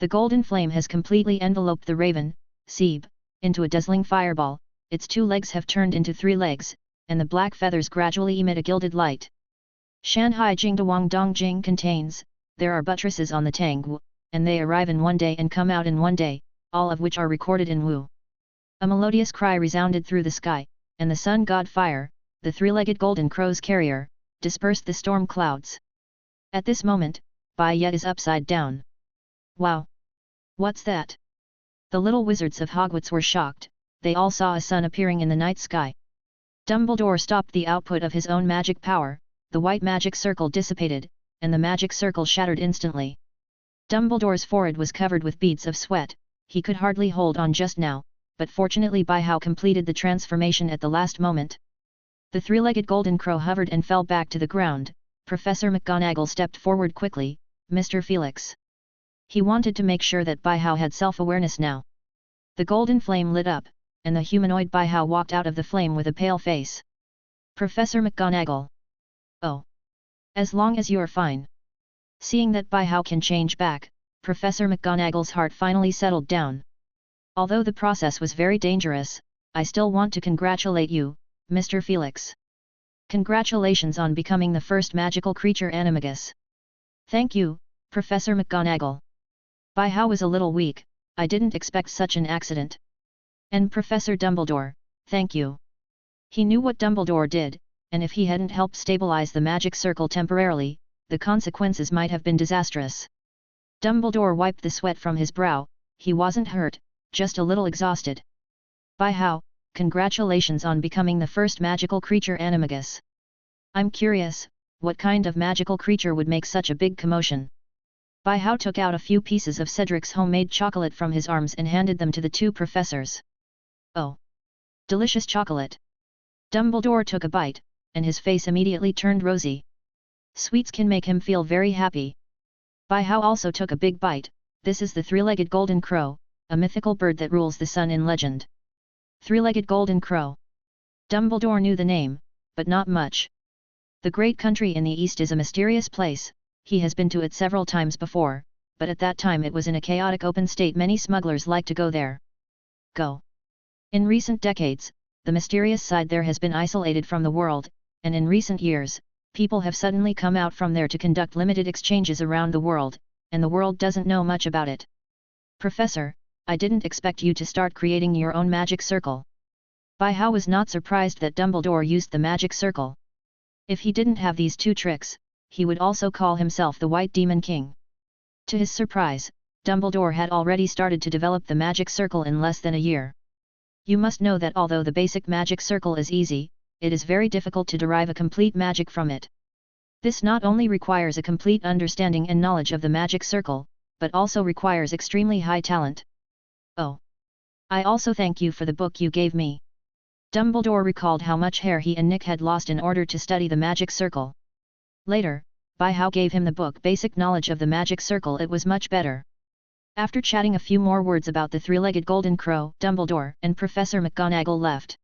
The golden flame has completely enveloped the raven, Sebe, into a dazzling fireball. Its 2 legs have turned into 3 legs, and the black feathers gradually emit a gilded light. Shanhai Jingdawang Dongjing contains, there are buttresses on the Tangwu, and they arrive in one day and come out in one day, all of which are recorded in Wu. A melodious cry resounded through the sky, and the sun god Fire, the 3-legged golden crow's carrier, dispersed the storm clouds. At this moment, Bai Ye is upside down. Wow! What's that? The little wizards of Hogwarts were shocked. They all saw a sun appearing in the night sky. Dumbledore stopped the output of his own magic power, the white magic circle dissipated, and the magic circle shattered instantly. Dumbledore's forehead was covered with beads of sweat, he could hardly hold on just now, but fortunately Bai Hao completed the transformation at the last moment. The 3-legged golden crow hovered and fell back to the ground. Professor McGonagall stepped forward quickly. Mr. Felix. He wanted to make sure that Bai Hao had self-awareness now. The golden flame lit up, and the humanoid Bai Hao walked out of the flame with a pale face. Professor McGonagall. Oh. As long as you're fine. Seeing that Bai Hao can change back, Professor McGonagall's heart finally settled down. Although the process was very dangerous, I still want to congratulate you, Mr. Felix. Congratulations on becoming the first magical creature animagus. Thank you, Professor McGonagall. Bai Hao was a little weak, I didn't expect such an accident. And Professor Dumbledore, thank you. He knew what Dumbledore did, and if he hadn't helped stabilize the magic circle temporarily, the consequences might have been disastrous. Dumbledore wiped the sweat from his brow. He wasn't hurt, just a little exhausted. Bai Hao, congratulations on becoming the first magical creature animagus. I'm curious, what kind of magical creature would make such a big commotion? Bai Hao took out a few pieces of Cedric's homemade chocolate from his arms and handed them to the two professors. Oh! Delicious chocolate! Dumbledore took a bite, and his face immediately turned rosy. Sweets can make him feel very happy. Bai Hao also took a big bite. This is the three-legged golden crow, a mythical bird that rules the sun in legend. Three-legged golden crow. Dumbledore knew the name, but not much. The great country in the east is a mysterious place. He has been to it several times before, but at that time it was in a chaotic open state. Many smugglers like to go there. In recent decades, the mysterious side there has been isolated from the world, and in recent years, people have suddenly come out from there to conduct limited exchanges around the world, and the world doesn't know much about it. Professor, I didn't expect you to start creating your own magic circle. Bai Hao was not surprised that Dumbledore used the magic circle. If he didn't have these two tricks, he would also call himself the White Demon King. To his surprise, Dumbledore had already started to develop the magic circle in less than a year. You must know that although the basic magic circle is easy, it is very difficult to derive a complete magic from it. This not only requires a complete understanding and knowledge of the magic circle, but also requires extremely high talent. Oh! I also thank you for the book you gave me. Dumbledore recalled how much hair he and Nick had lost in order to study the magic circle. Later, Bai Hao gave him the book Basic Knowledge of the Magic Circle. It was much better. After chatting a few more words about the three-legged golden crow, Dumbledore and Professor McGonagall left.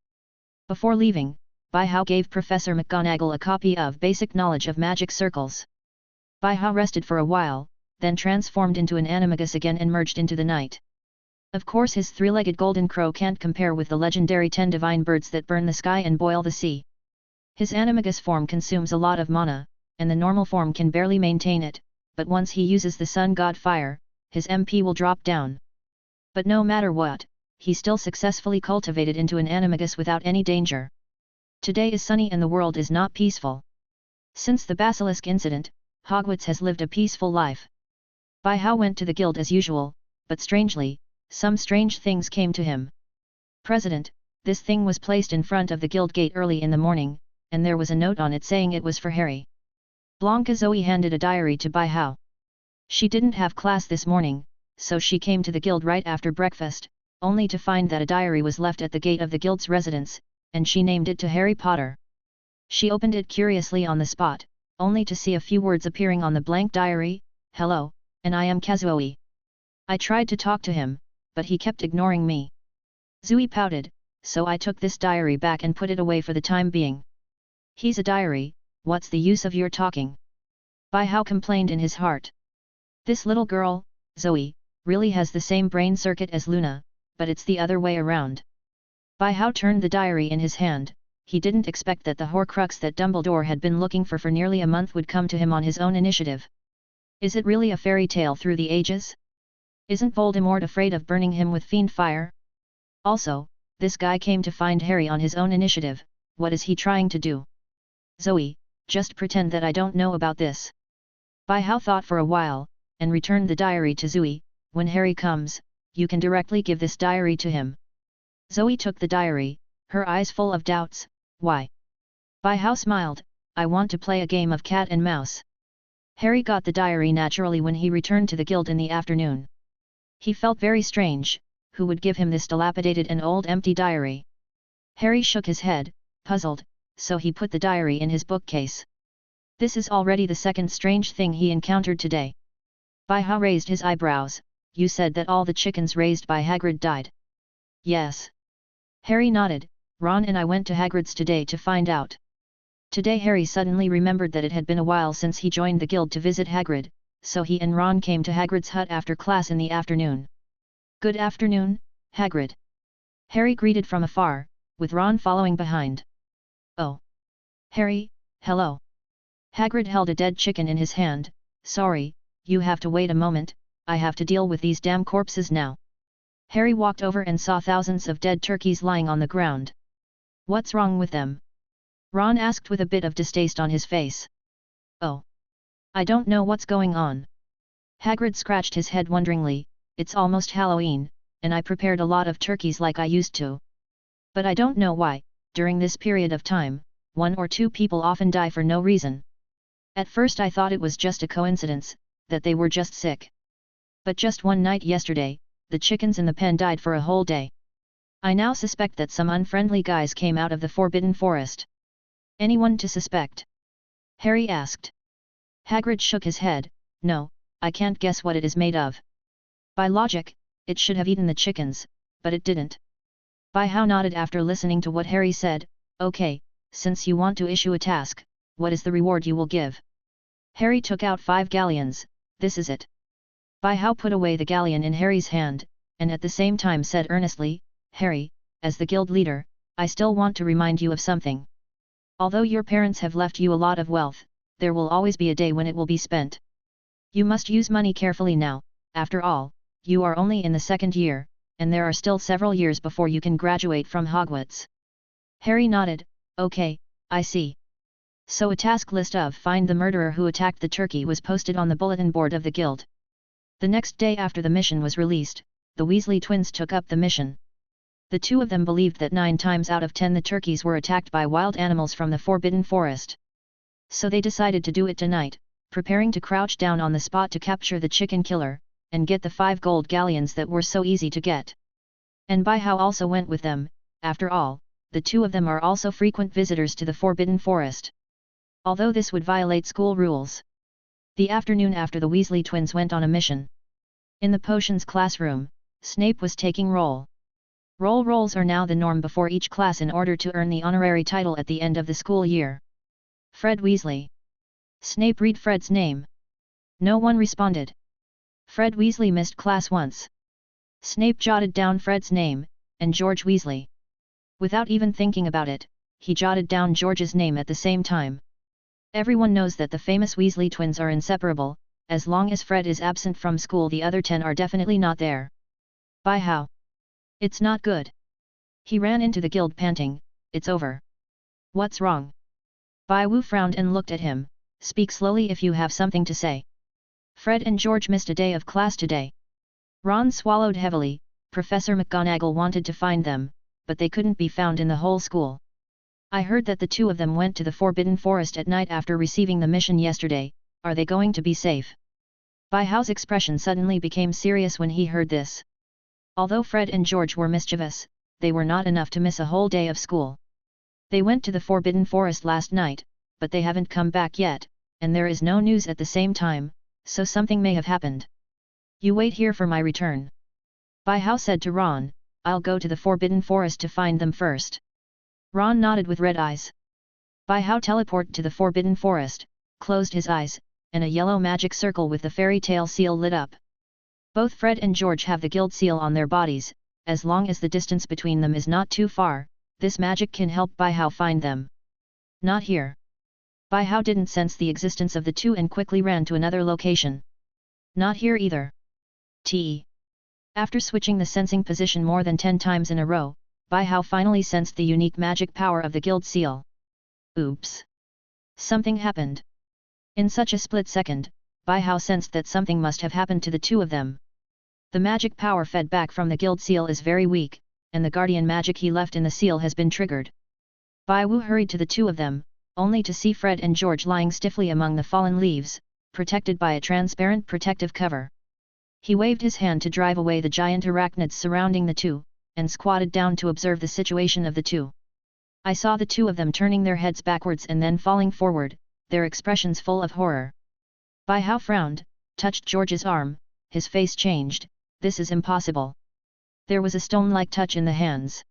Before leaving, Bai Hao gave Professor McGonagall a copy of Basic Knowledge of Magic Circles. Bai Hao rested for a while, then transformed into an animagus again and merged into the night. Of course his three-legged golden crow can't compare with the legendary 10 divine birds that burn the sky and boil the sea. His animagus form consumes a lot of mana, and the normal form can barely maintain it, but once he uses the sun god fire, his MP will drop down. But no matter what, he still successfully cultivated into an animagus without any danger. Today is sunny and the world is not peaceful. Since the Basilisk incident, Hogwarts has lived a peaceful life. Bai Hao went to the guild as usual, but strangely, some strange things came to him. President, this thing was placed in front of the guild gate early in the morning, and there was a note on it saying it was for Harry. Blanca Zoe handed a diary to Bai Hao. She didn't have class this morning, so she came to the guild right after breakfast, only to find that a diary was left at the gate of the guild's residence, and she named it to Harry Potter. She opened it curiously on the spot, only to see a few words appearing on the blank diary. Hello, and I am Kazuo. I tried to talk to him, but he kept ignoring me. Zoe pouted, so I took this diary back and put it away for the time being. He's a diary, what's the use of your talking? Bai Hao complained in his heart. This little girl, Zoe, really has the same brain circuit as Luna, but it's the other way around. Bai Hao turned the diary in his hand. He didn't expect that the horcrux that Dumbledore had been looking for nearly a month would come to him on his own initiative. Is it really a fairy tale through the ages? Isn't Voldemort afraid of burning him with fiend fire? Also, this guy came to find Harry on his own initiative. What is he trying to do? Zoe, just pretend that I don't know about this. Bai Hao thought for a while, and returned the diary to Zoe. When Harry comes, you can directly give this diary to him. Zoe took the diary, her eyes full of doubts. Why? Bai Hao smiled. I want to play a game of cat and mouse. Harry got the diary naturally when he returned to the guild in the afternoon. He felt very strange. Who would give him this dilapidated and old empty diary? Harry shook his head, puzzled, so he put the diary in his bookcase. This is already the second strange thing he encountered today. Bai Hao raised his eyebrows. You said that all the chickens raised by Hagrid died. Yes. Harry nodded. Ron and I went to Hagrid's today to find out. Today Harry suddenly remembered that it had been a while since he joined the guild to visit Hagrid, so he and Ron came to Hagrid's hut after class in the afternoon. Good afternoon, Hagrid. Harry greeted from afar, with Ron following behind. Oh. Harry, hello. Hagrid held a dead chicken in his hand. Sorry, you have to wait a moment, I have to deal with these damn corpses now. Harry walked over and saw thousands of dead turkeys lying on the ground. What's wrong with them? Ron asked with a bit of distaste on his face. Oh. I don't know what's going on. Hagrid scratched his head wonderingly. It's almost Halloween, and I prepared a lot of turkeys like I used to. But I don't know why, during this period of time, 1 or 2 people often die for no reason. At first I thought it was just a coincidence, that they were just sick. But just one night yesterday, the chickens in the pen died for a whole day. I now suspect that some unfriendly guys came out of the Forbidden Forest. Anyone to suspect? Harry asked. Hagrid shook his head. No, I can't guess what it is made of. By logic, it should have eaten the chickens, but it didn't. By-How nodded after listening to what Harry said. Okay, since you want to issue a task, what is the reward you will give? Harry took out 5 galleons. This is it. By-How put away the galleon in Harry's hand, and at the same time said earnestly, Harry, as the guild leader, I still want to remind you of something. Although your parents have left you a lot of wealth, there will always be a day when it will be spent. You must use money carefully now. After all, you are only in the 2nd year, and there are still several years before you can graduate from Hogwarts. Harry nodded. Okay, I see. So a task list of find the murderer who attacked the turkey was posted on the bulletin board of the guild. The next day after the mission was released, the Weasley twins took up the mission. The 2 of them believed that 9 times out of 10 the turkeys were attacked by wild animals from the Forbidden Forest. So they decided to do it tonight, preparing to crouch down on the spot to capture the chicken killer, and get the 5 gold galleons that were so easy to get. And By-How also went with them. After all, the 2 of them are also frequent visitors to the Forbidden Forest. Although this would violate school rules. The afternoon after the Weasley twins went on a mission. In the potions classroom, Snape was taking roll. Roll rolls are now the norm before each class in order to earn the honorary title at the end of the school year. Fred Weasley. Snape read Fred's name. No one responded. Fred Weasley missed class once. Snape jotted down Fred's name, and George Weasley. Without even thinking about it, he jotted down George's name at the same time. Everyone knows that the famous Weasley twins are inseparable. As long as Fred is absent from school, the other 10 are definitely not there. By-How. It's not good. He ran into the guild panting. It's over. What's wrong? By-Wu frowned and looked at him. Speak slowly if you have something to say. Fred and George missed a day of class today. Ron swallowed heavily. Professor McGonagall wanted to find them, but they couldn't be found in the whole school. I heard that the 2 of them went to the Forbidden Forest at night after receiving the mission yesterday. Are they going to be safe? By-How's expression suddenly became serious when he heard this. Although Fred and George were mischievous, they were not enough to miss a whole day of school. They went to the Forbidden Forest last night, but they haven't come back yet, and there is no news at the same time, so something may have happened. You wait here for my return. By-How said to Ron, I'll go to the Forbidden Forest to find them first. Ron nodded with red eyes. By-How teleported to the Forbidden Forest, closed his eyes, and a yellow magic circle with the fairy tale seal lit up. Both Fred and George have the guild seal on their bodies. As long as the distance between them is not too far, this magic can help By-How find them. Not here. By-How didn't sense the existence of the 2 and quickly ran to another location. Not here either. After switching the sensing position more than 10 times in a row, By-How finally sensed the unique magic power of the guild seal. Oops! Something happened. In such a split second, By-How sensed that something must have happened to the 2 of them. The magic power fed back from the guild seal is very weak, and the guardian magic he left in the seal has been triggered. By-Wu hurried to the 2 of them, only to see Fred and George lying stiffly among the fallen leaves, protected by a transparent protective cover. He waved his hand to drive away the giant arachnids surrounding the 2, and squatted down to observe the situation of the 2. I saw the 2 of them turning their heads backwards and then falling forward, their expressions full of horror. By-How frowned, touched George's arm, his face changed. This is impossible. There was a stone-like touch in the hands.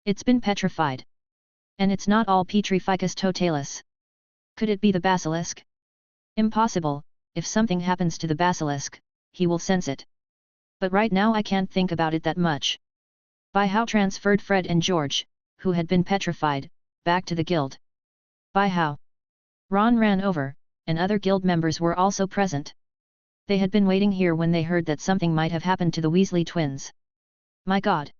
It's been petrified. And it's not all Petrificus totalis. Could it be the basilisk? Impossible. If something happens to the basilisk, he will sense it. But right now I can't think about it that much. By-How transferred Fred and George, who had been petrified, back to the guild. By-How. Ron ran over, and other guild members were also present. They had been waiting here when they heard that something might have happened to the Weasley twins. My God!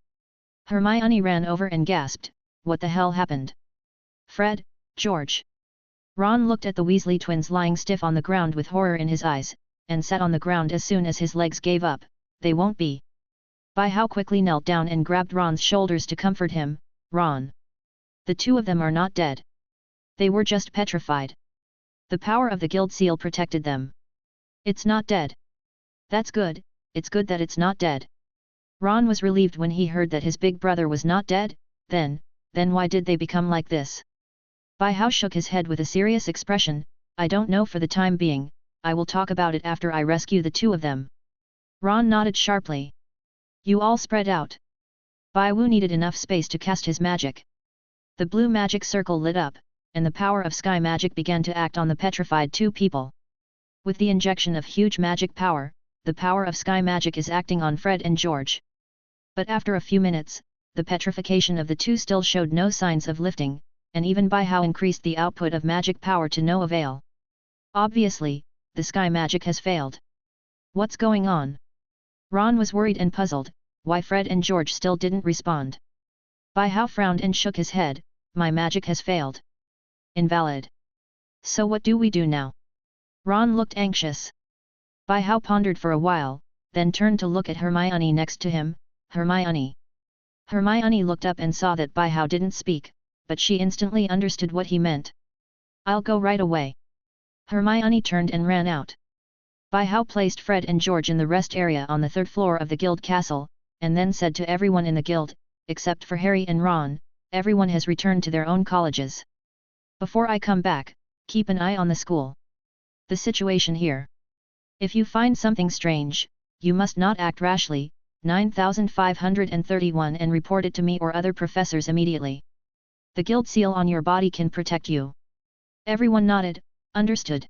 Hermione ran over and gasped, what the hell happened? Fred, George. Ron looked at the Weasley twins lying stiff on the ground with horror in his eyes, and sat on the ground as soon as his legs gave up. They won't be. By-How quickly knelt down and grabbed Ron's shoulders to comfort him. Ron. The 2 of them are not dead. They were just petrified. The power of the guild seal protected them. It's not dead. That's good, it's good that it's not dead. Ron was relieved when he heard that his big brother was not dead. Then why did they become like this? Bai-Hao shook his head with a serious expression. I don't know for the time being, I will talk about it after I rescue the two of them. Ron nodded sharply. You all spread out. Bai Wu needed enough space to cast his magic. The blue magic circle lit up, and the power of sky magic began to act on the petrified two people. With the injection of huge magic power, the power of sky magic is acting on Fred and George. But after a few minutes, the petrification of the two still showed no signs of lifting, and even Bai-Hao increased the output of magic power to no avail. Obviously, the sky magic has failed. What's going on? Ron was worried and puzzled, why Fred and George still didn't respond. Bai-Hao frowned and shook his head. My magic has failed. Invalid. So what do we do now? Ron looked anxious. Bai-Hao pondered for a while, then turned to look at Hermione next to him. Hermione. Hermione looked up and saw that Bai-Hao didn't speak, but she instantly understood what he meant. I'll go right away. Hermione turned and ran out. Bai-Hao placed Fred and George in the rest area on the third floor of the guild castle, and then said to everyone in the guild, except for Harry and Ron, everyone has returned to their own colleges. Before I come back, keep an eye on the school. The situation here. If you find something strange, you must not act rashly. 9531 and report it to me or other professors immediately. The guild seal on your body can protect you. Everyone nodded, understood.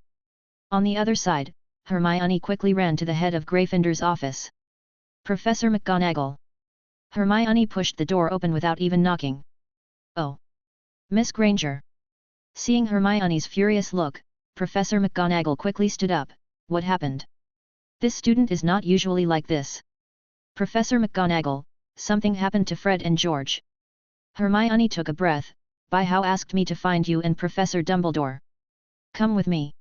On the other side, Hermione quickly ran to the head of Gryffindor's office. Professor McGonagall. Hermione pushed the door open without even knocking. Oh! Miss Granger. Seeing Hermione's furious look, Professor McGonagall quickly stood up. What happened? This student is not usually like this. Professor McGonagall, something happened to Fred and George. Hermione took a breath. Bai-Hao asked me to find you and Professor Dumbledore. Come with me.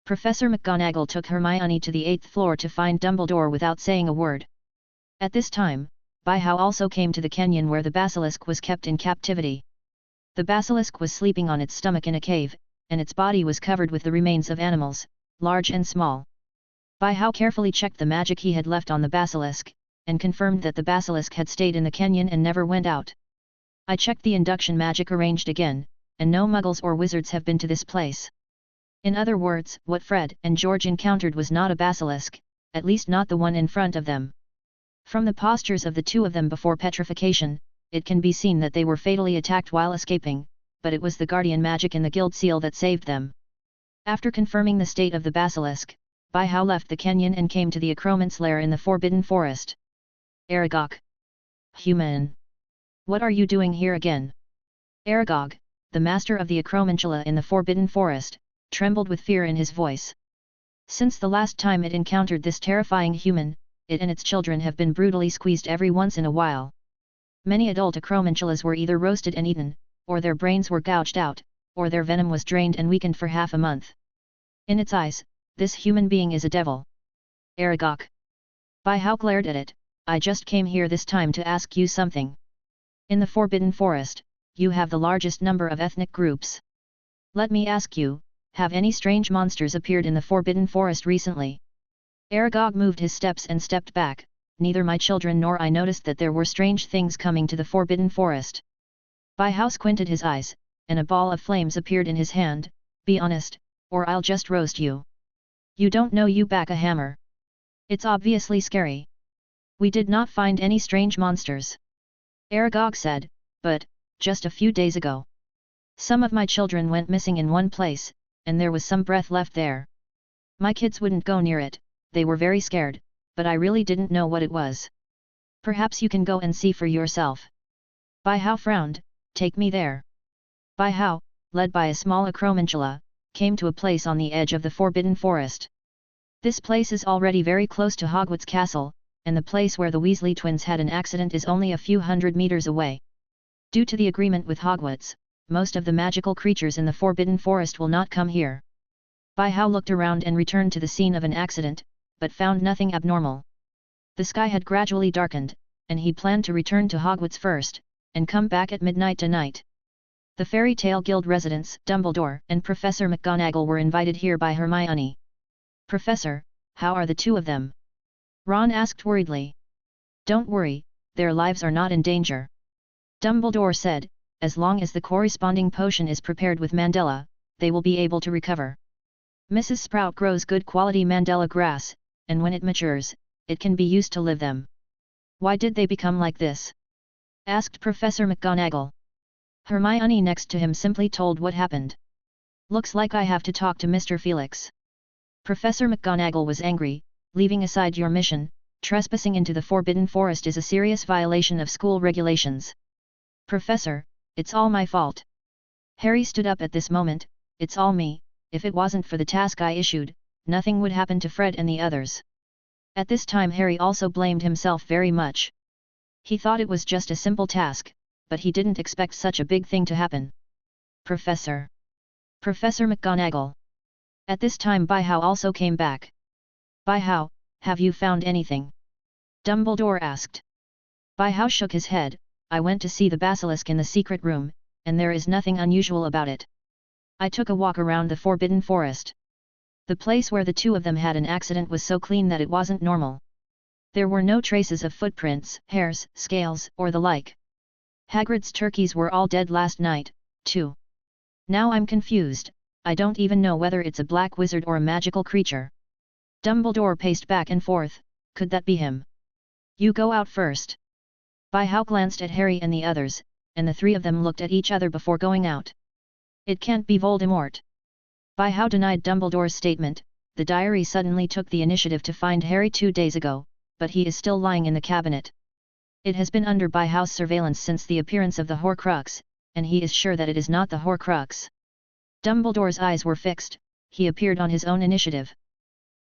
Professor McGonagall took Hermione to the 8th floor to find Dumbledore without saying a word. At this time, Bai-Hao also came to the canyon where the basilisk was kept in captivity. The basilisk was sleeping on its stomach in a cave, and its body was covered with the remains of animals, large and small. Bai-Hao carefully checked the magic he had left on the basilisk, and confirmed that the basilisk had stayed in the canyon and never went out. I checked the induction magic arranged again, and no muggles or wizards have been to this place. In other words, what Fred and George encountered was not a basilisk, at least not the one in front of them. From the postures of the two of them before petrification, it can be seen that they were fatally attacked while escaping, but it was the guardian magic in the guild seal that saved them. After confirming the state of the basilisk, Bai-Hao left the canyon and came to the Acromant's lair in the Forbidden Forest. Aragog. Human. What are you doing here again? Aragog, the master of the Acromantula in the Forbidden Forest, trembled with fear in his voice. Since the last time it encountered this terrifying human, it and its children have been brutally squeezed every once in a while. Many adult Acromantulas were either roasted and eaten, or their brains were gouged out, or their venom was drained and weakened for half a month. In its eyes, this human being is a devil. Aragog. Bai-Hao glared at it. I just came here this time to ask you something. In the Forbidden Forest, you have the largest number of ethnic groups. Let me ask you, have any strange monsters appeared in the Forbidden Forest recently? Aragog moved his steps and stepped back. Neither my children nor I noticed that there were strange things coming to the Forbidden Forest. Bai-Hao squinted his eyes, and a ball of flames appeared in his hand. Be honest, or I'll just roast you. You don't know you back a hammer. It's obviously scary. We did not find any strange monsters. Aragog said, but, just a few days ago. Some of my children went missing in one place, and there was some breath left there. My kids wouldn't go near it, they were very scared, but I really didn't know what it was. Perhaps you can go and see for yourself. Bai-Hao frowned, take me there. Bai-Hao, led by a small Acromantula, came to a place on the edge of the Forbidden Forest. This place is already very close to Hogwarts Castle, and the place where the Weasley twins had an accident is only a few hundred meters away. Due to the agreement with Hogwarts, most of the magical creatures in the Forbidden Forest will not come here. Bai-Hao looked around and returned to the scene of an accident, but found nothing abnormal. The sky had gradually darkened, and he planned to return to Hogwarts first, and come back at midnight tonight. The Fairy Tale Guild residents, Dumbledore and Professor McGonagall were invited here by Hermione. Professor, how are the two of them? Ron asked worriedly. Don't worry, their lives are not in danger. Dumbledore said, as long as the corresponding potion is prepared with Mandela, they will be able to recover. Mrs. Sprout grows good quality Mandela grass, and when it matures, it can be used to live them. Why did they become like this? Asked Professor McGonagall. Hermione next to him simply told what happened. Looks like I have to talk to Mr. Felix. Professor McGonagall was angry, leaving aside your mission, trespassing into the Forbidden Forest is a serious violation of school regulations. Professor, it's all my fault. Harry stood up at this moment, it's all me, if it wasn't for the task I issued, nothing would happen to Fred and the others. At this time Harry also blamed himself very much. He thought it was just a simple task, but he didn't expect such a big thing to happen. Professor McGonagall. At this time Byhow also came back. Byhow, have you found anything? Dumbledore asked. Byhow shook his head, I went to see the basilisk in the secret room, and there is nothing unusual about it. I took a walk around the Forbidden Forest. The place where the two of them had an accident was so clean that it wasn't normal. There were no traces of footprints, hairs, scales, or the like. Hagrid's turkeys were all dead last night, too. Now I'm confused, I don't even know whether it's a black wizard or a magical creature. Dumbledore paced back and forth, could that be him? You go out first. Byhow glanced at Harry and the others, and the three of them looked at each other before going out. It can't be Voldemort. Byhow denied Dumbledore's statement, the diary suddenly took the initiative to find Harry 2 days ago, but he is still lying in the cabinet. It has been under Byhow's surveillance since the appearance of the horcrux, and he is sure that it is not the horcrux. Dumbledore's eyes were fixed, he appeared on his own initiative.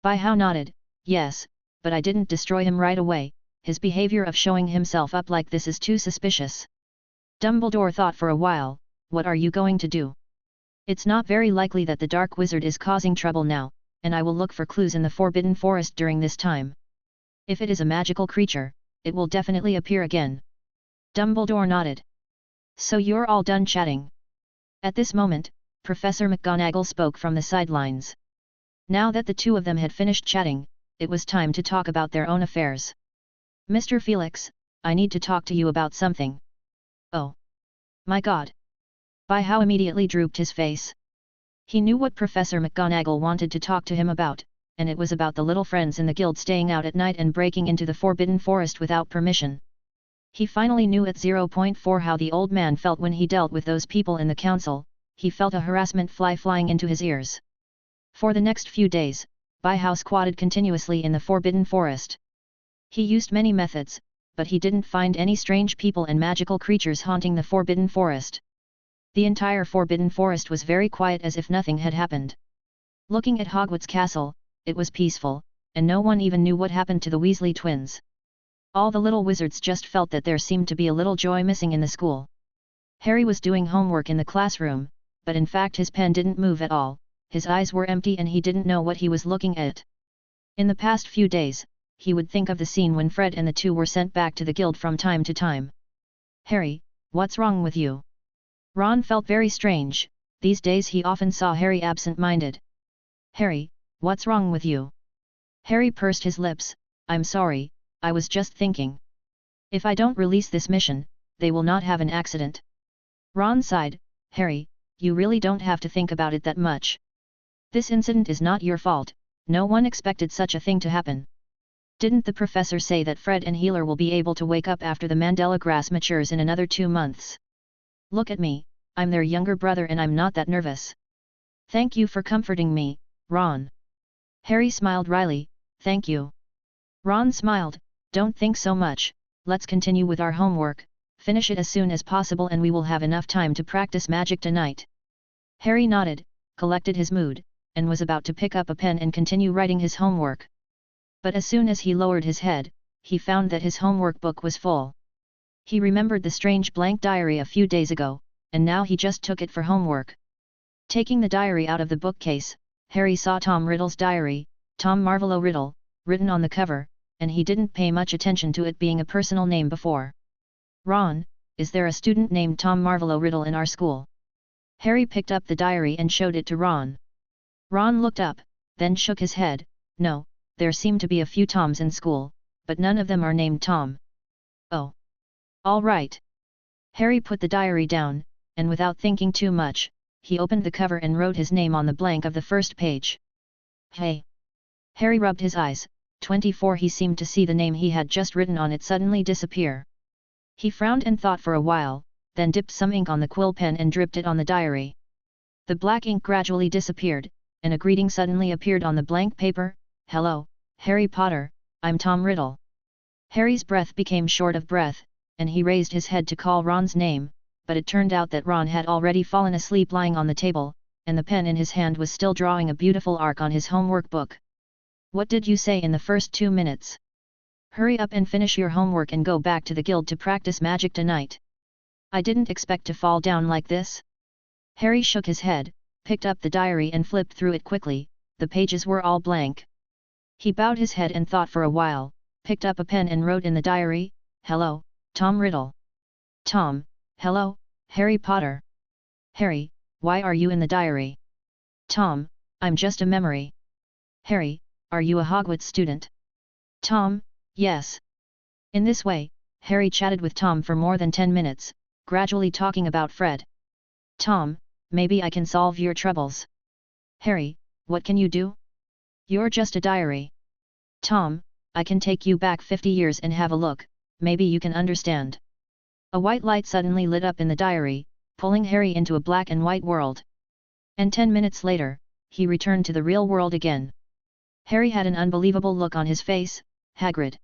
Byhow nodded, yes, but I didn't destroy him right away, his behavior of showing himself up like this is too suspicious. Dumbledore thought for a while, what are you going to do? It's not very likely that the Dark Wizard is causing trouble now, and I will look for clues in the Forbidden Forest during this time. If it is a magical creature, it will definitely appear again. Dumbledore nodded. So you're all done chatting? At this moment, Professor McGonagall spoke from the sidelines. Now that the two of them had finished chatting, it was time to talk about their own affairs. Mr. Felix, I need to talk to you about something. Oh. My God. Byhow immediately drooped his face. He knew what Professor McGonagall wanted to talk to him about, and it was about the little friends in the guild staying out at night and breaking into the Forbidden Forest without permission. He finally knew at 0.4 how the old man felt when he dealt with those people in the council, he felt a harassment fly flying into his ears. For the next few days, Byhow squatted continuously in the Forbidden Forest. He used many methods, but he didn't find any strange people and magical creatures haunting the Forbidden Forest. The entire Forbidden Forest was very quiet as if nothing had happened. Looking at Hogwarts Castle, it was peaceful, and no one even knew what happened to the Weasley twins. All the little wizards just felt that there seemed to be a little joy missing in the school. Harry was doing homework in the classroom, but in fact his pen didn't move at all, his eyes were empty and he didn't know what he was looking at. In the past few days, he would think of the scene when Fred and the two were sent back to the guild from time to time. Harry, what's wrong with you? Ron felt very strange, these days he often saw Harry absent-minded. Harry, what's wrong with you? Harry pursed his lips, I'm sorry, I was just thinking. If I don't release this mission, they will not have an accident. Ron sighed, Harry, you really don't have to think about it that much. This incident is not your fault, no one expected such a thing to happen. Didn't the professor say that Fred and Healer will be able to wake up after the Mandela grass matures in another 2 months? Look at me, I'm their younger brother and I'm not that nervous. Thank you for comforting me, Ron. Harry smiled wryly, thank you. Ron smiled, don't think so much, let's continue with our homework, finish it as soon as possible and we will have enough time to practice magic tonight. Harry nodded, collected his mood, and was about to pick up a pen and continue writing his homework. But as soon as he lowered his head, he found that his homework book was full. He remembered the strange blank diary a few days ago, and now he just took it for homework. Taking the diary out of the bookcase, Harry saw Tom Riddle's diary, Tom Marvolo Riddle, written on the cover, and he didn't pay much attention to it being a personal name before. Ron, is there a student named Tom Marvolo Riddle in our school? Harry picked up the diary and showed it to Ron. Ron looked up, then shook his head. No, there seem to be a few Toms in school, but none of them are named Tom. Oh. All right. Harry put the diary down, and without thinking too much, he opened the cover and wrote his name on the blank of the first page. Hey! Harry rubbed his eyes. 24. He seemed to see the name he had just written on it suddenly disappear. He frowned and thought for a while, then dipped some ink on the quill pen and dripped it on the diary. The black ink gradually disappeared, and a greeting suddenly appeared on the blank paper. Hello, Harry Potter, I'm Tom Riddle. Harry's breath became short of breath, and he raised his head to call Ron's name, but it turned out that Ron had already fallen asleep lying on the table, and the pen in his hand was still drawing a beautiful arc on his homework book. What did you say in the first 2 minutes? Hurry up and finish your homework and go back to the guild to practice magic tonight. I didn't expect to fall down like this. Harry shook his head, picked up the diary and flipped through it quickly. The pages were all blank. He bowed his head and thought for a while, picked up a pen and wrote in the diary, Hello, Tom Riddle. Tom, hello, Harry Potter. Harry, why are you in the diary? Tom, I'm just a memory. Harry, are you a Hogwarts student? Tom, yes. In this way, Harry chatted with Tom for more than 10 minutes, gradually talking about Fred. Tom, maybe I can solve your troubles. Harry, what can you do? You're just a diary. Tom, I can take you back 50 years and have a look, maybe you can understand. A white light suddenly lit up in the diary, pulling Harry into a black and white world. And 10 minutes later, he returned to the real world again. Harry had an unbelievable look on his face. Hagrid.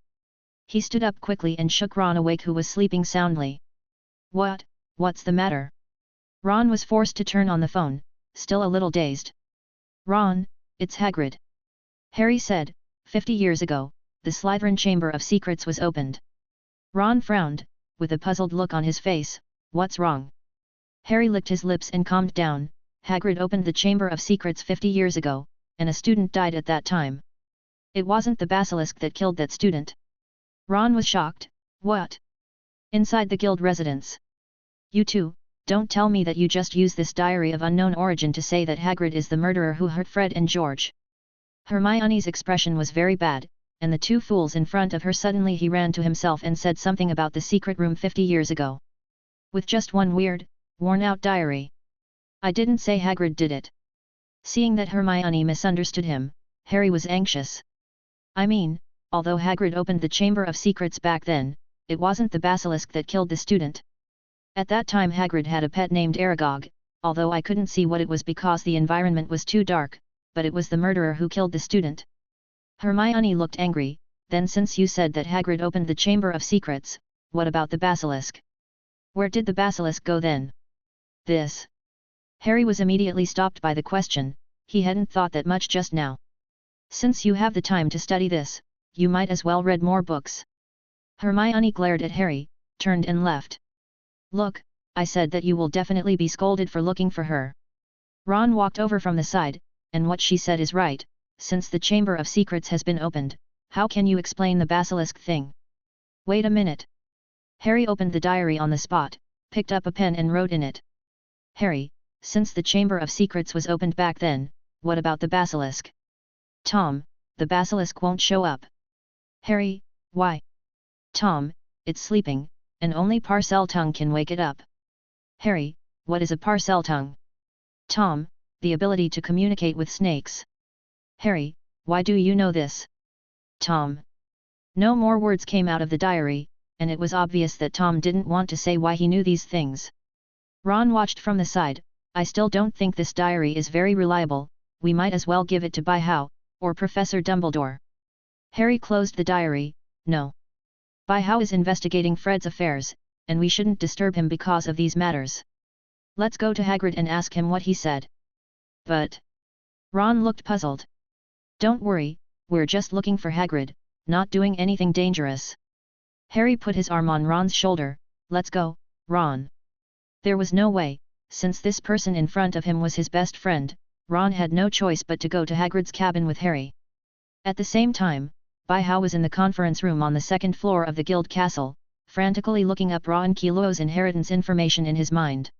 He stood up quickly and shook Ron awake, who was sleeping soundly. What's the matter? Ron was forced to turn on the phone, still a little dazed. Ron, it's Hagrid. Harry said, 50 years ago, the Slytherin Chamber of Secrets was opened. Ron frowned, with a puzzled look on his face. What's wrong? Harry licked his lips and calmed down. Hagrid opened the Chamber of Secrets 50 years ago, and a student died at that time. It wasn't the basilisk that killed that student. Ron was shocked. What? Inside the guild residence. You two, don't tell me that you just use this diary of unknown origin to say that Hagrid is the murderer who hurt Fred and George. Hermione's expression was very bad, and the two fools in front of her suddenly he ran to himself and said something about the secret room 50 years ago. With just one weird, worn-out diary. I didn't say Hagrid did it. Seeing that Hermione misunderstood him, Harry was anxious. I mean, although Hagrid opened the Chamber of Secrets back then, it wasn't the basilisk that killed the student. At that time Hagrid had a pet named Aragog, although I couldn't see what it was because the environment was too dark, but it was the murderer who killed the student. Hermione looked angry. Then since you said that Hagrid opened the Chamber of Secrets, what about the basilisk? Where did the basilisk go then? This. Harry was immediately stopped by the question. He hadn't thought that much just now. Since you have the time to study this, you might as well read more books. Hermione glared at Harry, turned and left. Look, I said that you will definitely be scolded for looking for her. Ron walked over from the side, and what she said is right. Since the Chamber of Secrets has been opened, how can you explain the basilisk thing? Wait a minute. Harry opened the diary on the spot, picked up a pen and wrote in it. Harry, since the Chamber of Secrets was opened back then, what about the basilisk? Tom, the basilisk won't show up. Harry, why? Tom, it's sleeping, and only Parseltongue can wake it up. Harry, what is a Parseltongue? Tom, the ability to communicate with snakes. Harry, why do you know this? Tom. No more words came out of the diary, and it was obvious that Tom didn't want to say why he knew these things. Ron watched from the side. I still don't think this diary is very reliable. We might as well give it to By-How, or Professor Dumbledore. Harry closed the diary. No. By-How is investigating Fred's affairs, and we shouldn't disturb him because of these matters. Let's go to Hagrid and ask him what he said. But... Ron looked puzzled. Don't worry, we're just looking for Hagrid, not doing anything dangerous. Harry put his arm on Ron's shoulder. Let's go, Ron. There was no way, since this person in front of him was his best friend. Ron had no choice but to go to Hagrid's cabin with Harry. At the same time, By-How was in the conference room on the second floor of the guild castle, frantically looking up Ron Kelo's inheritance information in his mind.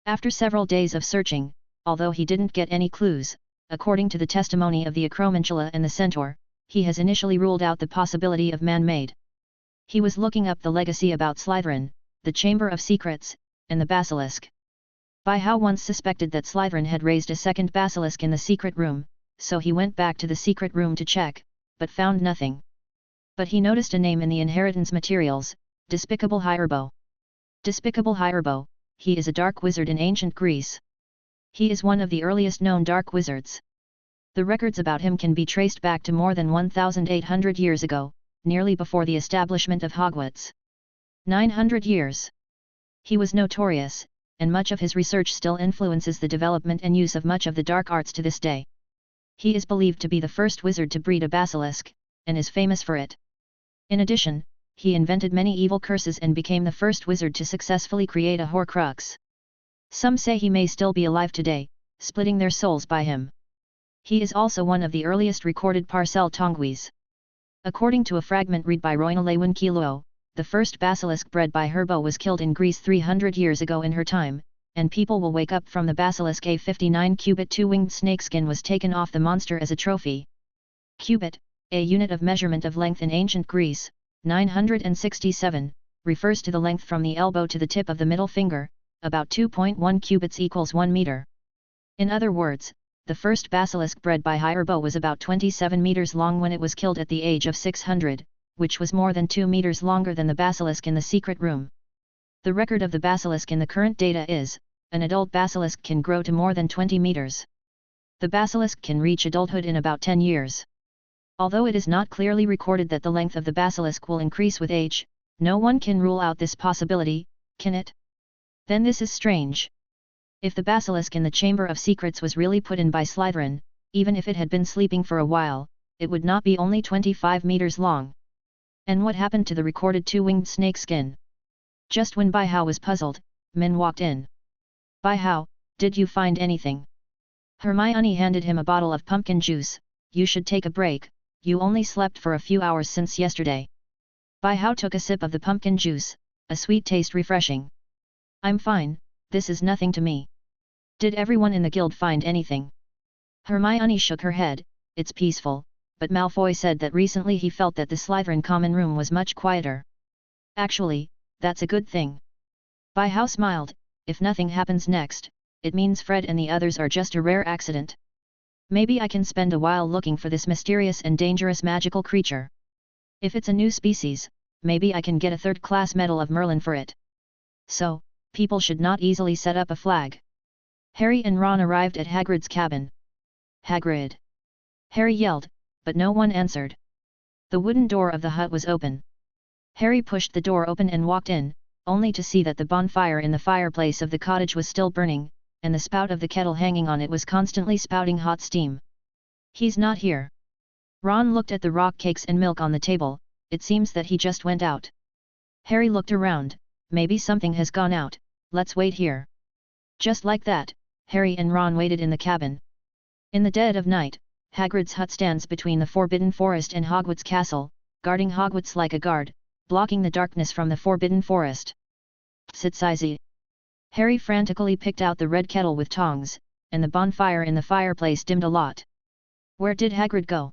After several days of searching, although he didn't get any clues, according to the testimony of the acromantula and the centaur, he has initially ruled out the possibility of man-made. He was looking up the legacy about Slytherin, the Chamber of Secrets, and the Basilisk. By how once suspected that Slytherin had raised a second basilisk in the secret room, so he went back to the secret room to check, but found nothing. But he noticed a name in the inheritance materials, Despicable Hierbo. Despicable Hierbo, he is a dark wizard in ancient Greece. He is one of the earliest known dark wizards. The records about him can be traced back to more than 1,800 years ago, nearly before the establishment of Hogwarts. 900 years. He was notorious, and much of his research still influences the development and use of much of the dark arts to this day. He is believed to be the first wizard to breed a basilisk, and is famous for it. In addition, he invented many evil curses and became the first wizard to successfully create a horcrux. Some say he may still be alive today, splitting their souls by him. He is also one of the earliest recorded parcel tongues. According to a fragment read by Roinalewen Kilo, the first basilisk bred by Herbo was killed in Greece 300 years ago in her time, and people will wake up from the basilisk. A 59-cubit two-winged snakeskin was taken off the monster as a trophy. Cubit, a unit of measurement of length in ancient Greece, 967, refers to the length from the elbow to the tip of the middle finger, about 2.1 cubits equals 1 meter. In other words, the first basilisk bred by Hierbo was about 27 meters long when it was killed at the age of 600, which was more than 2 meters longer than the basilisk in the secret room. The record of the basilisk in the current data is, an adult basilisk can grow to more than 20 meters. The basilisk can reach adulthood in about 10 years. Although it is not clearly recorded that the length of the basilisk will increase with age, no one can rule out this possibility, can it? Then this is strange. If the basilisk in the Chamber of Secrets was really put in by Slytherin, even if it had been sleeping for a while, it would not be only 25 meters long. And what happened to the recorded two-winged snakeskin? Just when Bai Hao was puzzled, Min walked in. Bai Hao, did you find anything? Hermione handed him a bottle of pumpkin juice. You should take a break, you only slept for a few hours since yesterday. Bai Hao took a sip of the pumpkin juice, a sweet taste refreshing. I'm fine, this is nothing to me. Did everyone in the guild find anything? Hermione shook her head, it's peaceful, but Malfoy said that recently he felt that the Slytherin common room was much quieter. Actually, that's a good thing. Bai Hao smiled, if nothing happens next, it means Fred and the others are just a rare accident. Maybe I can spend a while looking for this mysterious and dangerous magical creature. If it's a new species, maybe I can get a third-class medal of Merlin for it. So, people should not easily set up a flag. Harry and Ron arrived at Hagrid's cabin. Hagrid! Harry yelled, but no one answered. The wooden door of the hut was open. Harry pushed the door open and walked in, only to see that the bonfire in the fireplace of the cottage was still burning, and the spout of the kettle hanging on it was constantly spouting hot steam. He's not here. Ron looked at the rock cakes and milk on the table, it seems that he just went out. Harry looked around, maybe something has gone out, let's wait here. Just like that, Harry and Ron waited in the cabin. In the dead of night, Hagrid's hut stands between the Forbidden Forest and Hogwarts Castle, guarding Hogwarts like a guard, blocking the darkness from the Forbidden Forest. Sitsizi. Harry frantically picked out the red kettle with tongs, and the bonfire in the fireplace dimmed a lot. Where did Hagrid go?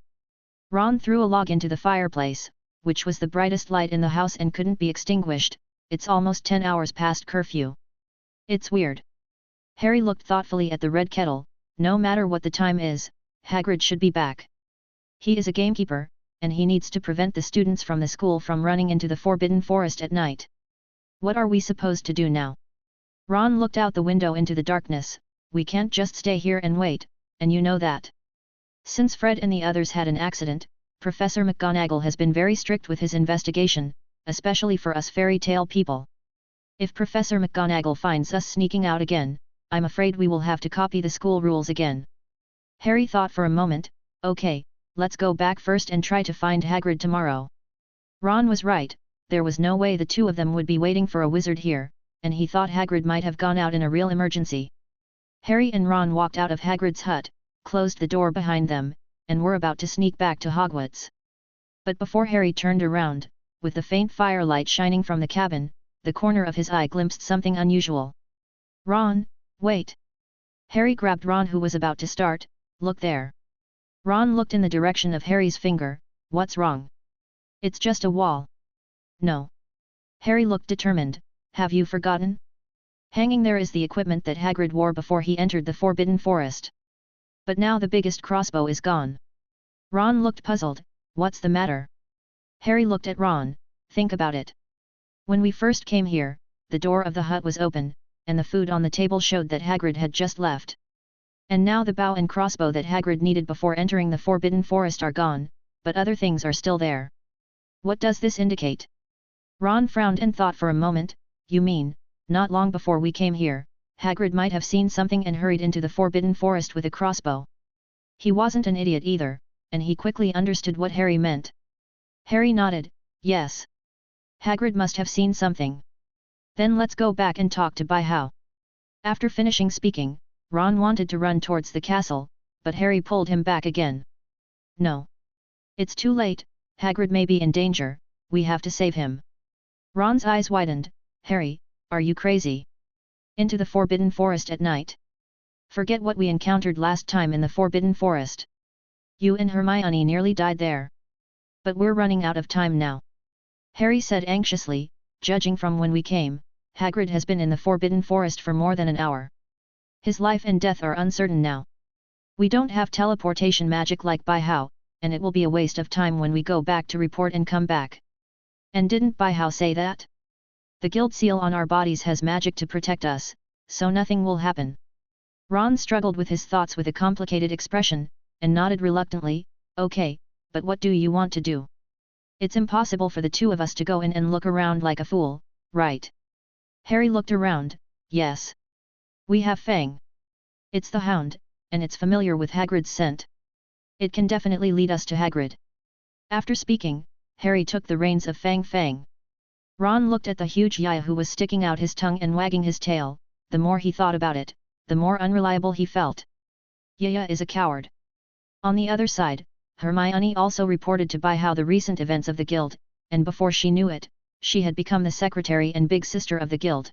Ron threw a log into the fireplace, which was the brightest light in the house and couldn't be extinguished. It's almost 10 hours past curfew. It's weird. Harry looked thoughtfully at the red kettle. No matter what the time is, Hagrid should be back. He is a gamekeeper, and he needs to prevent the students from the school from running into the Forbidden Forest at night. What are we supposed to do now? Ron looked out the window into the darkness. We can't just stay here and wait, and you know that. Since Fred and the others had an accident, Professor McGonagall has been very strict with his investigation, especially for us fairy tale people. If Professor McGonagall finds us sneaking out again, I'm afraid we will have to copy the school rules again. Harry thought for a moment, okay, let's go back first and try to find Hagrid tomorrow. Ron was right, there was no way the two of them would be waiting for a wizard here, and he thought Hagrid might have gone out in a real emergency. Harry and Ron walked out of Hagrid's hut, closed the door behind them, and were about to sneak back to Hogwarts. But before Harry turned around, with the faint firelight shining from the cabin, the corner of his eye glimpsed something unusual. Ron, Wait! Harry grabbed Ron, who was about to start. Look there. Ron looked in the direction of Harry's finger. What's wrong? It's just a wall. No. Harry looked determined. Have you forgotten? Hanging there is the equipment that Hagrid wore before he entered the Forbidden Forest. But now the biggest crossbow is gone. Ron looked puzzled. What's the matter? Harry looked at Ron. Think about it. When we first came here, the door of the hut was open, and the food on the table showed that Hagrid had just left. And now the bow and crossbow that Hagrid needed before entering the Forbidden Forest are gone, but other things are still there. What does this indicate? Ron frowned and thought for a moment. You mean, not long before we came here, Hagrid might have seen something and hurried into the Forbidden Forest with a crossbow. He wasn't an idiot either, and he quickly understood what Harry meant. Harry nodded. Yes. Hagrid must have seen something. Then let's go back and talk to Bai-Hao. After finishing speaking, Ron wanted to run towards the castle, but Harry pulled him back again. No. It's too late, Hagrid may be in danger, we have to save him. Ron's eyes widened. Harry, are you crazy? Into the Forbidden Forest at night? Forget what we encountered last time in the Forbidden Forest. You and Hermione nearly died there. But we're running out of time now. Harry said anxiously, judging from when we came, Hagrid has been in the Forbidden Forest for more than an hour. His life and death are uncertain now. We don't have teleportation magic like Bai-Hao, and it will be a waste of time when we go back to report and come back. And didn't Bai-Hao say that? The guild seal on our bodies has magic to protect us, so nothing will happen. Ron struggled with his thoughts with a complicated expression, and nodded reluctantly. Okay, but what do you want to do? It's impossible for the two of us to go in and look around like a fool, right? Harry looked around. Yes. We have Fang. It's the hound, and it's familiar with Hagrid's scent. It can definitely lead us to Hagrid. After speaking, Harry took the reins of Fang. Ron looked at the huge Yaya who was sticking out his tongue and wagging his tail. The more he thought about it, the more unreliable he felt. Yaya is a coward. On the other side, Hermione also reported to Bai-Hao the recent events of the guild, and before she knew it, she had become the secretary and big sister of the guild.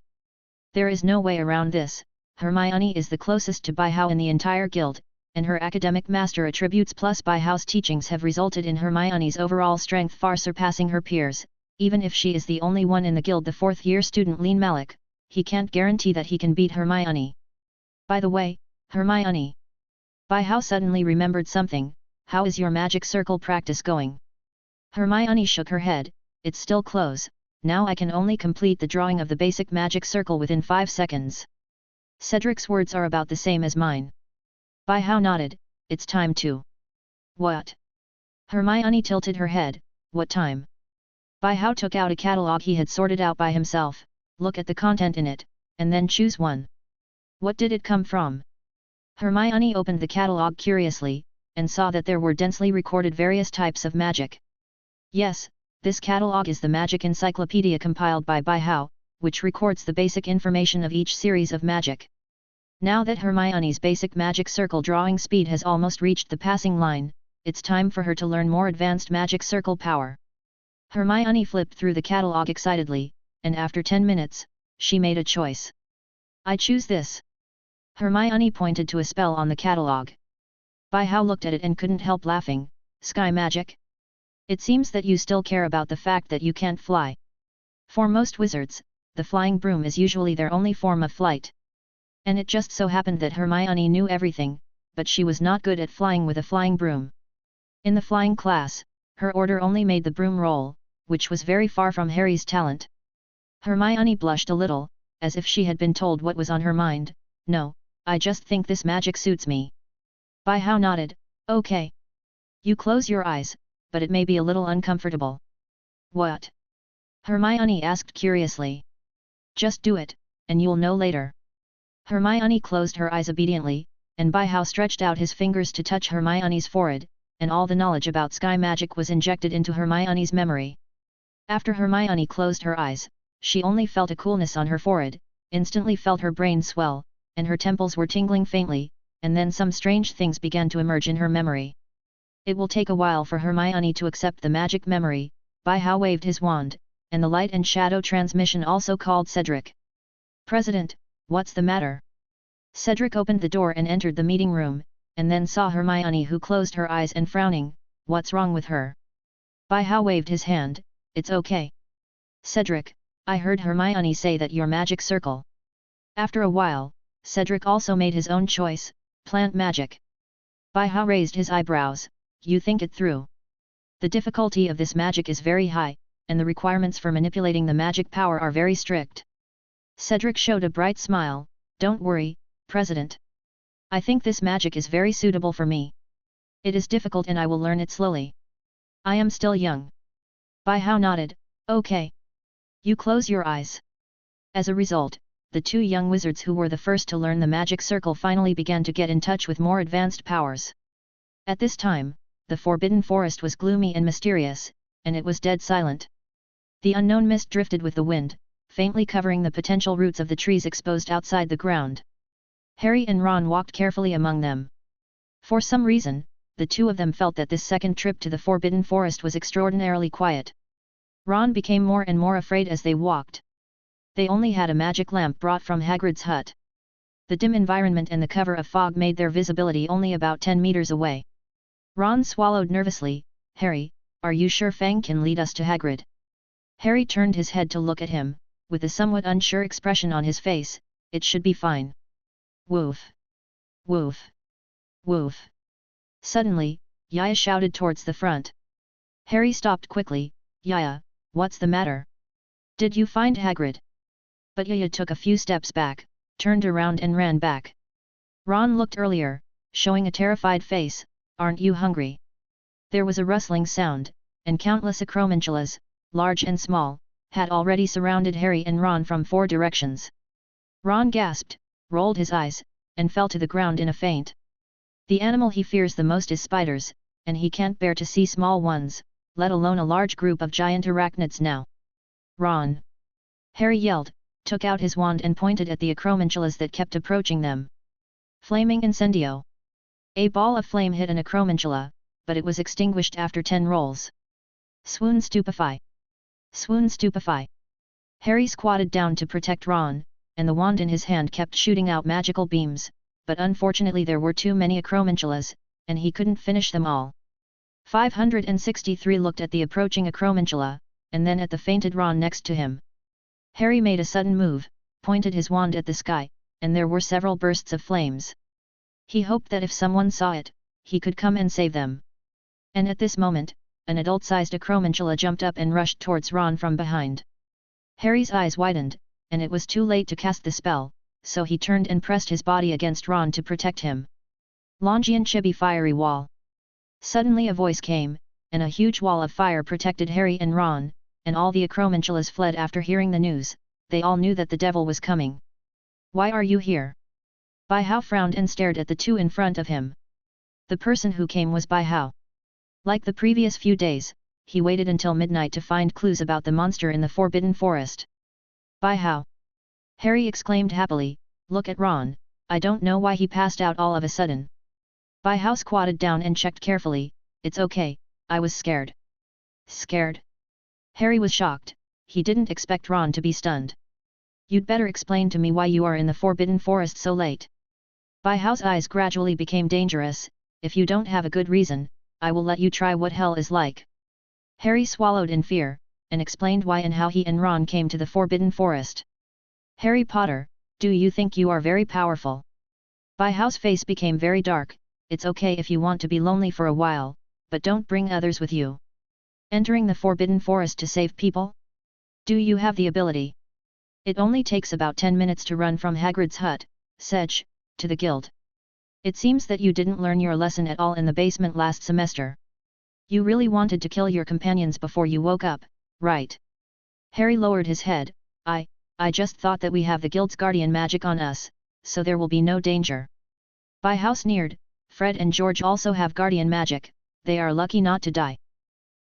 There is no way around this. Hermione is the closest to Bai-Hao in the entire guild, and her academic master attributes plus Bai-Hao's teachings have resulted in Hermione's overall strength far surpassing her peers. Even if she is the only one in the guild, the fourth-year student Lean Malik, he can't guarantee that he can beat Hermione. By the way, Hermione. Bai-Hao suddenly remembered something. How is your magic circle practice going? Hermione shook her head. It's still close. Now I can only complete the drawing of the basic magic circle within 5 seconds. Cedric's words are about the same as mine. Bai-Hao nodded. It's time to. What? Hermione tilted her head. What time? Bai-Hao took out a catalogue he had sorted out by himself. Look at the content in it, and then choose one. What did it come from? Hermione opened the catalogue curiously, and saw that there were densely recorded various types of magic. Yes, this catalogue is the magic encyclopedia compiled by Bai-Hao, which records the basic information of each series of magic. Now that Hermione's basic magic circle drawing speed has almost reached the passing line, it's time for her to learn more advanced magic circle power. Hermione flipped through the catalogue excitedly, and after 10 minutes, she made a choice. I choose this. Hermione pointed to a spell on the catalogue. Bai-Hao looked at it and couldn't help laughing. Sky magic? It seems that you still care about the fact that you can't fly. For most wizards, the flying broom is usually their only form of flight. And it just so happened that Hermione knew everything, but she was not good at flying with a flying broom. In the flying class, her order only made the broom roll, which was very far from Harry's talent. Hermione blushed a little, as if she had been told what was on her mind. No, I just think this magic suits me. Bai-Hao nodded. Okay. You close your eyes, but it may be a little uncomfortable. What? Hermione asked curiously. Just do it, and you'll know later. Hermione closed her eyes obediently, and Bai-Hao stretched out his fingers to touch Hermione's forehead, and all the knowledge about sky magic was injected into Hermione's memory. After Hermione closed her eyes, she only felt a coolness on her forehead, instantly felt her brain swell, and her temples were tingling faintly, and then some strange things began to emerge in her memory. It will take a while for Hermione to accept the magic memory. Bai-Hao waved his wand, and the light and shadow transmission also called Cedric. President, what's the matter? Cedric opened the door and entered the meeting room, and then saw Hermione, who closed her eyes and frowning. What's wrong with her? Bai Hao waved his hand. It's okay. Cedric, I heard Hermione say that your magic circle. After a while, Cedric also made his own choice, plant magic. Bai Hao raised his eyebrows. You think it through. The difficulty of this magic is very high, and the requirements for manipulating the magic power are very strict. Cedric showed a bright smile. Don't worry, President. I think this magic is very suitable for me. It is difficult and I will learn it slowly. I am still young. Bai Hao nodded. Okay. You close your eyes. As a result, the two young wizards who were the first to learn the magic circle finally began to get in touch with more advanced powers. At this time, the Forbidden Forest was gloomy and mysterious, and it was dead silent. The unknown mist drifted with the wind, faintly covering the potential roots of the trees exposed outside the ground. Harry and Ron walked carefully among them. For some reason, the two of them felt that this second trip to the Forbidden Forest was extraordinarily quiet. Ron became more and more afraid as they walked. They only had a magic lamp brought from Hagrid's hut. The dim environment and the cover of fog made their visibility only about 10 meters away. Ron swallowed nervously. Harry, are you sure Fang can lead us to Hagrid? Harry turned his head to look at him, with a somewhat unsure expression on his face. It should be fine. Woof! Woof! Woof! Suddenly, Yaya shouted towards the front. Harry stopped quickly. Yaya, what's the matter? Did you find Hagrid? But Yaya took a few steps back, turned around and ran back. Ron looked earlier, showing a terrified face. Aren't you hungry? There was a rustling sound, and countless acromantulas, large and small, had already surrounded Harry and Ron from 4 directions. Ron gasped, rolled his eyes, and fell to the ground in a faint. The animal he fears the most is spiders, and he can't bear to see small ones, let alone a large group of giant arachnids now. Ron! Harry yelled, took out his wand and pointed at the acromantulas that kept approaching them. Flaming incendio! A ball of flame hit an acromantula, but it was extinguished after 10 rolls. Swoon stupefy! Swoon stupefy! Harry squatted down to protect Ron, and the wand in his hand kept shooting out magical beams, but unfortunately there were too many acromantulas, and he couldn't finish them all. 563 looked at the approaching acromantula, and then at the fainted Ron next to him. Harry made a sudden move, pointed his wand at the sky, and there were several bursts of flames. He hoped that if someone saw it, he could come and save them. And at this moment, an adult-sized acromantula jumped up and rushed towards Ron from behind. Harry's eyes widened, and it was too late to cast the spell, so he turned and pressed his body against Ron to protect him. Longian Chibi Fiery Wall. Suddenly a voice came, and a huge wall of fire protected Harry and Ron, and all the acromantulas fled after hearing the news. They all knew that the devil was coming. Why are you here? Bai Hao frowned and stared at the two in front of him. The person who came was Bai Hao. Like the previous few days, he waited until midnight to find clues about the monster in the Forbidden Forest. Bai Hao! Harry exclaimed happily, look at Ron, I don't know why he passed out all of a sudden. Bai Hao squatted down and checked carefully. It's okay, I was scared. Scared? Harry was shocked, he didn't expect Ron to be stunned. You'd better explain to me why you are in the Forbidden Forest so late. Bai Hao's eyes gradually became dangerous. If you don't have a good reason, I will let you try what hell is like. Harry swallowed in fear, and explained why and how he and Ron came to the Forbidden Forest. Harry Potter, do you think you are very powerful? Bai Hao's face became very dark. It's okay if you want to be lonely for a while, but don't bring others with you. Entering the Forbidden Forest to save people? Do you have the ability? It only takes about 10 minutes to run from Hagrid's hut, Sedge, to the guild. It seems that you didn't learn your lesson at all in the basement last semester. You really wanted to kill your companions before you woke up, right? Harry lowered his head. I just thought that we have the guild's guardian magic on us, so there will be no danger. Bai Hao sneered. Fred and George also have guardian magic, they are lucky not to die.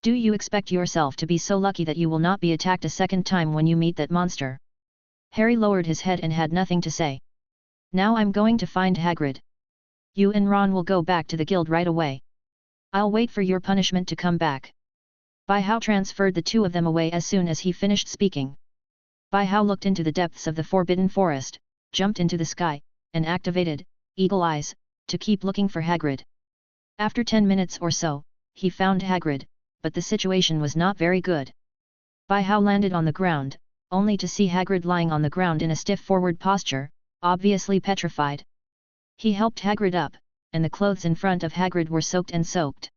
Do you expect yourself to be so lucky that you will not be attacked a second time when you meet that monster? Harry lowered his head and had nothing to say. Now I'm going to find Hagrid. You and Ron will go back to the guild right away. I'll wait for your punishment to come back. Bai Hao transferred the two of them away as soon as he finished speaking. Bai Hao looked into the depths of the Forbidden Forest, jumped into the sky, and activated, eagle eyes, to keep looking for Hagrid. After 10 minutes or so, he found Hagrid, but the situation was not very good. By-How landed on the ground, only to see Hagrid lying on the ground in a stiff forward posture, obviously petrified. He helped Hagrid up, and the clothes in front of Hagrid were soaked and soaked.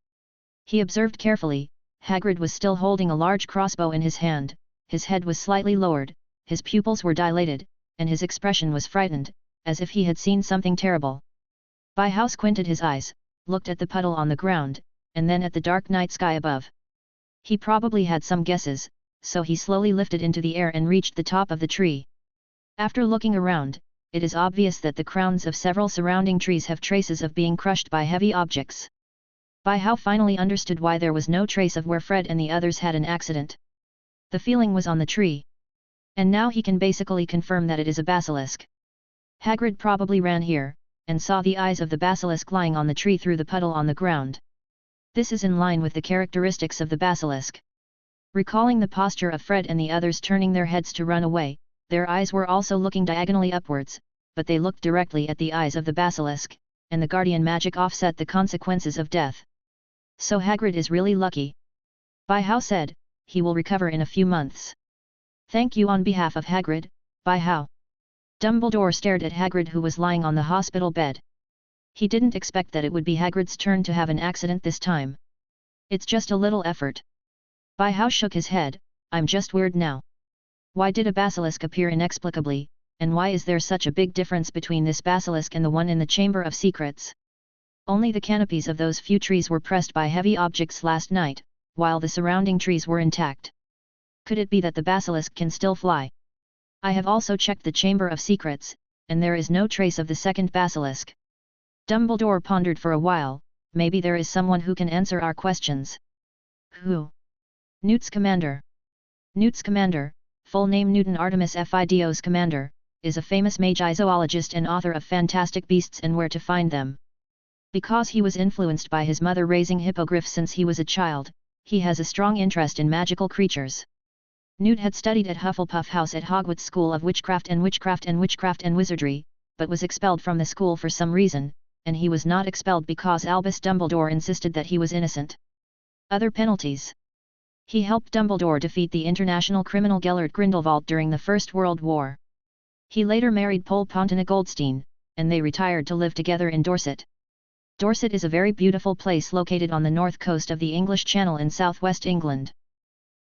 He observed carefully, Hagrid was still holding a large crossbow in his hand, his head was slightly lowered, his pupils were dilated, and his expression was frightened, as if he had seen something terrible. By-How squinted his eyes, looked at the puddle on the ground, and then at the dark night sky above. He probably had some guesses, so he slowly lifted into the air and reached the top of the tree. After looking around, it is obvious that the crowns of several surrounding trees have traces of being crushed by heavy objects. By-How finally understood why there was no trace of where Fred and the others had an accident. The feeling was on the tree. And now he can basically confirm that it is a basilisk. Hagrid probably ran here, and saw the eyes of the basilisk lying on the tree through the puddle on the ground. This is in line with the characteristics of the basilisk. Recalling the posture of Fred and the others turning their heads to run away, their eyes were also looking diagonally upwards, but they looked directly at the eyes of the basilisk, and the guardian magic offset the consequences of death. So Hagrid is really lucky. By-How said, he will recover in a few months. Thank you on behalf of Hagrid, By-How. Dumbledore stared at Hagrid, who was lying on the hospital bed. He didn't expect that it would be Hagrid's turn to have an accident this time. It's just a little effort. By-How shook his head, I'm just weird now. Why did a basilisk appear inexplicably, and why is there such a big difference between this basilisk and the one in the Chamber of Secrets? Only the canopies of those few trees were pressed by heavy objects last night, while the surrounding trees were intact. Could it be that the basilisk can still fly? I have also checked the Chamber of Secrets, and there is no trace of the second basilisk. Dumbledore pondered for a while, maybe there is someone who can answer our questions. Who? Newt Scamander. Newt Scamander, full name Newton Artemis Fidos Scamander, is a famous magi-zoologist and author of Fantastic Beasts and Where to Find Them. Because he was influenced by his mother raising hippogriffs since he was a child, he has a strong interest in magical creatures. Newt had studied at Hufflepuff House at Hogwarts School of Witchcraft and Wizardry, but was expelled from the school for some reason, and he was not expelled because Albus Dumbledore insisted that he was innocent. Other penalties. He helped Dumbledore defeat the international criminal Gellert Grindelwald during the First World War. He later married Pole Pontina Goldstein, and they retired to live together in Dorset. Dorset is a very beautiful place located on the north coast of the English Channel in southwest England.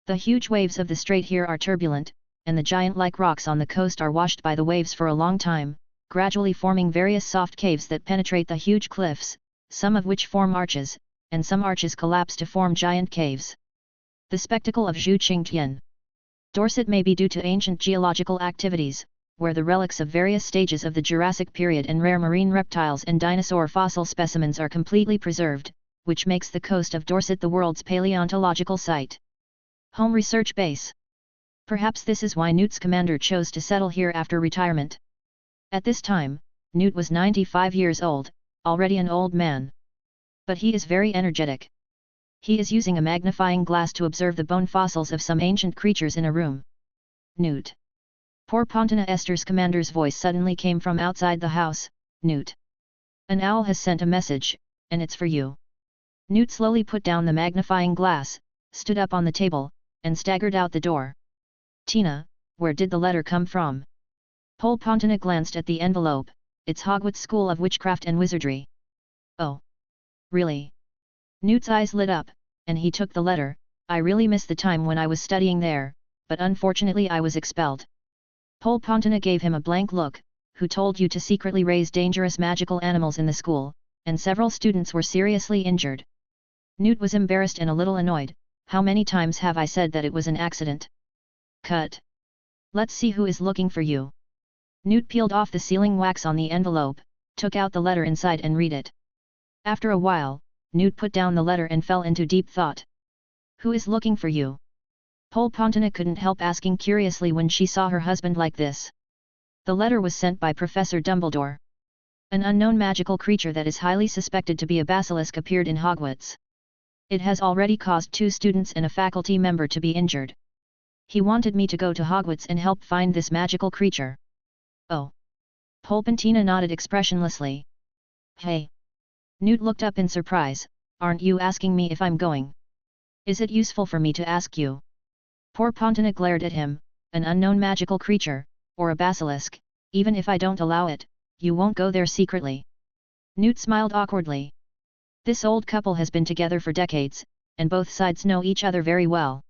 The huge waves of the strait here are turbulent, and the giant-like rocks on the coast are washed by the waves for a long time, gradually forming various soft caves that penetrate the huge cliffs, some of which form arches, and some arches collapse to form giant caves. The spectacle of Zhu Qingtian. Dorset may be due to ancient geological activities, where the relics of various stages of the Jurassic period and rare marine reptiles and dinosaur fossil specimens are completely preserved, which makes the coast of Dorset the world's paleontological site. Home research base. Perhaps this is why Newt Scamander chose to settle here after retirement. At this time, Newt was 95 years old, already an old man. But he is very energetic. He is using a magnifying glass to observe the bone fossils of some ancient creatures in a room. Newt. Poor Pontina Esther Scamander's voice suddenly came from outside the house. Newt. An owl has sent a message, and it's for you. Newt slowly put down the magnifying glass, stood up on the table, and staggered out the door. Tina, where did the letter come from? Pole Pontina glanced at the envelope. It's Hogwarts School of Witchcraft and Wizardry. Oh. Really? Newt's eyes lit up, and he took the letter. I really miss the time when I was studying there, but unfortunately I was expelled. Pole Pontina gave him a blank look. Who told you to secretly raise dangerous magical animals in the school, and several students were seriously injured? Newt was embarrassed and a little annoyed. How many times have I said that it was an accident? Cut. Let's see who is looking for you. Newt peeled off the sealing wax on the envelope, took out the letter inside and read it. After a while, Newt put down the letter and fell into deep thought. Who is looking for you? Pole Pontina couldn't help asking curiously when she saw her husband like this. The letter was sent by Professor Dumbledore. An unknown magical creature that is highly suspected to be a basilisk appeared in Hogwarts. It has already caused 2 students and a faculty member to be injured. He wanted me to go to Hogwarts and help find this magical creature. Oh. Polpentina nodded expressionlessly. Hey! Newt looked up in surprise. Aren't you asking me if I'm going? Is it useful for me to ask you? Polpentina glared at him. An unknown magical creature, or a basilisk, even if I don't allow it, you won't go there secretly. Newt smiled awkwardly. This old couple has been together for decades, and both sides know each other very well.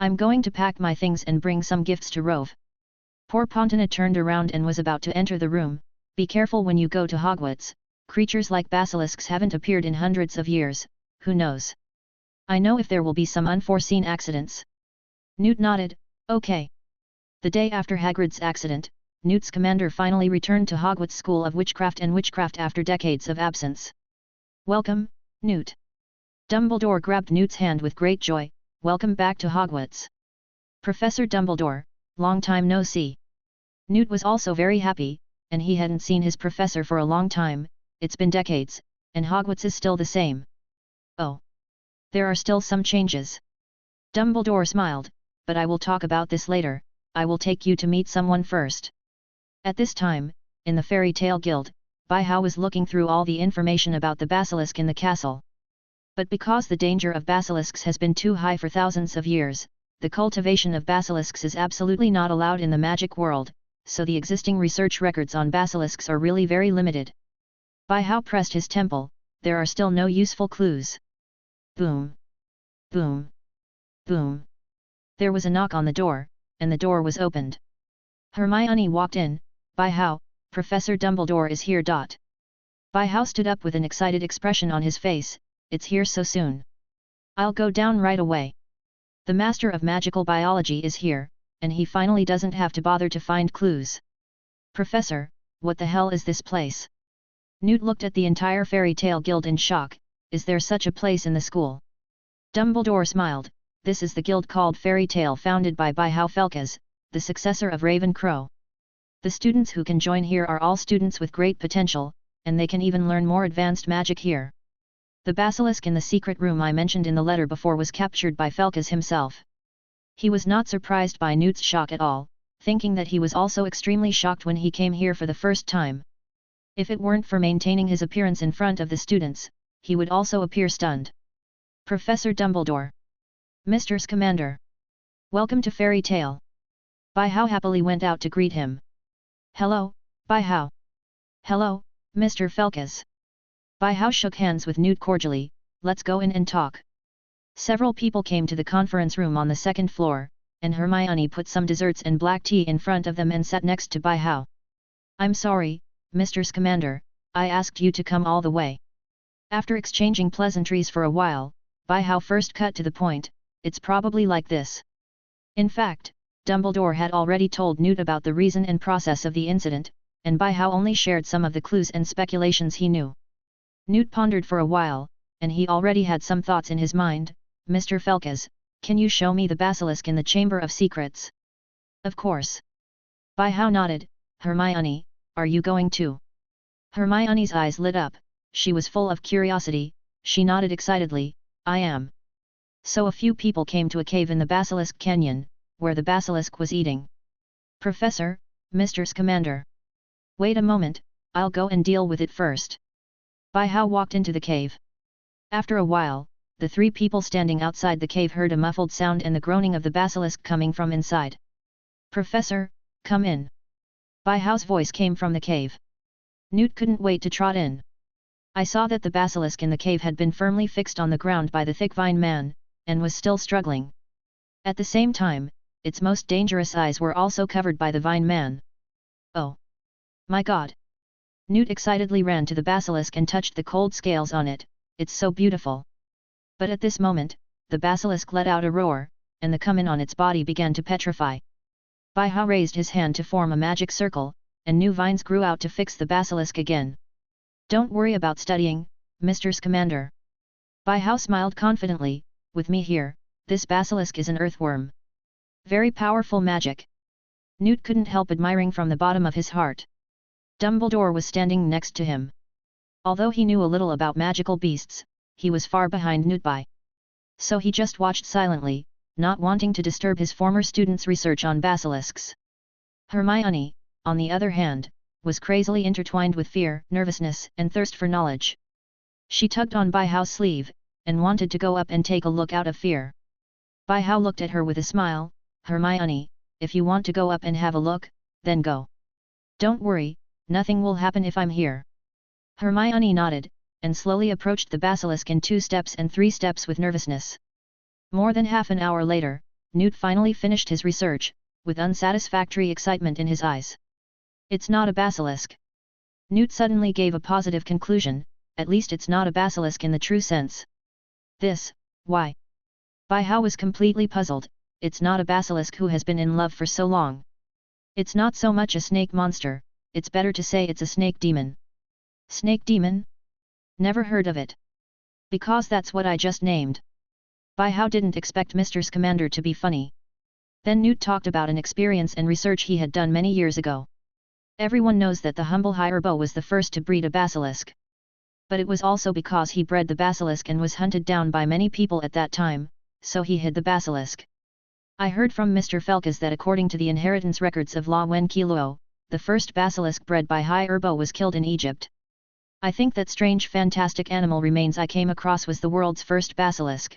I'm going to pack my things and bring some gifts to Rove. Polpentina turned around and was about to enter the room. Be careful when you go to Hogwarts, creatures like basilisks haven't appeared in hundreds of years, who knows? I know if there will be some unforeseen accidents. Newt nodded, okay. The day after Hagrid's accident, Newt's commander finally returned to Hogwarts School of Witchcraft and Witchcraft after decades of absence. Welcome, Newt. Dumbledore grabbed Newt's hand with great joy. Welcome back to Hogwarts. Professor Dumbledore, long time no see. Newt was also very happy, and he hadn't seen his professor for a long time. It's been decades, and Hogwarts is still the same. Oh. There are still some changes. Dumbledore smiled, but I will talk about this later. I will take you to meet someone first. At this time, in the Fairy Tale Guild, Baihow was looking through all the information about the basilisk in the castle. But because the danger of basilisks has been too high for thousands of years, the cultivation of basilisks is absolutely not allowed in the magic world, so the existing research records on basilisks are really very limited. Baihow pressed his temple. There are still no useful clues. Boom. Boom. Boom. There was a knock on the door, and the door was opened. Hermione walked in. Baihow, Professor Dumbledore is here. Baihow stood up with an excited expression on his face. It's here so soon. I'll go down right away. The Master of Magical Biology is here, and he finally doesn't have to bother to find clues. Professor, what the hell is this place? Newt looked at the entire Fairy Tale Guild in shock. Is there such a place in the school? Dumbledore smiled. This is the guild called Fairy Tale, founded by Baihow Felkes, the successor of Ravencrow. The students who can join here are all students with great potential, and they can even learn more advanced magic here. The basilisk in the secret room I mentioned in the letter before was captured by Felkes himself. He was not surprised by Newt's shock at all, thinking that he was also extremely shocked when he came here for the first time. If it weren't for maintaining his appearance in front of the students, he would also appear stunned. Professor Dumbledore. Mr. Scamander. Welcome to Fairy Tale. Baihow happily went out to greet him. Hello, Baihow. Hello, Mr. Felkes. Baihow shook hands with Newt cordially. Let's go in and talk. Several people came to the conference room on the second floor, and Hermione put some desserts and black tea in front of them and sat next to Baihow. I'm sorry, Mr. Scamander, I asked you to come all the way. After exchanging pleasantries for a while, Baihow first cut to the point. It's probably like this. In fact, Dumbledore had already told Newt about the reason and process of the incident, and Baihow only shared some of the clues and speculations he knew. Newt pondered for a while, and he already had some thoughts in his mind. Mr. Felkes, can you show me the basilisk in the Chamber of Secrets? Of course. Baihow nodded. Hermione, are you going too? Hermione's eyes lit up. She was full of curiosity. She nodded excitedly. I am. So a few people came to a cave in the Basilisk Canyon, where the basilisk was eating. Professor, Mr. Scamander. Wait a moment, I'll go and deal with it first. Baihow walked into the cave. After a while, the three people standing outside the cave heard a muffled sound and the groaning of the basilisk coming from inside. Professor, come in. Baihow's voice came from the cave. Newt couldn't wait to trot in. I saw that the basilisk in the cave had been firmly fixed on the ground by the thick vine man, and was still struggling. At the same time, its most dangerous eyes were also covered by the vine man. Oh! My God! Newt excitedly ran to the basilisk and touched the cold scales on it. It's so beautiful. But at this moment, the basilisk let out a roar, and the cumin on its body began to petrify. Baihow raised his hand to form a magic circle, and new vines grew out to fix the basilisk again. Don't worry about studying, Mr. Scamander. Baihow smiled confidently. With me here, this basilisk is an earthworm. Very powerful magic. Newt couldn't help admiring from the bottom of his heart. Dumbledore was standing next to him. Although he knew a little about magical beasts, he was far behind Newt by. So he just watched silently, not wanting to disturb his former student's research on basilisks. Hermione, on the other hand, was crazily intertwined with fear, nervousness, and thirst for knowledge. She tugged on Bai Hao's sleeve, and wanted to go up and take a look out of fear. Bai Hao looked at her with a smile. Hermione, if you want to go up and have a look, then go. Don't worry, nothing will happen if I'm here. Hermione nodded, and slowly approached the basilisk in 2 steps and 3 steps with nervousness. More than half an hour later, Newt finally finished his research, with unsatisfactory excitement in his eyes. It's not a basilisk. Newt suddenly gave a positive conclusion, at least it's not a basilisk in the true sense. Why? Bai Hao was completely puzzled. It's not a basilisk who has been in love for so long. It's not so much a snake monster, it's better to say it's a snake demon. Snake demon? Never heard of it. Because that's what I just named. Bai Hao didn't expect Mr. Scamander to be funny. Then Newt talked about an experience and research he had done many years ago. Everyone knows that the humble Hierbo was the first to breed a basilisk. But it was also because he bred the basilisk and was hunted down by many people at that time, so he hid the basilisk. I heard from Mr. Felkas that according to the inheritance records of La Wen Kiluo, the first basilisk bred by Hierbo was killed in Egypt. I think that strange fantastic animal remains I came across was the world's first basilisk.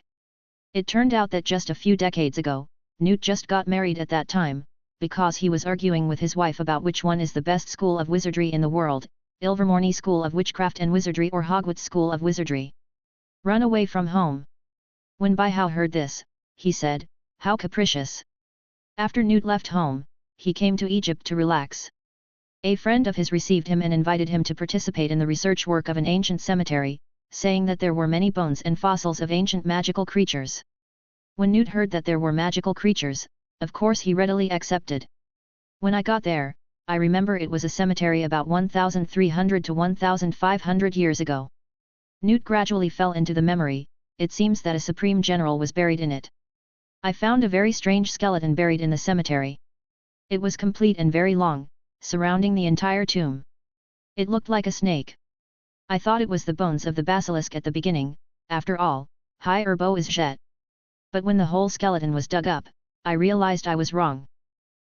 It turned out that just a few decades ago, Newt just got married at that time, because he was arguing with his wife about which one is the best school of wizardry in the world, Ilvermorny School of Witchcraft and Wizardry or Hogwarts School of Wizardry. Run away from home. When Bai Hao heard this, he said, how capricious. After Newt left home, he came to Egypt to relax. A friend of his received him and invited him to participate in the research work of an ancient cemetery, saying that there were many bones and fossils of ancient magical creatures. When Newt heard that there were magical creatures, of course he readily accepted. When I got there, I remember it was a cemetery about 1,300 to 1,500 years ago. Newt gradually fell into the memory. It seems that a supreme general was buried in it. I found a very strange skeleton buried in the cemetery. It was complete and very long, surrounding the entire tomb. It looked like a snake. I thought it was the bones of the basilisk at the beginning, after all, Hierbo is jet. But when the whole skeleton was dug up, I realized I was wrong.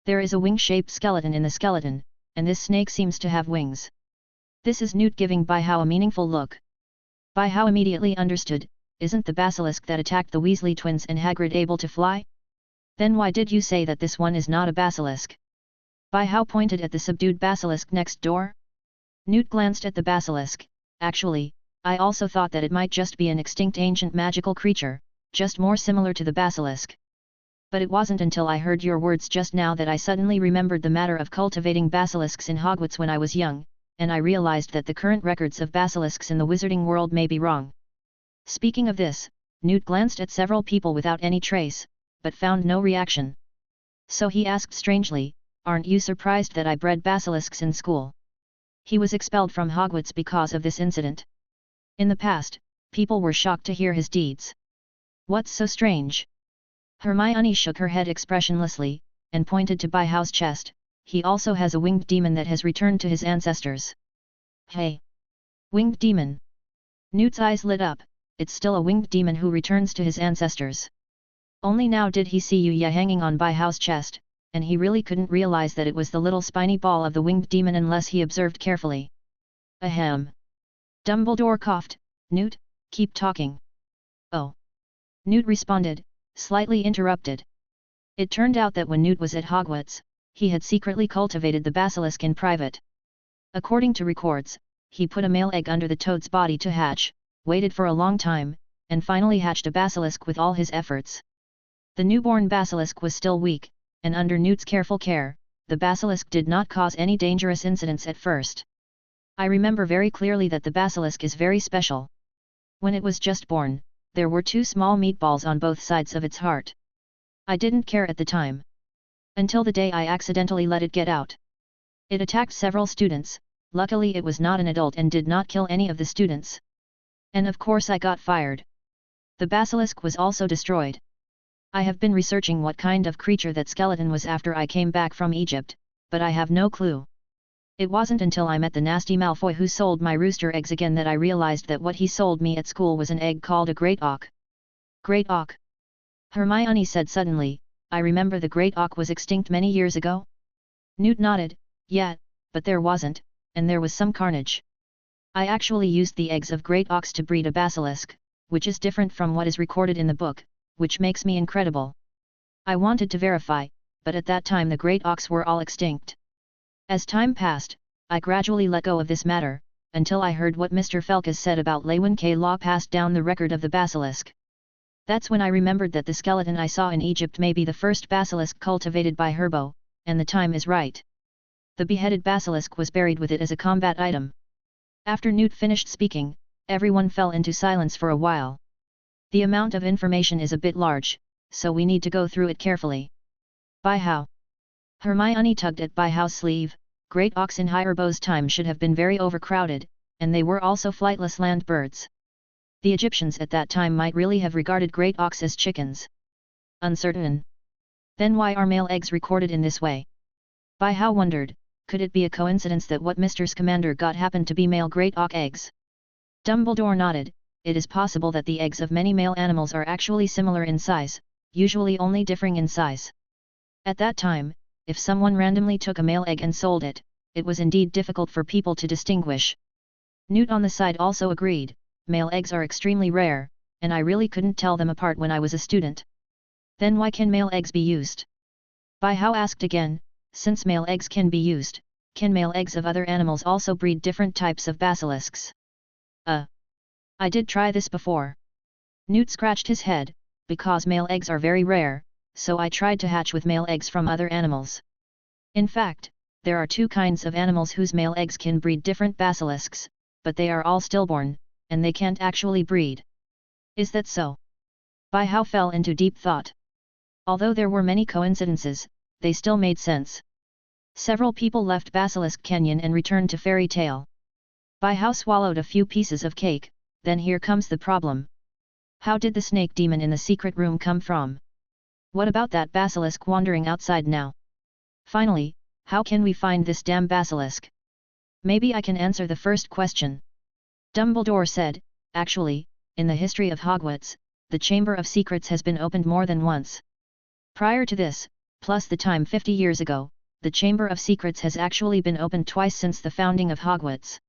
There is a wing-shaped skeleton in the skeleton, and this snake seems to have wings. This is Newt giving Bai Hao a meaningful look. Bai Hao immediately understood. Isn't the basilisk that attacked the Weasley twins and Hagrid able to fly? Then why did you say that this one is not a basilisk? Bai Hao pointed at the subdued basilisk next door. Newt glanced at the basilisk. Actually, I also thought that it might just be an extinct ancient magical creature, just more similar to the basilisk. But it wasn't until I heard your words just now that I suddenly remembered the matter of cultivating basilisks in Hogwarts when I was young, and I realized that the current records of basilisks in the wizarding world may be wrong. Speaking of this, Newt glanced at several people without any trace, but found no reaction. So he asked strangely, aren't you surprised that I bred basilisks in school? He was expelled from Hogwarts because of this incident. In the past, people were shocked to hear his deeds. What's so strange? Hermione shook her head expressionlessly, and pointed to Bai Hao's chest. He also has a winged demon that has returned to his ancestors. Hey! Winged demon! Newt's eyes lit up. It's still a winged demon who returns to his ancestors. Only now did he see Yuya hanging on Bai Hao's chest, and he really couldn't realize that it was the little spiny ball of the winged demon unless he observed carefully. Ahem. Dumbledore coughed. Newt, keep talking. Oh. Newt responded, slightly interrupted. It turned out that when Newt was at Hogwarts, he had secretly cultivated the basilisk in private. According to records, he put a male egg under the toad's body to hatch, waited for a long time, and finally hatched a basilisk with all his efforts. The newborn basilisk was still weak, and under Newt's careful care, the basilisk did not cause any dangerous incidents at first. I remember very clearly that the basilisk is very special. When it was just born, there were 2 small meatballs on both sides of its heart. I didn't care at the time. Until the day I accidentally let it get out. It attacked several students. Luckily it was not an adult and did not kill any of the students. And of course I got fired. The basilisk was also destroyed. I have been researching what kind of creature that skeleton was after I came back from Egypt, but I have no clue. It wasn't until I met the nasty Malfoy who sold my rooster eggs again that I realized that what he sold me at school was an egg called a great auk. Great auk? Hermione said suddenly, I remember the great auk was extinct many years ago? Newt nodded, yeah, but there wasn't, and there was some carnage. I actually used the eggs of great ox to breed a basilisk, which is different from what is recorded in the book, which makes me incredible. I wanted to verify, but at that time the great ox were all extinct. As time passed, I gradually let go of this matter, until I heard what Mr. Felkas said about Lewin K. Law passed down the record of the basilisk. That's when I remembered that the skeleton I saw in Egypt may be the first basilisk cultivated by Herbo, and the time is right. The beheaded basilisk was buried with it as a combat item. After Newt finished speaking, everyone fell into silence for a while. The amount of information is a bit large, so we need to go through it carefully. By how? Hermione tugged at By How's sleeve. Great ox in Herbo's time should have been very overcrowded, and they were also flightless land birds. The Egyptians at that time might really have regarded great ox as chickens. Uncertain. Then why are male eggs recorded in this way? By How wondered, could it be a coincidence that what Mr. Scamander got happened to be male great auk eggs? Dumbledore nodded. It is possible that the eggs of many male animals are actually similar in size, usually only differing in size. At that time, if someone randomly took a male egg and sold it, it was indeed difficult for people to distinguish. Newt on the side also agreed, male eggs are extremely rare, and I really couldn't tell them apart when I was a student. Then why can male eggs be used? By How asked again, since male eggs can be used, can male eggs of other animals also breed different types of basilisks? I did try this before. Newt scratched his head, because male eggs are very rare, so I tried to hatch with male eggs from other animals. In fact, there are two kinds of animals whose male eggs can breed different basilisks, but they are all stillborn, and they can't actually breed. Is that so? By How fell into deep thought. Although there were many coincidences, they still made sense. Several people left Basilisk Canyon and returned to Fairy Tale. By How swallowed a few pieces of cake. Then here comes the problem. How did the snake demon in the secret room come from? What about that basilisk wandering outside now? Finally, how can we find this damn basilisk? Maybe I can answer the first question. Dumbledore said, actually, in the history of Hogwarts, the Chamber of Secrets has been opened more than once. Prior to this, plus the time 50 years ago, the Chamber of Secrets has actually been opened twice since the founding of Hogwarts.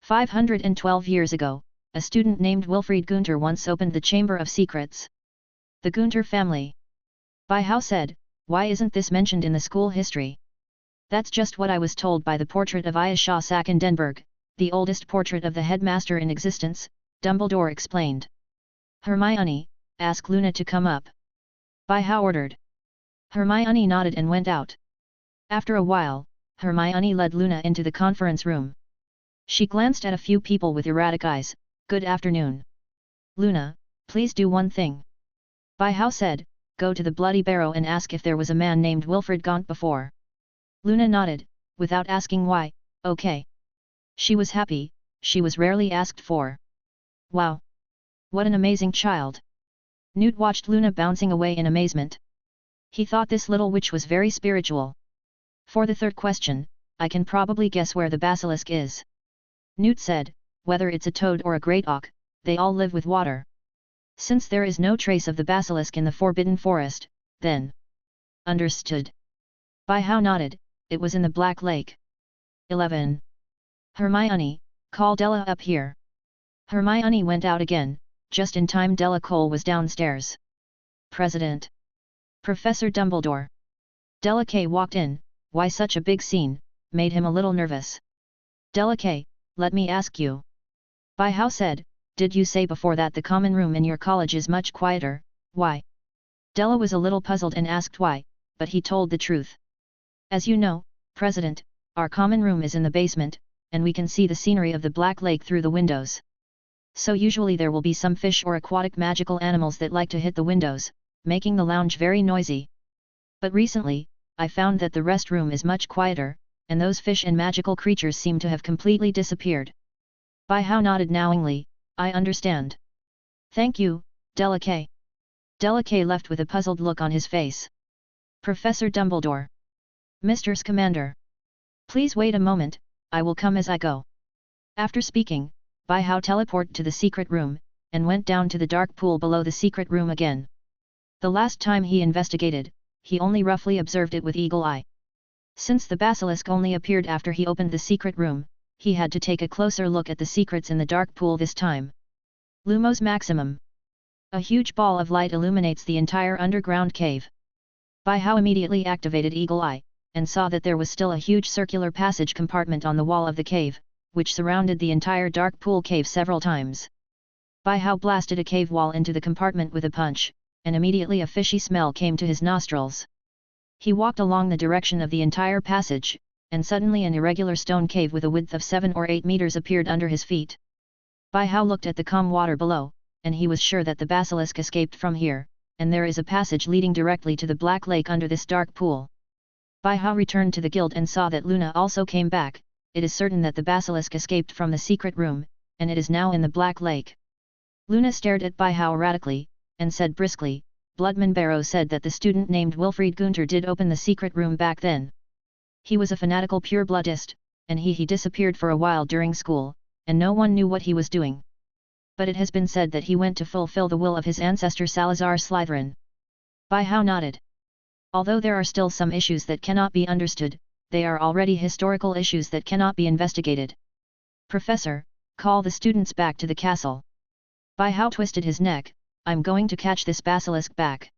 512 years ago, a student named Wilfried Gunter once opened the Chamber of Secrets. The Gunter family. By How said, why isn't this mentioned in the school history? That's just what I was told by the portrait of Aisha Sackendenberg, the oldest portrait of the headmaster in existence, Dumbledore explained. Hermione, ask Luna to come up. By How ordered. Hermione nodded and went out. After a while, Hermione led Luna into the conference room. She glanced at a few people with erratic eyes. Good afternoon. Luna, please do one thing. By How said, go to the Bloody Barrow and ask if there was a man named Wilfrid Gaunt before. Luna nodded, without asking why. Okay. She was happy, she was rarely asked for. Wow! What an amazing child! Newt watched Luna bouncing away in amazement. He thought this little witch was very spiritual. For the third question, I can probably guess where the basilisk is. Newt said, whether it's a toad or a great auk, they all live with water. Since there is no trace of the basilisk in the Forbidden Forest, then... Understood. By How nodded, it was in the Black Lake. 11. Hermione, call Della up here. Hermione went out again, just in time Della Cole was downstairs. President. Professor Dumbledore. Della K walked in, why such a big scene, made him a little nervous. Della K, let me ask you. By How said, did you say before that the common room in your college is much quieter, why? Della was a little puzzled and asked why, but he told the truth. As you know, President, our common room is in the basement, and we can see the scenery of the Black Lake through the windows. So usually there will be some fish or aquatic magical animals that like to hit the windows, making the lounge very noisy. But recently, I found that the restroom is much quieter, and those fish and magical creatures seem to have completely disappeared. By How nodded knowingly, I understand. Thank you, Della K. Della K left with a puzzled look on his face. Professor Dumbledore. Mr. Scamander. Please wait a moment, I will come as I go. After speaking, By How teleported to the secret room, and went down to the dark pool below the secret room again. The last time he investigated, he only roughly observed it with eagle eye. Since the basilisk only appeared after he opened the secret room, he had to take a closer look at the secrets in the dark pool this time. Lumos Maximum. A huge ball of light illuminates the entire underground cave. Bai Hao immediately activated Eagle Eye, and saw that there was still a huge circular passage compartment on the wall of the cave, which surrounded the entire dark pool cave several times. Bai Hao blasted a cave wall into the compartment with a punch, and immediately a fishy smell came to his nostrils. He walked along the direction of the entire passage, and suddenly an irregular stone cave with a width of 7 or 8 meters appeared under his feet. Bai Hao looked at the calm water below, and he was sure that the basilisk escaped from here, and there is a passage leading directly to the Black Lake under this dark pool. Bai Hao returned to the guild and saw that Luna also came back. It is certain that the basilisk escaped from the secret room, and it is now in the Black Lake. Luna stared at Bai Hao erratically, and said briskly, Bloodman Barrow said that the student named Wilfried Gunter did open the secret room back then. He was a fanatical pure-bloodist, and he disappeared for a while during school, and no one knew what he was doing. But it has been said that he went to fulfill the will of his ancestor Salazar Slytherin. Bai Hao nodded. Although there are still some issues that cannot be understood, they are already historical issues that cannot be investigated. Professor, call the students back to the castle. Bai Hao twisted his neck. I'm going to catch this basilisk back.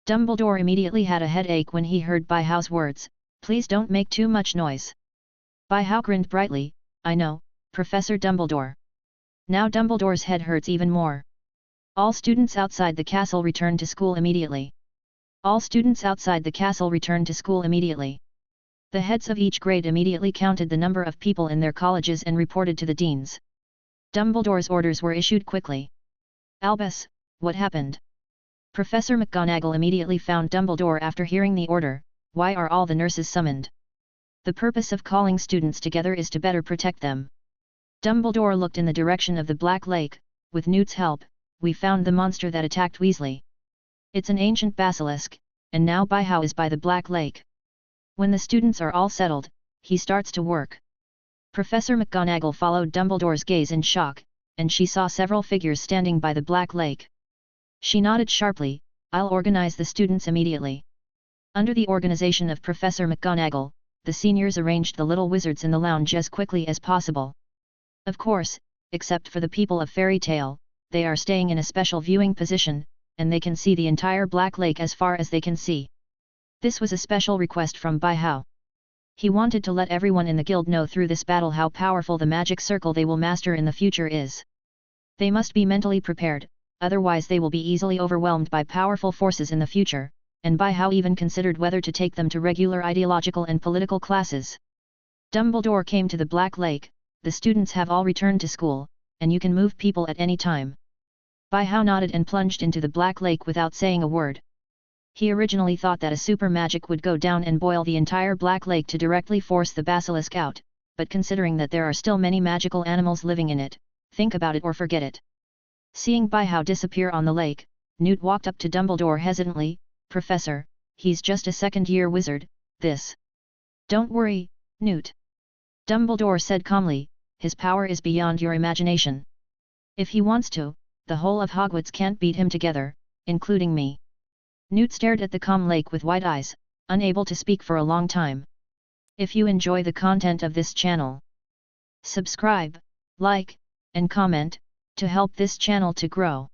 Dumbledore immediately had a headache when he heard Bai Hao's words. Please don't make too much noise. Bai Hao grinned brightly. I know, Professor Dumbledore. Now Dumbledore's head hurts even more. All students outside the castle returned to school immediately. All students outside the castle returned to school immediately. The heads of each grade immediately counted the number of people in their colleges and reported to the deans. Dumbledore's orders were issued quickly. Albus, what happened? Professor McGonagall immediately found Dumbledore after hearing the order. Why are all the nurses summoned? The purpose of calling students together is to better protect them. Dumbledore looked in the direction of the Black Lake. With Newt's help, we found the monster that attacked Weasley. It's an ancient basilisk, and now Bai Hao is by the Black Lake. When the students are all settled, he starts to work. Professor McGonagall followed Dumbledore's gaze in shock, and she saw several figures standing by the Black Lake. She nodded sharply. I'll organize the students immediately. Under the organization of Professor McGonagall, the seniors arranged the little wizards in the lounge as quickly as possible. Of course, except for the people of Fairy Tale, they are staying in a special viewing position, and they can see the entire Black Lake as far as they can see. This was a special request from Bai Hao. He wanted to let everyone in the guild know through this battle how powerful the magic circle they will master in the future is. They must be mentally prepared, otherwise they will be easily overwhelmed by powerful forces in the future, and Bai Hao even considered whether to take them to regular ideological and political classes. Dumbledore came to the Black Lake. The students have all returned to school, and you can move people at any time. Bai Hao nodded and plunged into the Black Lake without saying a word. He originally thought that a super magic would go down and boil the entire Black Lake to directly force the basilisk out, but considering that there are still many magical animals living in it, think about it or forget it. Seeing Bai Hao disappear on the lake, Newt walked up to Dumbledore hesitantly. Professor, he's just a second-year wizard, this. Don't worry, Newt. Dumbledore said calmly, his power is beyond your imagination. If he wants to, the whole of Hogwarts can't beat him together, including me. Newt stared at the calm lake with wide eyes, unable to speak for a long time. If you enjoy the content of this channel, subscribe, like, and comment, to help this channel to grow.